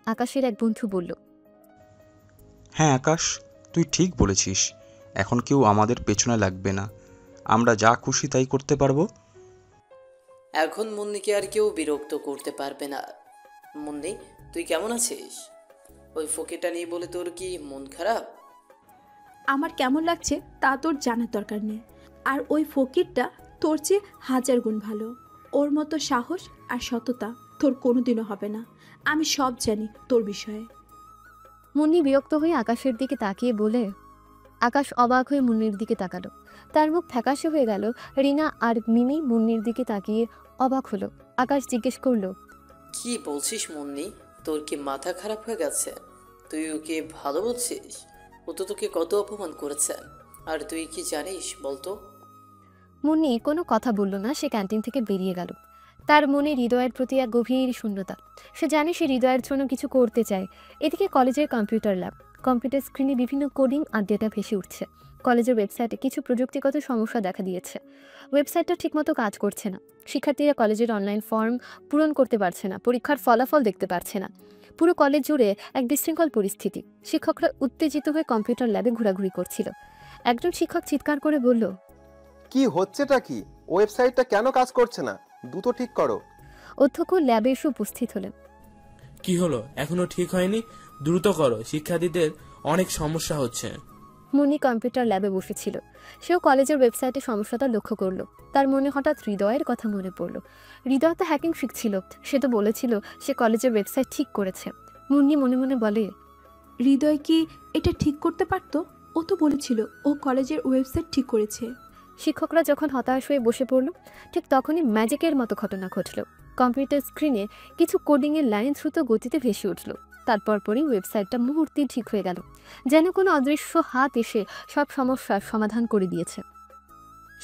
আকাশের এক বন্ধু বলল, হ্যাঁ আকাশ, তুই ঠিক বলেছিস। এখন কেউ আমাদের পেছনে লাগবে না, আমরা যা খুশি তাই করতে পারবো। এখন মুন্নিকে আর কেউ বিরক্ত করতে পারবে না। মুন্নি, তুই কেমন আছিস? ওই ফকিটা নেই বলে তোর কি মন খারাপ? আমার কেমন লাগছে তা তোর জানার দরকার নেই। আর ওই ফকিরটা তোর চেয়ে 1000 গুণ ভালো। ওর মতো সাহস আর সততা তোর কোনোদিনও হবে না। আমি সব জানি তোর বিষয়ে। মুন্নি বিরক্ত হয়ে আকাশের দিকে তাকিয়ে বলে, আকাশ অবাক হয়ে মুন্নির দিকে তাকালো। তার মুখ ফ্যাকাশে হয়ে গেল। রিনা আর মিমি মুন্নির দিকে তাকিয়ে অবাক হলো। আকাশ জিজ্ঞেস করলো, কি বলছিস মুন্নি? তোর কি মাথা খারাপ হয়ে গেছে? তুই ওকে ভালো বলছিস? ও তো তোকে কত অপমান করেছে, আর তুই কি জানিস বলতো? মুন্নি কোনো কথা বলল না। সে ক্যান্টিন থেকে বেরিয়ে গেল। তার মনে হৃদয়ের প্রতি এক গভীর শূন্যতা। সে জানে সে হৃদয়ের জন্য কিছু করতে চায়। এদিকে কলেজের কম্পিউটার ল্যাব। কম্পিউটার স্ক্রিনে বিভিন্ন কোডিং আর ডেটা ভেসে উঠছে। কলেজের ওয়েবসাইটে কিছু প্রযুক্তিগত সমস্যা দেখা দিয়েছে। ওয়েবসাইটটা ঠিকমতো কাজ করছে না। শিক্ষার্থীরা কলেজের অনলাইন ফর্ম পূরণ করতে পারছে না, পরীক্ষার ফলাফল দেখতে পারছে না। পুরো কলেজ জুড়ে এক বিশৃঙ্খল পরিস্থিতি। শিক্ষকরা উত্তেজিত হয়ে কম্পিউটার ল্যাবে ঘোরাঘুরি করছিল। একজন শিক্ষক চিৎকার করে বলল, কি হচ্ছেটা কি? ওয়েবসাইটটা কেন কাজ করছে না? দ্রুত ঠিক করো। অধ্যক্ষ ল্যাবে এসে উপস্থিত হলেন। কি হলো? এখনো ঠিক হয়নি? দ্রুত করো, শিক্ষার্থীদের অনেক সমস্যা হচ্ছে। মুন্নি কম্পিউটার ল্যাবে বসেছিল। সেও কলেজের ওয়েবসাইটে সমস্যাটা লক্ষ্য করলো। তার মনে হঠাৎ হৃদয়ের কথা মনে পড়ল। হৃদয় তো হ্যাকিং শিখছিল। সে তো বলেছিল সে কলেজের ওয়েবসাইট ঠিক করেছে। মুন্নি মনে মনে বলে, হৃদয় কি এটা ঠিক করতে পারতো? ও তো বলেছিল ও কলেজের ওয়েবসাইট ঠিক করেছে। শিক্ষকরা যখন হতাশ হয়ে বসে পড়ল, ঠিক তখনই ম্যাজিকের মতো ঘটনা ঘটল। কম্পিউটার স্ক্রিনে কিছু কোডিংয়ের লাইন দ্রুত গতিতে ভেসে উঠল। তারপর পরই ওয়েবসাইটটা মুহূর্তেই ঠিক হয়ে গেল, যেন কোনো অদৃশ্য হাত এসে সব সমস্যার সমাধান করে দিয়েছে।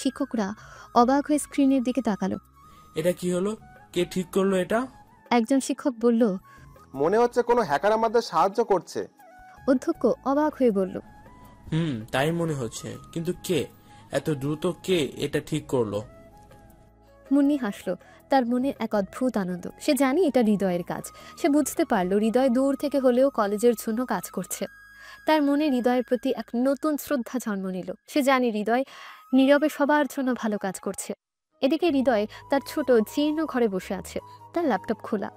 শিক্ষকরা অবাক হয়ে স্ক্রিনের দিকে তাকালো। এটা কি হলো? কে ঠিক করলো এটা? একজন শিক্ষক বলল, মনে হচ্ছে কোনো হ্যাকার আমাদের সাহায্য করছে। অধ্যক্ষ অবাক হয়ে বলল, তাই মনে হচ্ছে, কিন্তু কে? এত দ্রুত কে এটা ঠিক করলো? মুন্নি হাসলো। তার মনে এক অদ্ভুত আনন্দ। সে জানে এটা হৃদয়ের কাজ। সে বুঝতে পারলো হৃদয় দূর থেকে হলেও কলেজের জন্য কাজ করছে। তার মনে হৃদয়ের প্রতি এক নতুন শ্রদ্ধা জন্ম নিল। সে জানে হৃদয় নীরবে সবার জন্য ভালো কাজ করছে। এদিকে হৃদয় তার ছোট জীর্ণ ঘরে বসে আছে। তার ল্যাপটপ খোলা।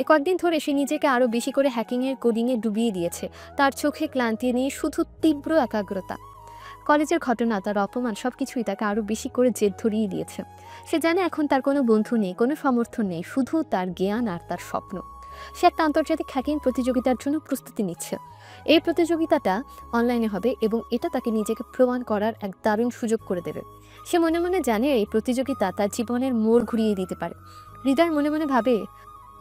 কয়েকদিন ধরে সে নিজেকে আরো বেশি করে হ্যাকিংয়ের কোডিংয়ে ডুবিয়ে দিয়েছে। তার চোখে ক্লান্তি নেই, শুধু তীব্র একাগ্রতা। কলেজের ঘটনা, তার অপমান সবকিছুই তাকে আরো বেশি করে জেদ ধরিয়ে দিয়েছে। সে জানে এখন তার কোনো বন্ধু নেই, কোনো সমর্থন নেই, শুধু তার জ্ঞান আর তার স্বপ্ন। সে একটা আন্তর্জাতিক হ্যাকিং প্রতিযোগিতার জন্য প্রস্তুতি নিচ্ছে। এই প্রতিযোগিতাটা অনলাইনে হবে এবং এটা তাকে নিজেকে প্রমাণ করার এক দারুণ সুযোগ করে দেবে। সে মনে মনে জানে এই প্রতিযোগিতা তার জীবনের মোড় ঘুরিয়ে দিতে পারে। হৃদয় মনে মনে ভাবে,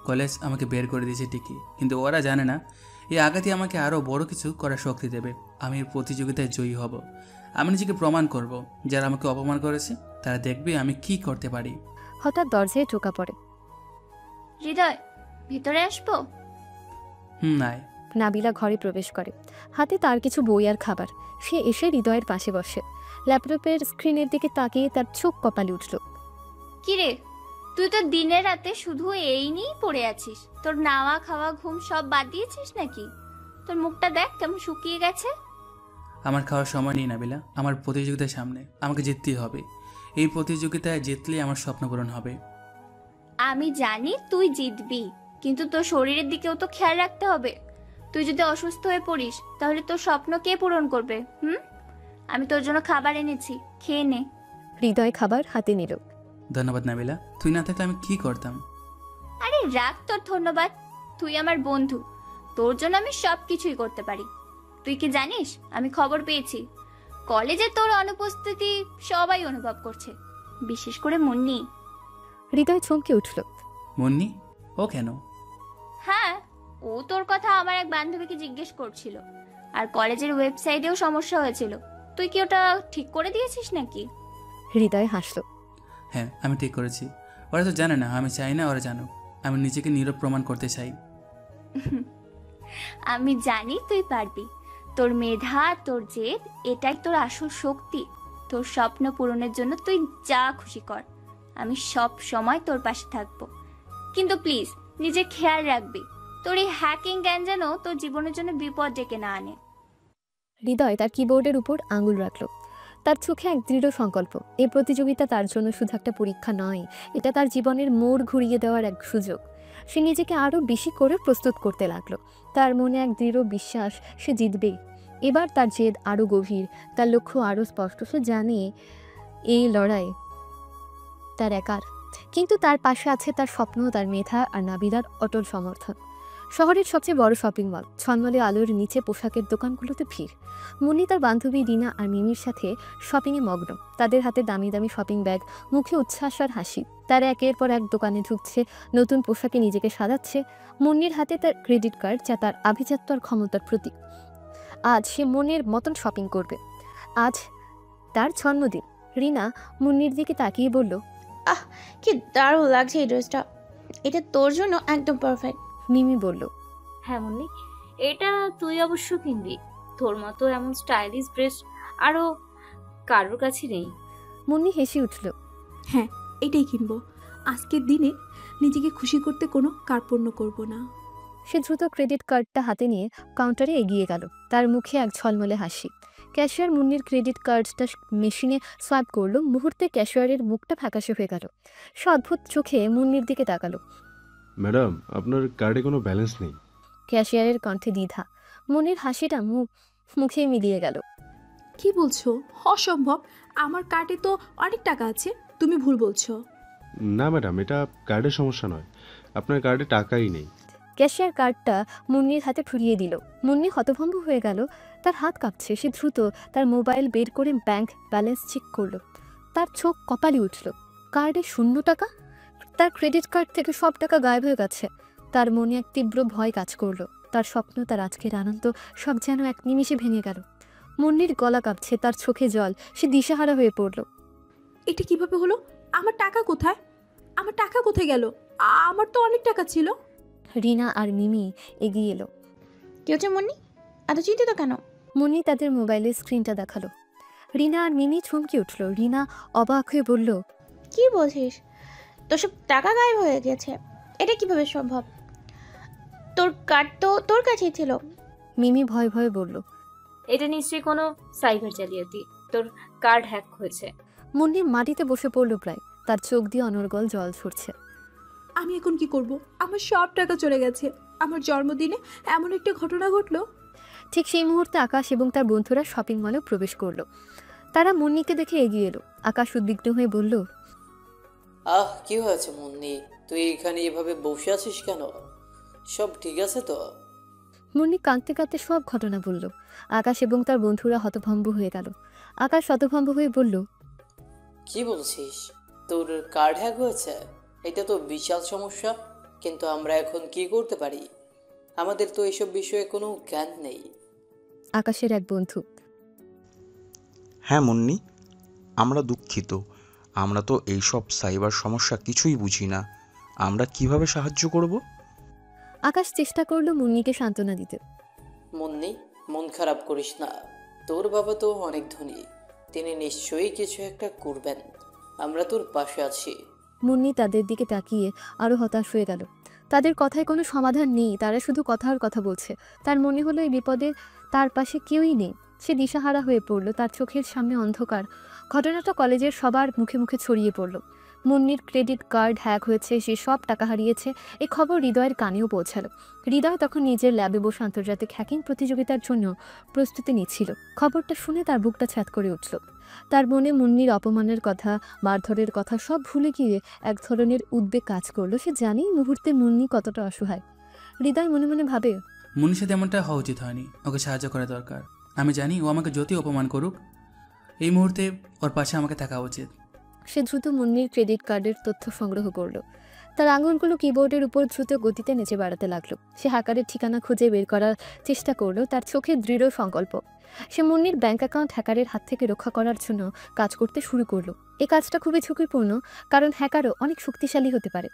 কলেজ আমাকে বের করে দিয়েছে ঠিকই, কিন্তু ওরা জানে না এই আঘাতই আমাকে আরও বড় কিছু করার শক্তি দেবে। আমি এই প্রতিযোগিতায় জয়ী হব। আমি নিজেকে প্রমাণ করব। যারা আমাকে অপমান করেছে তারা দেখবে আমি কি করতে পারি। হঠাৎ দরজায় টোকা পড়ে। হৃদয়, ভিতরে আসবো? নাই। নাবিলা ঘরে প্রবেশ করে। হাতে তার কিছু বই আর খাবার। সে এসে হৃদয়ের পাশে বসে। ল্যাপটপের স্ক্রিনের দিকে তাকিয়ে তার চোখ কপালে উঠল। কিরে, তুই তো দিনে রাতে শুধু এই নিয়েই পড়ে আছিস। তোর নাওয়া খাওয়া ঘুম সব বাদ দিয়েছিস নাকি? তোর মুখটা দেখ কেমন শুকিয়ে গেছে। আমার খাওয়ার সময় নেই নাবিলা। আমার প্রতিযোগিতার সামনে আমাকে জিততেই হবে। এই প্রতিযোগিতায় জিতলে আমার স্বপ্ন পূরণ হবে। আমি জানি তুই জিতবি, কিন্তু তোর শরীরের দিকেও তো খেয়াল রাখতে হবে। তুই যদি অসুস্থ হয়ে পড়িস তাহলে তোর স্বপ্ন কে পূরণ করবে? আমি তোর জন্য খাবার এনেছি, খেয়ে নে। হৃদয় খাবার হাতে নিল। ধন্যবাদ নাবিলা, তুই না থাকলে আমি কি করতাম? আরে রাখ তোর ধন্যবাদ, তুই আমার বন্ধু, তোর জন্য আমি সব কিছুই করতে পারি। তুই কি জানিস, আমি খবর পেয়েছি কলেজে তোর অনুপস্থিতি সবাই অনুভব করছে, বিশেষ করে মুন্নি। হৃদয় চমকে উঠল। মুন্নি? ও কেন? হ্যাঁ, ও তোর কথা আমার এক বান্ধবীকে জিজ্ঞেস করছিল, আর কলেজের ওয়েবসাইটেও সমস্যা হয়েছিল। তুই কি ওটা ঠিক করে দিয়েছিস নাকি? হৃদয় হাসল। হ্যাঁ, আমি ঠিক করেছি। ওরা তো জানে না, আমি চাই না ওরা জানুক। আমি নিজেকে নীরব প্রমাণ করতে চাই। আমি জানি তুই পারবি। তোর মেধা, তোর জেদ, এটাই তোর আসল শক্তি। তোর স্বপ্ন পূরণের জন্য তুই যা খুশি কর, আমি সব সময় তোর পাশে থাকবো। কিন্তু প্লিজ নিজের খেয়াল রাখবি, তোর এই হ্যাকিং জ্ঞান যেন তোর জীবনের জন্য বিপদ ডেকে না আনে। হৃদয় তার কিবোর্ডের উপর আঙুল রাখল। তার চোখে এক দৃঢ় সংকল্প। এই প্রতিযোগিতা তার জন্য শুধু একটা পরীক্ষা নয়, এটা তার জীবনের মোড় ঘুরিয়ে দেওয়ার এক সুযোগ। সে নিজেকে আরও বেশি করে প্রস্তুত করতে লাগলো। তার মনে এক দৃঢ় বিশ্বাস, সে জিতবেই। এবার তার জেদ আরও গভীর, তার লক্ষ্য আরও স্পষ্ট। সে জানে এই লড়াই তার একার, কিন্তু তার পাশে আছে তার স্বপ্ন, তার মেধা আর নাবিলার অটল সমর্থন। শহরের সবচেয়ে বড় শপিং মল, ছলমলে আলোর নিচে পোশাকের দোকানগুলোতে ভিড়। মুন্নি তার বান্ধবী রিনা আর মিমির সাথে শপিংয়ে মগ্ন। তাদের হাতে দামি দামি শপিং ব্যাগ, মুখে উচ্ছ্বাস আর হাসি। তারা একের পর এক দোকানে ঢুকছে, নতুন পোশাকে নিজেকে সাজাচ্ছে। মুন্নির হাতে তার ক্রেডিট কার্ড, যা তার আভিজাত্য আর ক্ষমতার প্রতীক। আজ সে মনের মতন শপিং করবে। আজ তার জন্মদিন। রিনা মুন্নির দিকে তাকিয়ে বলল, আহ, কি দারুণ লাগছে এই ড্রেসটা, এটা তোর জন্য একদম পারফেক্ট। মিমি বলল, হ্যাঁ মুন্নি, এটা তুই অবশ্য কিনবি। তোর মতো এমন স্টাইলিশ ড্রেস আরো কারোর কাছে নেই। মুন্নি হেসে উঠল। হ্যাঁ, এটাই কিনবো। আজকের দিনে নিজেকে খুশি করতে কোনো কার্পণ্য করব না। সে দ্রুত ক্রেডিট কার্ডটা হাতে নিয়ে কাউন্টারে এগিয়ে গেল। তার মুখে এক ঝলমলে হাসি। ক্যাশিয়ার মুন্নির ক্রেডিট কার্ডটা মেশিনে সোয়াইপ করলো। মুহূর্তে ক্যাশিয়ারের মুখটা ফ্যাকাশে হয়ে গেল। সে অদ্ভুত চোখে মুন্নির দিকে তাকালো। ম্যাডাম, আপনার কার্ডে কোনো ব্যালেন্স নেই। ক্যাশিয়ারের কণ্ঠে দ্বিধা। মুন্নির হাসিটা মুখে মিলিয়ে গেল। কি বলছো? অসম্ভব, আমার কার্ডে তো অনেক টাকা আছে, তুমি ভুল বলছো। না ম্যাডাম, এটা কার্ডের সমস্যা নয়, আপনার কার্ডে টাকাই নেই। ক্যাশিয়ার কার্ডটা মুন্নির হাতে ফুরিয়ে দিল। মুন্নি হতভম্ব হয়ে গেল। তার হাত কাঁপছে। সে দ্রুত তার মোবাইল বের করে ব্যাংক ব্যালেন্স চেক করলো। তার চোখ কপালে উঠল। কার্ডে 0 টাকা। তার ক্রেডিট কার্ড থেকে সব টাকা গায়েব হয়ে গেছে। তার মনে এক তীব্র ভয় কাজ করলো। তার স্বপ্ন, তার আজকের আনন্দ সব যেন এক নিমিষে ভেঙে গেল। মুন্নির গলা কাঁপছে, তার চোখে জল। সে দিশাহারা হয়ে পড়ল। এটা কিভাবে হলো? আমার টাকা কোথায়? আমার টাকা কোথায় গেল? আমার তো অনেক টাকা ছিল। রিনা আর মিমি এগিয়ে এলো। কি হচ্ছে মুন্নি, এত চিন্তিত কেন? মুন্নি তাদের মোবাইলের স্ক্রিনটা দেখালো। রিনা আর মিমি চমকে উঠল। রিনা অবাক হয়ে বলল, কি বলছিস? তোর সব টাকা গায়েব হয়ে গেছে, এটা কিভাবে সম্ভব? তোর কার্ড তো তোর কাছেই ছিল। মিমি ভয় ভয়ে বলল, এটা নিশ্চয়ই কোনো সাইবার জালিয়াতি, তোর কার্ড হ্যাক হয়েছে। মুন্নি মাটিতে বসে পড়ল প্রায়। তার চোখ দিয়ে অনর্গল জল ছুটছে। আমি এখন কি করব? আমার সব টাকা চলে গেছে। আমার জন্মদিনে এমন একটা ঘটনা ঘটলো। ঠিক সেই মুহূর্তে আকাশ এবং তার বন্ধুরা শপিং মলে প্রবেশ করলো। তারা মুন্নিকে দেখে এগিয়ে এলো। আকাশ উদ্বিগ্ন হয়ে বলল, কি হয়েছে মুন্নি, তুই এখানে এভাবে বসে আছিস কেন? সব ঠিক আছে তো? মুন্নি কাঁদতে কাঁদতে সব ঘটনা বলল। আকাশ এবং তার বন্ধুরা হতভম্ব হয়ে গেল। আকাশ হতভম্ব হয়ে বলল, কি বলছিস? তোর কার্ড হ্যাক হয়েছে? এটা তো বিশাল সমস্যা। কিন্তু আমরা এখন কি করতে পারি? আমাদের তো এসব বিষয়ে কোনো জ্ঞান নেই। আকাশের এক বন্ধু, হ্যাঁ মুন্নি, আমরা দুঃখিত। আমরা তো এইসব সাইবার সমস্যা কিছুই বুঝি না। আমরা কিভাবে সাহায্য করব? আকাশ চেষ্টা করলো মুন্নিকে সান্ত্বনা দিতে। মুন্নি, মন খারাপ করিস না। তোর বাবা তো অনেক ধনী, তিনি নিশ্চয়ই কিছু একটা করবেন। আমরা তোর পাশে আছি। মুন্নি তাদের দিকে তাকিয়ে আরো হতাশ হয়ে গেল। তাদের কথায় কোনো সমাধান নেই, তারা শুধু কথার কথা বলছে। তার মনে হলো এই বিপদে তার পাশে কেউই নেই। সে দিশাহারা হয়ে পড়ল। তার চোখের সামনে অন্ধকার। ঘটনাটা কলেজের সবার মুখে মুখে ছড়িয়ে পড়ল। মুন্নির ক্রেডিট কার্ড হ্যাক হয়েছে, সে সব টাকা হারিয়েছে। এই খবর হৃদয়ের কানেও পৌঁছালো। হৃদয় তখন নিজের ল্যাবে বসে আন্তর্জাতিক হ্যাকিং প্রতিযোগিতার জন্য প্রস্তুতি নিচ্ছিল। খবরটা শুনে তার বুকটা ছ্যাদ করে উঠল। তার মনে মুন্নির অপমানের কথা, মারধরের কথা সব ভুলে গিয়ে এক ধরনের উদ্বেগ কাজ করলো। সে জানি মুহূর্তে মুন্নি কতটা অসহায়। হৃদয় মনে মনে ভাবে, মুন্নির সাথে এমনটা হওয়া উচিত হয়নি, ওকে সাহায্য করা দরকার। আমি জানি ও আমাকে যতই অপমান করুক, এই মুহূর্তে ওর পাশে আমাকে থাকা উচিত। সে দ্রুত মুন্নির ক্রেডিট কার্ডের তথ্য সংগ্রহ করলো। তার আঙুলগুলো কিবোর্ডের উপর দ্রুত গতিতে নিচে বাড়াতে লাগলো। সে হ্যাকারের ঠিকানা খুঁজে বের করার চেষ্টা করলো। তার চোখে দৃঢ় সংকল্প। সে মুন্নির ব্যাংক অ্যাকাউন্ট হ্যাকারের হাত থেকে রক্ষা করার জন্য কাজ করতে শুরু করলো। এই কাজটা খুবই ঝুঁকিপূর্ণ, কারণ হ্যাকারও অনেক শক্তিশালী হতে পারে।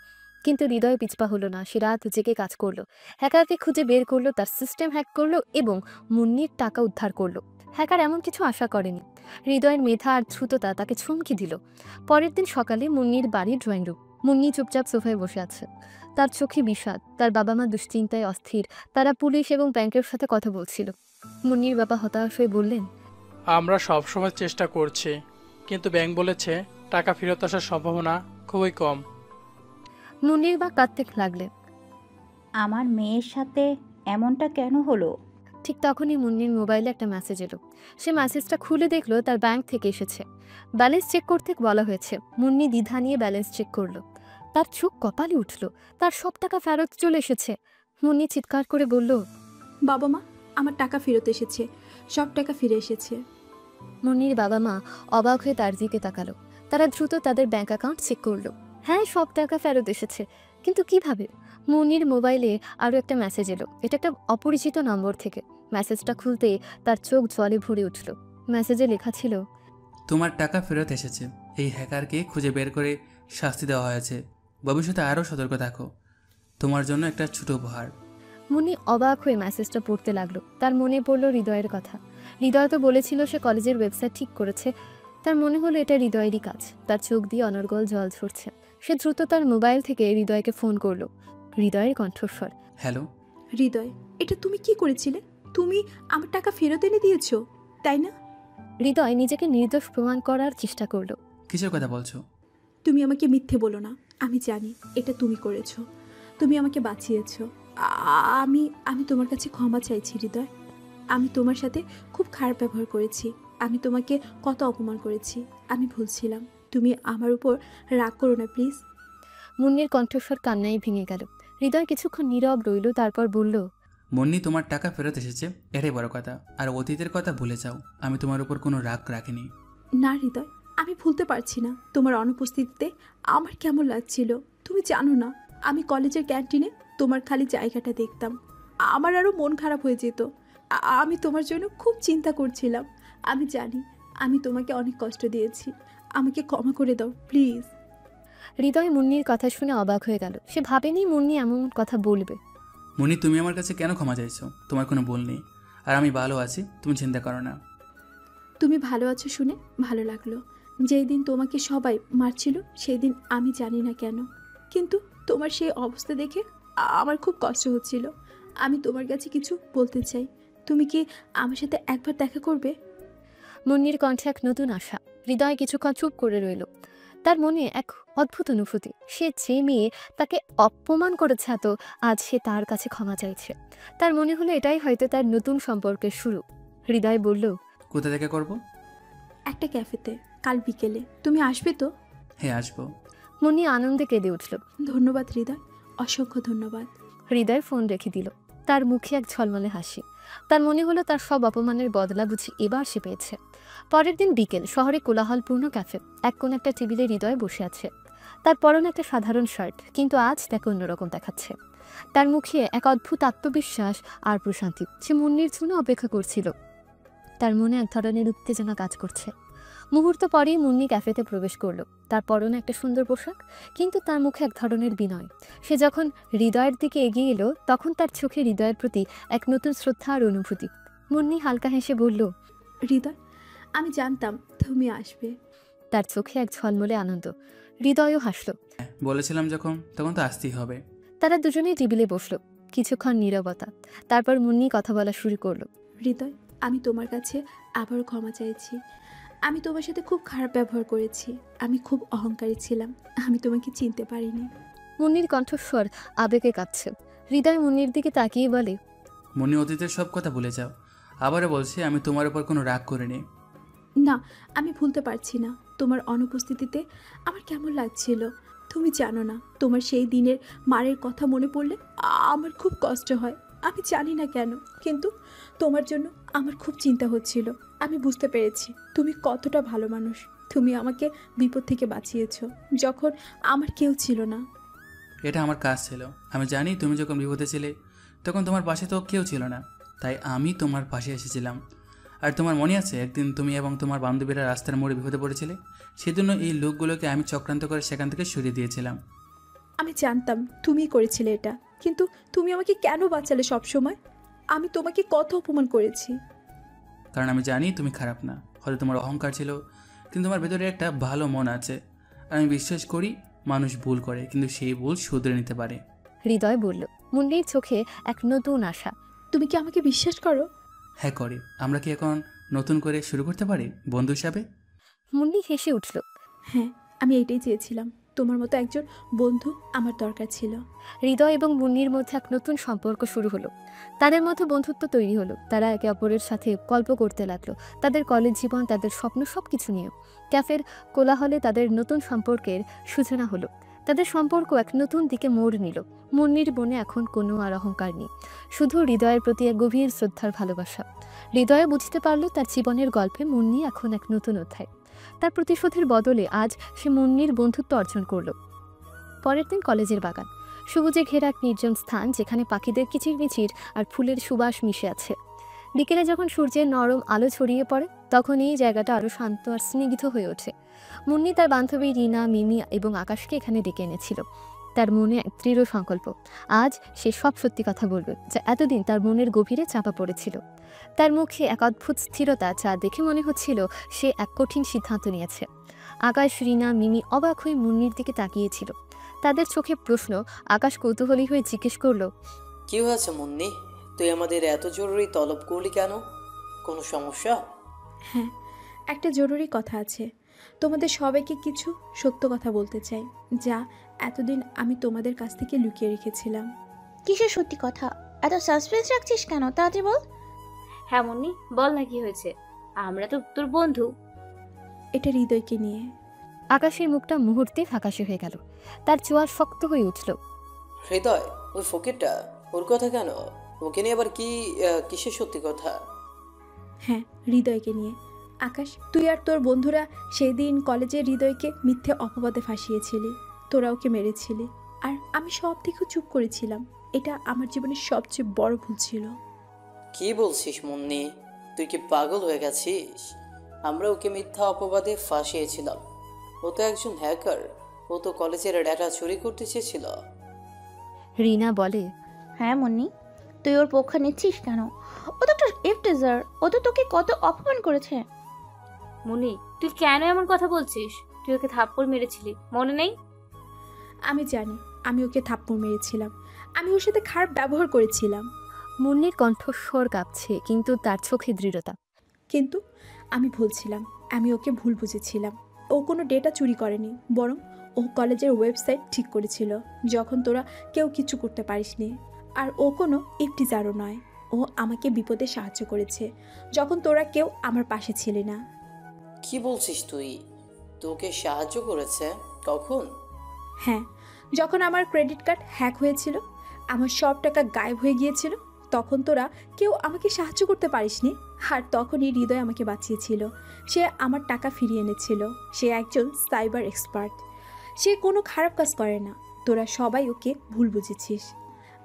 কিন্তু হৃদয় পিছপা হলো না। সে রাত জেগে কাজ করলো, হ্যাকারকে খুঁজে বের করলো, তার সিস্টেম হ্যাক করলো এবং মুন্নির টাকা উদ্ধার করলো। হ্যাকার এমন কিছু আশা করেনি। হৃদয়ের মেধা আর দ্রুততা তাকে চমকে দিল। পরের দিন সকালে মুন্নির বাড়ির ড্রয়িং রুম। মুন্নি চুপচাপ সোফায় বসে আছে। তার চোখে বিষাদ। তার বাবা মা দুশ্চিন্তায় অস্থির। তারা পুলিশ এবং ব্যাংকের সাথে কথা বলছিল। মুন্নির বাবা হতাশ হয়ে বললেন, আমরা সবসময় চেষ্টা করছি, কিন্তু ব্যাংক বলেছে টাকা ফেরত আসার সম্ভাবনা খুবই কম। মুন্নির মা কাঁদতে লাগলেন। আমার মেয়ের সাথে এমনটা কেন হলো? ঠিক তখনই মুন্নির মোবাইলে একটা মেসেজ এলো। সে মেসেজটা খুলে দেখলো তার ব্যাংক থেকে এসেছে। ব্যালেন্স চেক করতে বলা হয়েছে। মুন্নি দ্বিধা নিয়ে ব্যালেন্স চেক করলো। তার চোখ কপালে উঠল। তার সব টাকা ফেরত চলে এসেছে। মুন্নি চিৎকার করে বলল, বাবা মা, আমার টাকা ফেরত এসেছে, সব টাকা ফিরে এসেছে। মুন্নির বাবা মা অবাক হয়ে তার দিকে তাকালো। তারা দ্রুত তাদের ব্যাংক অ্যাকাউন্ট চেক করলো। হ্যাঁ, সব টাকা ফেরত এসেছে। কিন্তু কিভাবে? মুন্নির মোবাইলে আরও একটা মেসেজ এলো। এটা একটা অপরিচিত নম্বর থেকে। মেসেজটা খুলতে তার চোখ জলে ভরে উঠল। মেসেজে লেখা ছিল, তোমার টাকা ফেরত এসেছে। এই হ্যাকারকে খুঁজে বের করে শাস্তি দেওয়া হয়েছে। ভবিষ্যতে আরও সতর্ক থাকো। তোমার জন্য একটা ছোট উপহার। মুন্নি অবাক হয়ে মেসেজটা পড়তে লাগলো। তার মনে পড়ল হৃদয়ের কথা। হৃদয় তো বলেছিল সে কলেজের ওয়েবসাইট ঠিক করেছে। তার মনে হলো এটা হৃদয়েরই কাজ। তার চোখ দিয়ে অনর্গল জল ঝরছে। সে দ্রুত তার মোবাইল থেকে হৃদয়কে ফোন করলো। হৃদয়ের কণ্ঠস্বর, হ্যালো হৃদয়, এটা তুমি কি করেছিলে? তুমি আমার টাকা ফেরত এনে দিয়েছো, তাই না? হৃদয় নিজেকে নির্দোষ প্রমাণ করার চেষ্টা করলো। কিসের কথা বলছো? তুমি আমাকে মিথ্যে বলো না। আমি জানি এটা তুমি করেছো। তুমি আমাকে বাঁচিয়েছো। আমি আমি তোমার কাছে ক্ষমা চাইছি হৃদয়। আমি তোমার সাথে খুব খারাপ ব্যবহার করেছি। আমি তোমাকে কত অপমান করেছি। আমি ভুলছিলাম। তুমি আমার উপর রাগ করো না প্লিজ। মুন্নির কণ্ঠস্বর কান্নায় ভেঙে গেল। হৃদয় কিছুক্ষণ নীরব রইল, তারপর বলল, মুন্নি, তোমার টাকা ফেরত এসেছে, এটাই বড় কথা। আর অতীতের কথা ভুলে যাও। আমি তোমার উপর কোনো রাগ রাখিনি। না হৃদয়, আমি ভুলতে পারছি না তোমার অনুপস্থিতিতে আমার কেমন লাগছিল। তুমি জানো না, আমি কলেজের ক্যান্টিনে তোমার খালি জায়গাটা দেখতাম। আমার আরও মন খারাপ হয়ে যেত। আমি তোমার জন্য খুব চিন্তা করছিলাম। আমি জানি আমি তোমাকে অনেক কষ্ট দিয়েছি। আমাকে ক্ষমা করে দাও প্লিজ। হৃদয় মুন্নির কথা শুনে অবাক হয়ে গেল। সে ভাবেনি মুন্নি এমন কথা বলবে। মুন্নি, তুমি আমার কাছে কেন ক্ষমা চাইছো? তোমার কোনো ভুল নেই। আর আমি ভালো আছি, তুমি চিন্তা করো না। তুমি ভালো আছো শুনে ভালো লাগলো। যেই দিন তোমাকে সবাই মারছিল সেই দিন আমি জানি না কেন, কিন্তু তোমার সেই অবস্থা দেখে আমার খুব কষ্ট হচ্ছিল। আমি তোমার কাছে কিছু বলতে চাই। তুমি কি আমার সাথে একবার দেখা করবে? মুন্নির কণ্ঠে এক নতুন আশা। হৃদয় কিছুক্ষণ চুপ করে রইল। তার মনে এক অদ্ভুত অনুভূতি। সে যে মেয়ে তাকে অপমান করেছে এত, আজ সে তার কাছে ক্ষমা চাইছে। তার মনে হলো এটাই হয়তো তার নতুন সম্পর্কের শুরু। হৃদয় বলল, কোথা থেকে করব? একটা ক্যাফেতে, কাল বিকেলে। তুমি আসবে তো? হ্যাঁ, আসবো। মুন্নি আনন্দে কেঁদে উঠল। ধন্যবাদ হৃদয়, অসংখ্য ধন্যবাদ। হৃদয় ফোন রেখে দিল। তার মুখে এক ঝলমলে হাসি। তার মনে হলো তার সব অপমানের বদলা বুঝি এবার সে পেয়েছে। পরের দিন বিকেল, শহরে কোলাহলপূর্ণ ক্যাফে। এক কোন একটা টেবিলে হৃদয় বসে আছে। তার পরনে একটা সাধারণ শার্ট, কিন্তু আজ তাকে অন্যরকম দেখাচ্ছে। তার মুখে এক অদ্ভুত আত্মবিশ্বাস আর প্রশান্তি। সে মুন্নির জন্য অপেক্ষা করছিল। তার মনে এক ধরনের উত্তেজনা কাজ করছে। মুহূর্ত পরেই মুন্নি ক্যাফেতে প্রবেশ করলো। তার পরনে একটা সুন্দর পোশাক, কিন্তু তার মুখে এক ধরনের বিনয়। সে যখন হৃদয়ের দিকে এগিয়ে এলো, তখন তার চোখে হৃদয়ের প্রতি এক নতুন শ্রদ্ধা আর অনুভূতি। মুন্নি হালকা হেসে বলল, হৃদয়, আমি জানতাম তুমি আসবে। তার চোখে এক ঝলমলে আনন্দ। হৃদয়ও হাসল। বলেছিলাম যখন, তখন তো আসতেই হবে। তারা দুজনেই টেবিলে বসলো। কিছুক্ষণ নীরবতা। তারপর মুন্নি কথা বলা শুরু করলো। হৃদয়, আমি তোমার কাছে আবারও ক্ষমা চাইছি। আমি তোমার সাথে খুব খারাপ ব্যবহার করেছি। আমি খুব অহংকারী ছিলাম। আমি তোমাকে চিনতে পারিনি। মুন্নির কণ্ঠস্বর আবেগে কাঁপছে। হৃদয় মুন্নির দিকে তাকিয়ে বলে, মুন্নি, অতীতের সব কথা ভুলে যাও। আবারও বলছি, আমি তোমার উপর কোনো রাগ করিনি। না, আমি ভুলতে পারছি না তোমার অনুপস্থিতিতে আমার কেমন লাগছিল। তুমি জানো না, তোমার সেই দিনের মারের কথা মনে পড়লে আমার খুব কষ্ট হয়। আমি জানি না কেন, কিন্তু তোমার জন্য আমার খুব চিন্তা হচ্ছিল। আমি বুঝতে পেরেছি তুমি কতটা ভালো মানুষ। তুমি আমাকে বিপদ থেকে বাঁচিয়েছো যখন আমার কেউ ছিল না। এটা আমার কাজ ছিল। আমি জানি তুমি যখন বিপদে ছিলে তখন তোমার পাশে তো কেউ ছিল না, তাই আমি তোমার পাশে এসেছিলাম। আর তোমার মনে আছে একদিন তুমি এবং তোমার বান্ধবীরা রাস্তার মোড়ে বিপদে পড়েছিলে? সেজন্য এই লোকগুলোকে আমি চক্রান্ত করে সেখান থেকে সরিয়ে দিয়েছিলাম। আমি জানতাম তুমিই করেছিলে এটা, কিন্তু তুমি আমাকে কেন বাঁচালে সব সময়? আমি তোমাকে কত অপমান করেছি। কারণ আমি জানি তুমি খারাপ না। হয়তো তোমার অহংকার ছিল, কিন্তু তোমার ভেতরে একটা ভালো মন আছে। আর আমি বিশ্বাস করি মানুষ ভুল করে, কিন্তু সেই ভুল শুধরে নিতে পারে। হৃদয় বলল। মুন্নির চোখে এক নতুন আশা। তুমি কি আমাকে বিশ্বাস করো? হ্যাঁ করি। আমরা কি এখন নতুন করে শুরু করতে পারি বন্ধু হিসাবে? মুন্নি হেসে উঠল। হ্যাঁ, আমি এইটাই চেয়েছিলাম। তোমার মতো একজন বন্ধু আমার দরকার ছিল। হৃদয় এবং মুন্নির মধ্যে এক নতুন সম্পর্ক শুরু হলো। তাদের মধ্যে বন্ধুত্ব তৈরি হলো। তারা একে অপরের সাথে গল্প করতে লাগলো, তাদের কলেজ জীবন, তাদের স্বপ্ন, সব কিছু নিয়ে। ক্যাফের কোলাহলে তাদের নতুন সম্পর্কের সূচনা হলো। তাদের সম্পর্ক এক নতুন দিকে মোড় নিল। মুন্নির মনে এখন কোনো আর অহংকার নেই, শুধু হৃদয়ের প্রতি এক গভীর শ্রদ্ধার ভালোবাসা। হৃদয়ে বুঝতে পারলো তার জীবনের গল্পে মুন্নি এখন এক নতুন অধ্যায়। তার প্রতিশোধের বদলে আজ সে মুন্নির বন্ধুত্ব অর্জন করল। পরের দিন কলেজের বাগান, সবুজে ঘেরা এক নির্জন স্থান, যেখানে পাখিদের কিচিরমিচির আর ফুলের সুবাস মিশে আছে। বিকেলে যখন সূর্যের নরম আলো ছড়িয়ে পড়ে, তখন এই জায়গাটা আরও শান্ত আর স্নিগ্ধ হয়ে ওঠে। মুন্নি তার বান্ধবী রিনা, মিমি এবং আকাশকে এখানে ডেকে এনেছিল। তার মনে এক দৃঢ় সংকল্প, আজ সে সব সত্যি কথা বলবে, যা এতদিন তার মনের গভীরে চাপা পড়েছিল। তার মুখে এক অদ্ভুত স্থিরতা, যা দেখে মনে হচ্ছিল সে এক কঠিন সিদ্ধান্ত নিয়েছে। আকাশ, রিনা, মিমি অবাক হয়ে মুন্নির দিকে তাকিয়েছিল। তাদের চোখে প্রশ্ন। আকাশ কৌতূহলী হয়ে জিজ্ঞেস করলো, কি হয়েছে মুন্নি? তুই আমাদের এত জরুরি তলব করলি কেন? কোনো সমস্যা? হ্যাঁ, একটা জরুরি কথা আছে। তোমাদের সবাইকে কিছু সত্য কথা বলতে চাই, যা এতদিন আমি তোমাদের কাছ থেকে লুকিয়ে রেখেছিলাম। কিসের সত্যি কথা? এত সাসপেন্স রাখছিস কেন? তাড়াতাড়ি বল। হ্যাঁ মুন্নি, বল না কি হয়েছে। আমরা তো তোর বন্ধু। এটা হৃদয়কে নিয়ে। আকাশের মুখটা মুহূর্তে ফ্যাকাশে হয়ে গেল। তার চোয়াল শক্ত হয়ে উঠল। হৃদয়, ওই ফকিরটা, ওর কথা কেন? ওকে নিয়ে আবার কিসের সত্যি কথা? হ্যাঁ, হৃদয়কে নিয়ে। আকাশ, তুই আর তোর বন্ধুরা সেই দিন কলেজে হৃদয়কে মিথ্যে অপবাদে ফাঁসিয়েছিলি। তোরা ওকে মেরেছিলি, আর আমি সব থেকে চুপ করেছিলাম। এটা আমার জীবনের সবচেয়ে বড় ভুল ছিল। কি বলছিস মুন্নি? তুই কি পাগল হয়ে গেছিস? আমরা ওকে মিথ্যা অপবাদে ফাঁসিয়েছিলাম। ও তো একজন হ্যাকার। ও তো কলেজের ডেটা চুরি করতে চেয়েছিল। রিনা বলে, হ্যাঁ মুন্নি, তুই ওর পক্ষ নিচ্ছিস কেন? ও তো একটা ইফটিজার। ও তো তোকে কত অপমান করেছে। মুন্নি, তুই কেন এমন কথা বলছিস? তুই ওকে থাপ্পড় মেরেছিলি, মনে নেই? আমি জানি আমি ওকে থাপ্পড় মেরেছিলাম। আমি ওর সাথে খারাপ ব্যবহার করেছিলাম। মুন্নির কণ্ঠস্বর কাঁপছে, কিন্তু তার চোখে দৃঢ়তা। কিন্তু আমি ভুল ছিলাম। আমি ওকে ভুল বুঝেছিলাম। ও কোনো ডেটা চুরি করেনি, বরং ও কলেজের ওয়েবসাইট ঠিক করেছিল যখন তোরা কেউ কিছু করতে পারিসনি। আর ও কোনো ইফটিজারও নয়। ও আমাকে বিপদে সাহায্য করেছে যখন তোরা কেউ আমার পাশে ছিলি না। কি বলছিস তুই? তোকে সাহায্য করেছে? কখন? হ্যাঁ, যখন আমার ক্রেডিট কার্ড হ্যাক হয়েছিল, আমার সব টাকা গায়েব হয়ে গিয়েছিল, তখন তোরা কেউ আমাকে সাহায্য করতে পারিসনি। আর তখনই হৃদয় আমাকে বাঁচিয়েছিল। সে আমার টাকা ফিরিয়ে এনেছিল। সে একজন সাইবার এক্সপার্ট। সে কোনো খারাপ কাজ করে না। তোরা সবাই ওকে ভুল বুঝেছিস।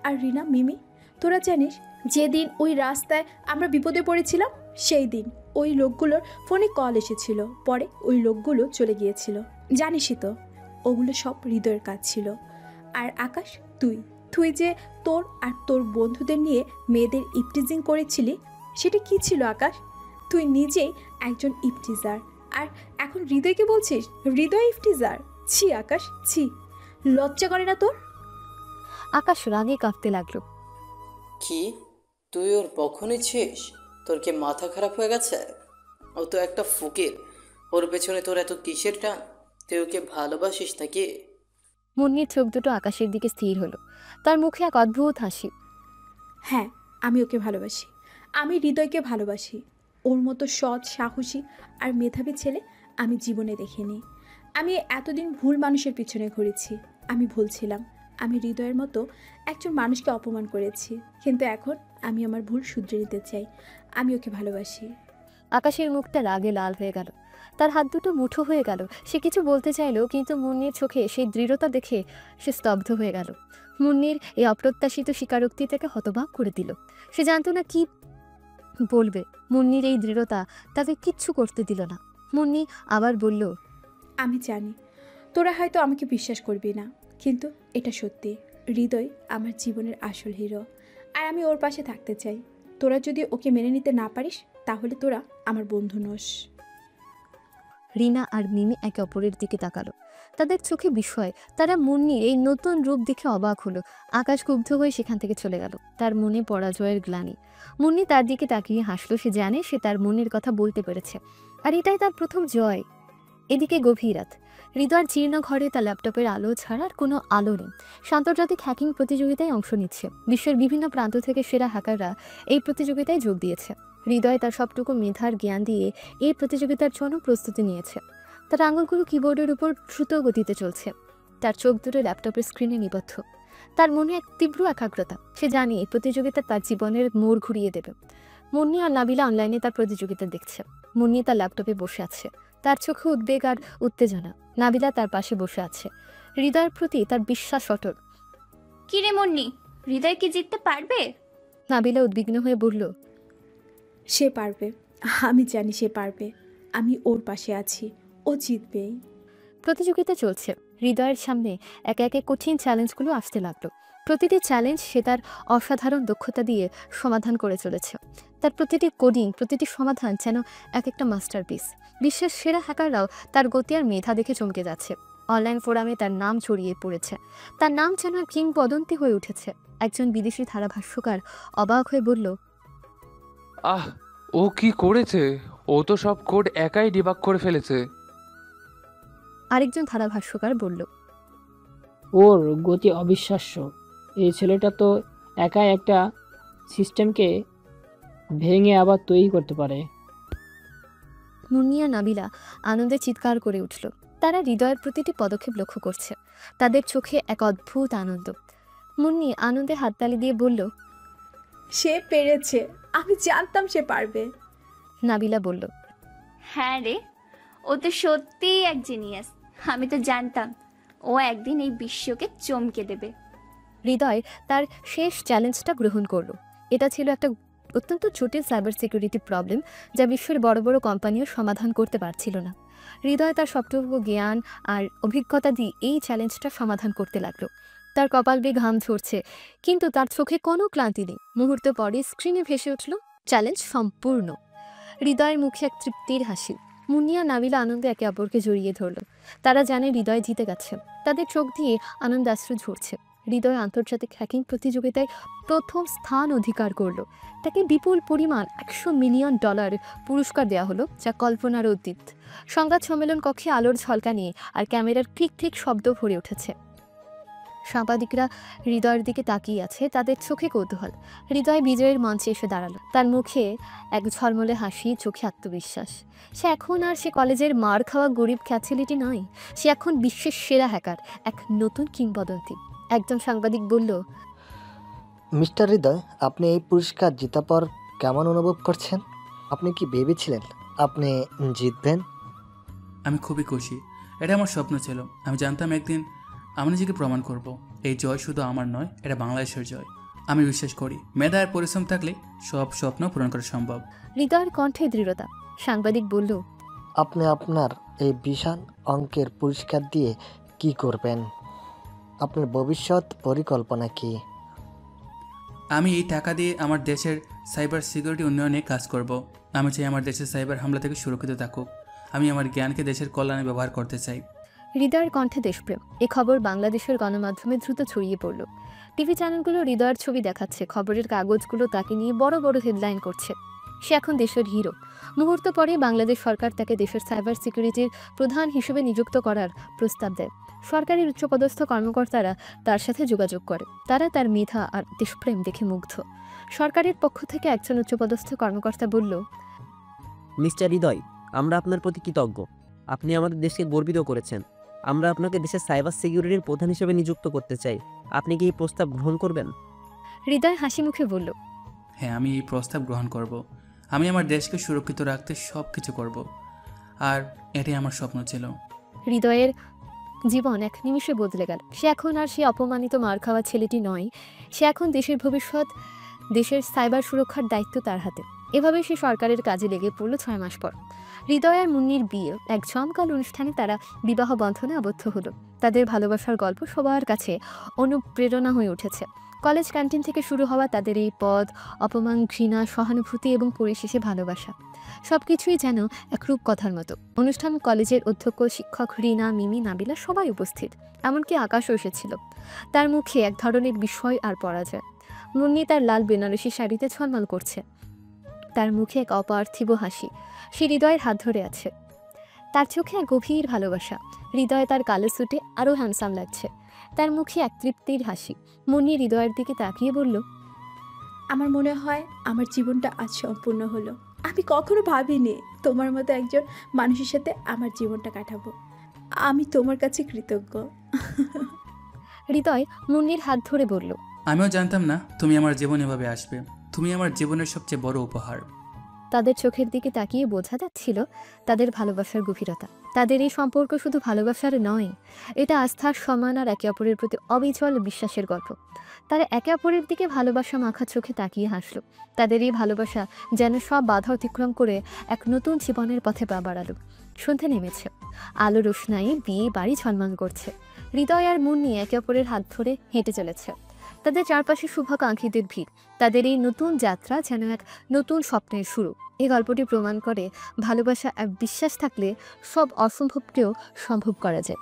আর রিনা, মিমি, তোরা জানিস যেদিন ওই রাস্তায় আমরা বিপদে পড়েছিলাম, সেই দিন ওই লোকগুলোর ফোনে কল এসেছিল। পরে ওই লোকগুলো চলে গিয়েছিল। জানিসই তো, ওগুলো সব হৃদয়ের কাজ ছিল। আর আকাশ, তুই যে তোর আর তোর বন্ধুদের নিয়ে মেয়েদের ইফটিজিং করেছিলি, সেটা কি ছিল আকাশ? তুই নিজেই একজন ইফটিজার, আর এখন হৃদয়কে বলছিস হৃদয় ইফটিজার? ছি আকাশ, ছি। লজ্জা করে না তোর? আকাশ রাগে কাঁপতে লাগলো। কি তুই ওর পক্ষ নিচ্ছিস? তোর কি মাথা খারাপ হয়ে গেছে? ও তো একটা ফকির। ওর পেছনে তোর এত কিসের টান? তুই ওকে ভালোবাসিস নাকি? মুন্নির চোখ দুটো আকাশের দিকে স্থির হলো। তার মুখে এক অদ্ভুত হাসি। হ্যাঁ, আমি ওকে ভালোবাসি। আমি হৃদয়কে ভালোবাসি। ওর মতো সৎ, সাহসী আর মেধাবী ছেলে আমি জীবনে দেখিনি। আমি এতদিন ভুল মানুষের পিছনে ঘুরেছি। আমি ভুল ছিলাম। আমি হৃদয়ের মতো একজন মানুষকে অপমান করেছি, কিন্তু এখন আমি আমার ভুল শুধরে নিতে চাই। আমি ওকে ভালোবাসি। আকাশের মুখটা রাগে লাল হয়ে গেল। তার হাত দুটো মুঠো হয়ে গেল। সে কিছু বলতে চাইলো, কিন্তু মুন্নির চোখে সেই দৃঢ়তা দেখে সে স্তব্ধ হয়ে গেল। মুন্নির এই অপ্রত্যাশিত স্বীকারোক্তি তাকে হতবাক করে দিল। সে জানতো না কি বলবে। মুন্নির এই দৃঢ়তা তাকে কিচ্ছু করতে দিল না। মুন্নি আবার বলল, আমি জানি তোরা হয়তো আমাকে বিশ্বাস করবি না, কিন্তু এটা সত্যি। হৃদয় আমার জীবনের আসল হিরো, আর আমি ওর পাশে থাকতে চাই। তোরা যদি ওকে মেনে নিতে না পারিস, তাহলে তোরা আমার বন্ধু নোস। রিনা আর মিমি একে অপরের দিকে তাকালো। তাদের চোখে বিস্ময়। তারা মুন্নির এই নতুন রূপ দেখে অবাক হলো। আকাশ ক্ষুব্ধ হয়ে সেখান থেকে চলে গেল। তার মনে পরাজয়ের গ্লানি। মুন্নি তার দিকে তাকিয়ে হাসলো। সে জানে সে তার মনের কথা বলতে পেরেছে, আর এটাই তার প্রথম জয়। এদিকে গভীর রাত। হৃদয়ের জীর্ণ ঘরে তার ল্যাপটপের আলো ছাড়া আর কোনো আলো নেই। সে আন্তর্জাতিক হ্যাকিং প্রতিযোগিতায় অংশ নিচ্ছে। বিশ্বের বিভিন্ন প্রান্ত থেকে সেরা হ্যাকাররা এই প্রতিযোগিতায় যোগ দিয়েছে। হৃদয় তার সবটুকু মেধার জ্ঞান দিয়ে এই প্রতিযোগিতার জন্য প্রস্তুতি নিয়েছে। তার আঙুলগুলো কিবোর্ডের উপর দ্রুত গতিতে চলছে। তার চোখ দুটো ল্যাপটপের স্ক্রিনে নিবদ্ধ। তার মনে এক তীব্র একাগ্রতা। সে জানে এই প্রতিযোগিতা তার জীবনের মোড় ঘুরিয়ে দেবে। মুন্নি আর নাবিলা অনলাইনে তার প্রতিযোগিতা দেখছে। মুন্নি তার ল্যাপটপে বসে আছে। তার চোখে উদ্বেগ আর উত্তেজনা। নাবিলা তার পাশে বসে আছে। হৃদয়ের প্রতি তার বিশ্বাস অটল। কি রে মুন্নি, হৃদয় কি জিততে পারবে? নাবিলা উদ্বিগ্ন হয়ে বলল, সে পারবে। আমি জানি সে পারবে। আমি ওর পাশে আছি। ও জিতবেই। প্রতিযোগিতা চলছে। হৃদয়ের সামনে একে একে কঠিন চ্যালেঞ্জগুলো আসতে লাগলো। প্রতিটি চ্যালেঞ্জ সে তার অসাধারণ দক্ষতা দিয়ে সমাধান করে চলেছে। তার প্রতিটি কোডিং, প্রতিটি সমাধান যেন এক একটা মাস্টারপিস। বিশ্বের সেরা হ্যাকাররাও তার গতি আর মেধা দেখে চমকে যাচ্ছে। অনলাইন ফোরামে তার নাম ছড়িয়ে পড়েছে। তার নাম যেন কিংবদন্তি হয়ে উঠেছে। একজন বিদেশি ধারাভাষ্যকার অবাক হয়ে বলল, আহ, ও কি করেছে? ও তো সব কোড একাই ডিবাগ করে ফেলেছে। আরেকজন ধারাভাষ্যকার বলল, ওর গতি অবিশ্বাস্য। এই ছেলেটা তো একাই একটা সিস্টেমকে ভেঙে আবার তৈরি করতে পারে। মুন্নিয়া নাবিলা আনন্দে চিৎকার করে উঠল। তারা হৃদয়ের প্রতিটি পদক্ষেপ লক্ষ্য করছে। তাদের চোখে এক অদ্ভুত আনন্দ। মুন্নি আনন্দে হাততালি দিয়ে বলল, সে পেরেছে। আমি জানতাম সে পারবে। নাবিলা বলল, হ্যাঁ রে, ও তো সত্যিই এক জিনিয়াস। আমি তো জানতাম ও একদিন এই বিশ্বকে চমকে দেবে। হৃদয় তার শেষ চ্যালেঞ্জটা গ্রহণ করলো। এটা ছিল একটা অত্যন্ত জটিল সাইবার সিকিউরিটি প্রবলেম, যা বিশ্বের বড় বড় কোম্পানিও সমাধান করতে পারছিল না। হৃদয় তার সবটুকু জ্ঞান আর অভিজ্ঞতা দিয়ে এই চ্যালেঞ্জটা সমাধান করতে লাগলো। তার কপাল বেয়ে ঘাম ঝরছে, কিন্তু তার চোখে কোনো ক্লান্তি নেই। মুহূর্ত পরে স্ক্রিনে ভেসে উঠল চ্যালেঞ্জ সম্পূর্ণ। হৃদয়ের মুখে এক তৃপ্তির হাসি। মুন্নিয়া নাবিলা আনন্দে একে অপরকে জড়িয়ে ধরল। তারা জানে হৃদয় জিতে গেছে। তাদের চোখ দিয়ে আনন্দাশ্রু ঝরছে। হৃদয় আন্তর্জাতিক হ্যাকিং প্রতিযোগিতায় প্রথম স্থান অধিকার করলো। তাকে বিপুল পরিমাণ $100 মিলিয়ন পুরস্কার দেওয়া হলো, যা কল্পনার অতীত। সংবাদ সম্মেলন কক্ষে আলোর ঝলকানি আর ক্যামেরার ক্লিক ক্লিক শব্দ ভরে উঠেছে। সাংবাদিকরা হৃদয়ের দিকে তাকিয়ে আছে, তাদের চোখে কৌতূহল। হৃদয় বিজয়ের মঞ্চে এসে দাঁড়ালো। তার মুখে এক ঝলমলে হাসি, চোখে আত্মবিশ্বাস। সে এখন আর সে কলেজের মার খাওয়া গরিব ক্যাথলিটি নয়। সে এখন বিশ্বের সেরা হ্যাকার, এক নতুন কিংবদন্তি। একজন সাংবাদিক বলল, মিস্টার হৃদয়, আপনি এই পুরস্কার জেতার পর কেমন অনুভব করছেন? আপনি কি ভেবেছিলেন আপনি জিতবেন? আমি খুবই খুশি। এটা আমার স্বপ্ন ছিল। আমি জানতাম একদিন আমি নিজেকে প্রমাণ করব। এই জয় শুধু আমার নয়, এটা বাংলাদেশের জয়। আমি বিশ্বাস করি মেধা আর পরিশ্রম থাকলে সব স্বপ্ন পূরণ করা সম্ভব। হৃদয়ের কণ্ঠে দৃঢ়তা। সাংবাদিক বলল, আপনি আপনার এই বিশাল অঙ্কের পুরস্কার দিয়ে কি করবেন? আপনার ভবিষ্যৎ পরিকল্পনা কি? আমি এই টাকা দিয়ে আমার দেশের সাইবার সিকিউরিটি উন্নয়নে কাজ করব। আমি চাই আমার দেশের সাইবার হামলা থেকে সুরক্ষিত থাকুক। আমি আমার জ্ঞানকে দেশের কল্যাণে ব্যবহার করতে চাই। হৃদয়ের কণ্ঠে দেশপ্রেম। এ খবর বাংলাদেশের গণমাধ্যমে দ্রুত ছড়িয়ে পড়ল। টিভি চ্যানেলগুলো হৃদয়ের ছবি দেখাচ্ছে। খবরের কাগজগুলো তাকে নিয়ে বড় বড় হেডলাইন করছে। সে এখন দেশের হিরো। মুহূর্ত পরে বাংলাদেশ সরকার তাকে দেশের সাইবার সিকিউরিটির প্রধান হিসেবে নিযুক্ত করার প্রস্তাব দেয়। সরকারি উচ্চপদস্থ কর্মকর্তারা তার সাথে যোগাযোগ করে। তারা তার মেধা আর দেশপ্রেম দেখে মুগ্ধ। সরকারের পক্ষ থেকে একজন উচ্চপদস্থ কর্মকর্তা বলল, মিস্টার হৃদয়, আমরা আপনার প্রতি কৃতজ্ঞ। আপনি আমাদের দেশকে গর্বিত করেছেন। আমরা আপনাকে দেশের সাইবার সিকিউরিটির প্রধান হিসেবে নিযুক্ত করতে চাই। আপনি কি এই প্রস্তাব গ্রহণ করবেন? হৃদয় হাসি মুখে বলল, হ্যাঁ, আমি এই প্রস্তাব গ্রহণ করব। আমি আমার দেশকে সুরক্ষিত রাখতে সব কিছু করব, আর এটাই আমার স্বপ্ন ছিল। হৃদয়ের জীবন এক নিমিষে বদলে গেল। সে এখন আর সে অপমানিত মার খাওয়া ছেলেটি নয়। সে এখন দেশের ভবিষ্যৎ, দেশের সাইবার সুরক্ষার দায়িত্ব তার হাতে। এভাবে সে সরকারের কাজে লেগে পড়ল 6 মাস পর। হৃদয় আর মুন্নির বিয়ে এক জমকাল অনুষ্ঠানে তারা বিবাহ বন্ধনে আবদ্ধ হলো। তাদের ভালোবাসার গল্প সবার কাছে অনুপ্রেরণা হয়ে উঠেছে। কলেজ ক্যান্টিন থেকে শুরু হওয়া তাদের এই পদ, অপমান, ঘৃণা, সহানুভূতি এবং পরিশেষে ভালোবাসা, সবকিছুই যেন এক রূপকথার মতো। অনুষ্ঠান কলেজের অধ্যক্ষ, শিক্ষক, রিনা, মিমি, নাবিলা সবাই উপস্থিত। এমনকি আকাশও এসেছিল। তার মুখে এক ধরনের বিস্ময় আর পরাজয়। মুন্নি তার লাল বেনারসি শাড়িতে ঝলমল করছে। তার মুখে এক অপার্থিব হাসি। সে হৃদয়ের হাত ধরে আছে। তার চোখে এক গভীর ভালোবাসা। হৃদয় তার কালো স্যুটে আরও হ্যান্ডসাম লাগছে। তার মুখে এক তৃপ্তির হাসি। মুন্নি হৃদয়ের দিকে তাকিয়ে বলল, আমার মনে হয় আমার জীবনটা আজ সম্পূর্ণ হলো। আমি কখনো ভাবিনি তোমার মতো একজন মানুষের সাথে আমার জীবনটা কাটাবো। আমি তোমার কাছে কৃতজ্ঞ। হৃদয় মুন্নির হাত ধরে বলল, আমিও জানতাম না তুমি আমার জীবনে এভাবে আসবে। তুমি আমার জীবনের সবচেয়ে বড় উপহার। তাদের চোখের দিকে তাকিয়ে বোঝা যাচ্ছিল তাদের ভালোবাসার গভীরতা। তাদের এই সম্পর্ক শুধু ভালোবাসার নয়, এটা আস্থার, সম্মান আর একে অপরের প্রতি অবিচল বিশ্বাসের গল্প। তারা একে অপরের দিকে ভালোবাসা মাখা চোখে তাকিয়ে হাসল। তাদের এই ভালোবাসা যেন সব বাধা অতিক্রম করে এক নতুন জীবনের পথে পা বাড়ালো। সন্ধ্যা নেমেছে। আলো রোশনাই বিয়ে বাড়ি ঝলমল করছে। হৃদয় আর মুন্নি একে অপরের হাত ধরে হেঁটে চলেছে। তাদের চারপাশে শুভাকাঙ্ক্ষীদের ভিড়। তাদের এই নতুন যাত্রা যেন এক নতুন স্বপ্নের শুরু। এই গল্পটি প্রমাণ করে ভালোবাসা আর বিশ্বাস থাকলে সব অসম্ভবকেও সম্ভব করা যায়।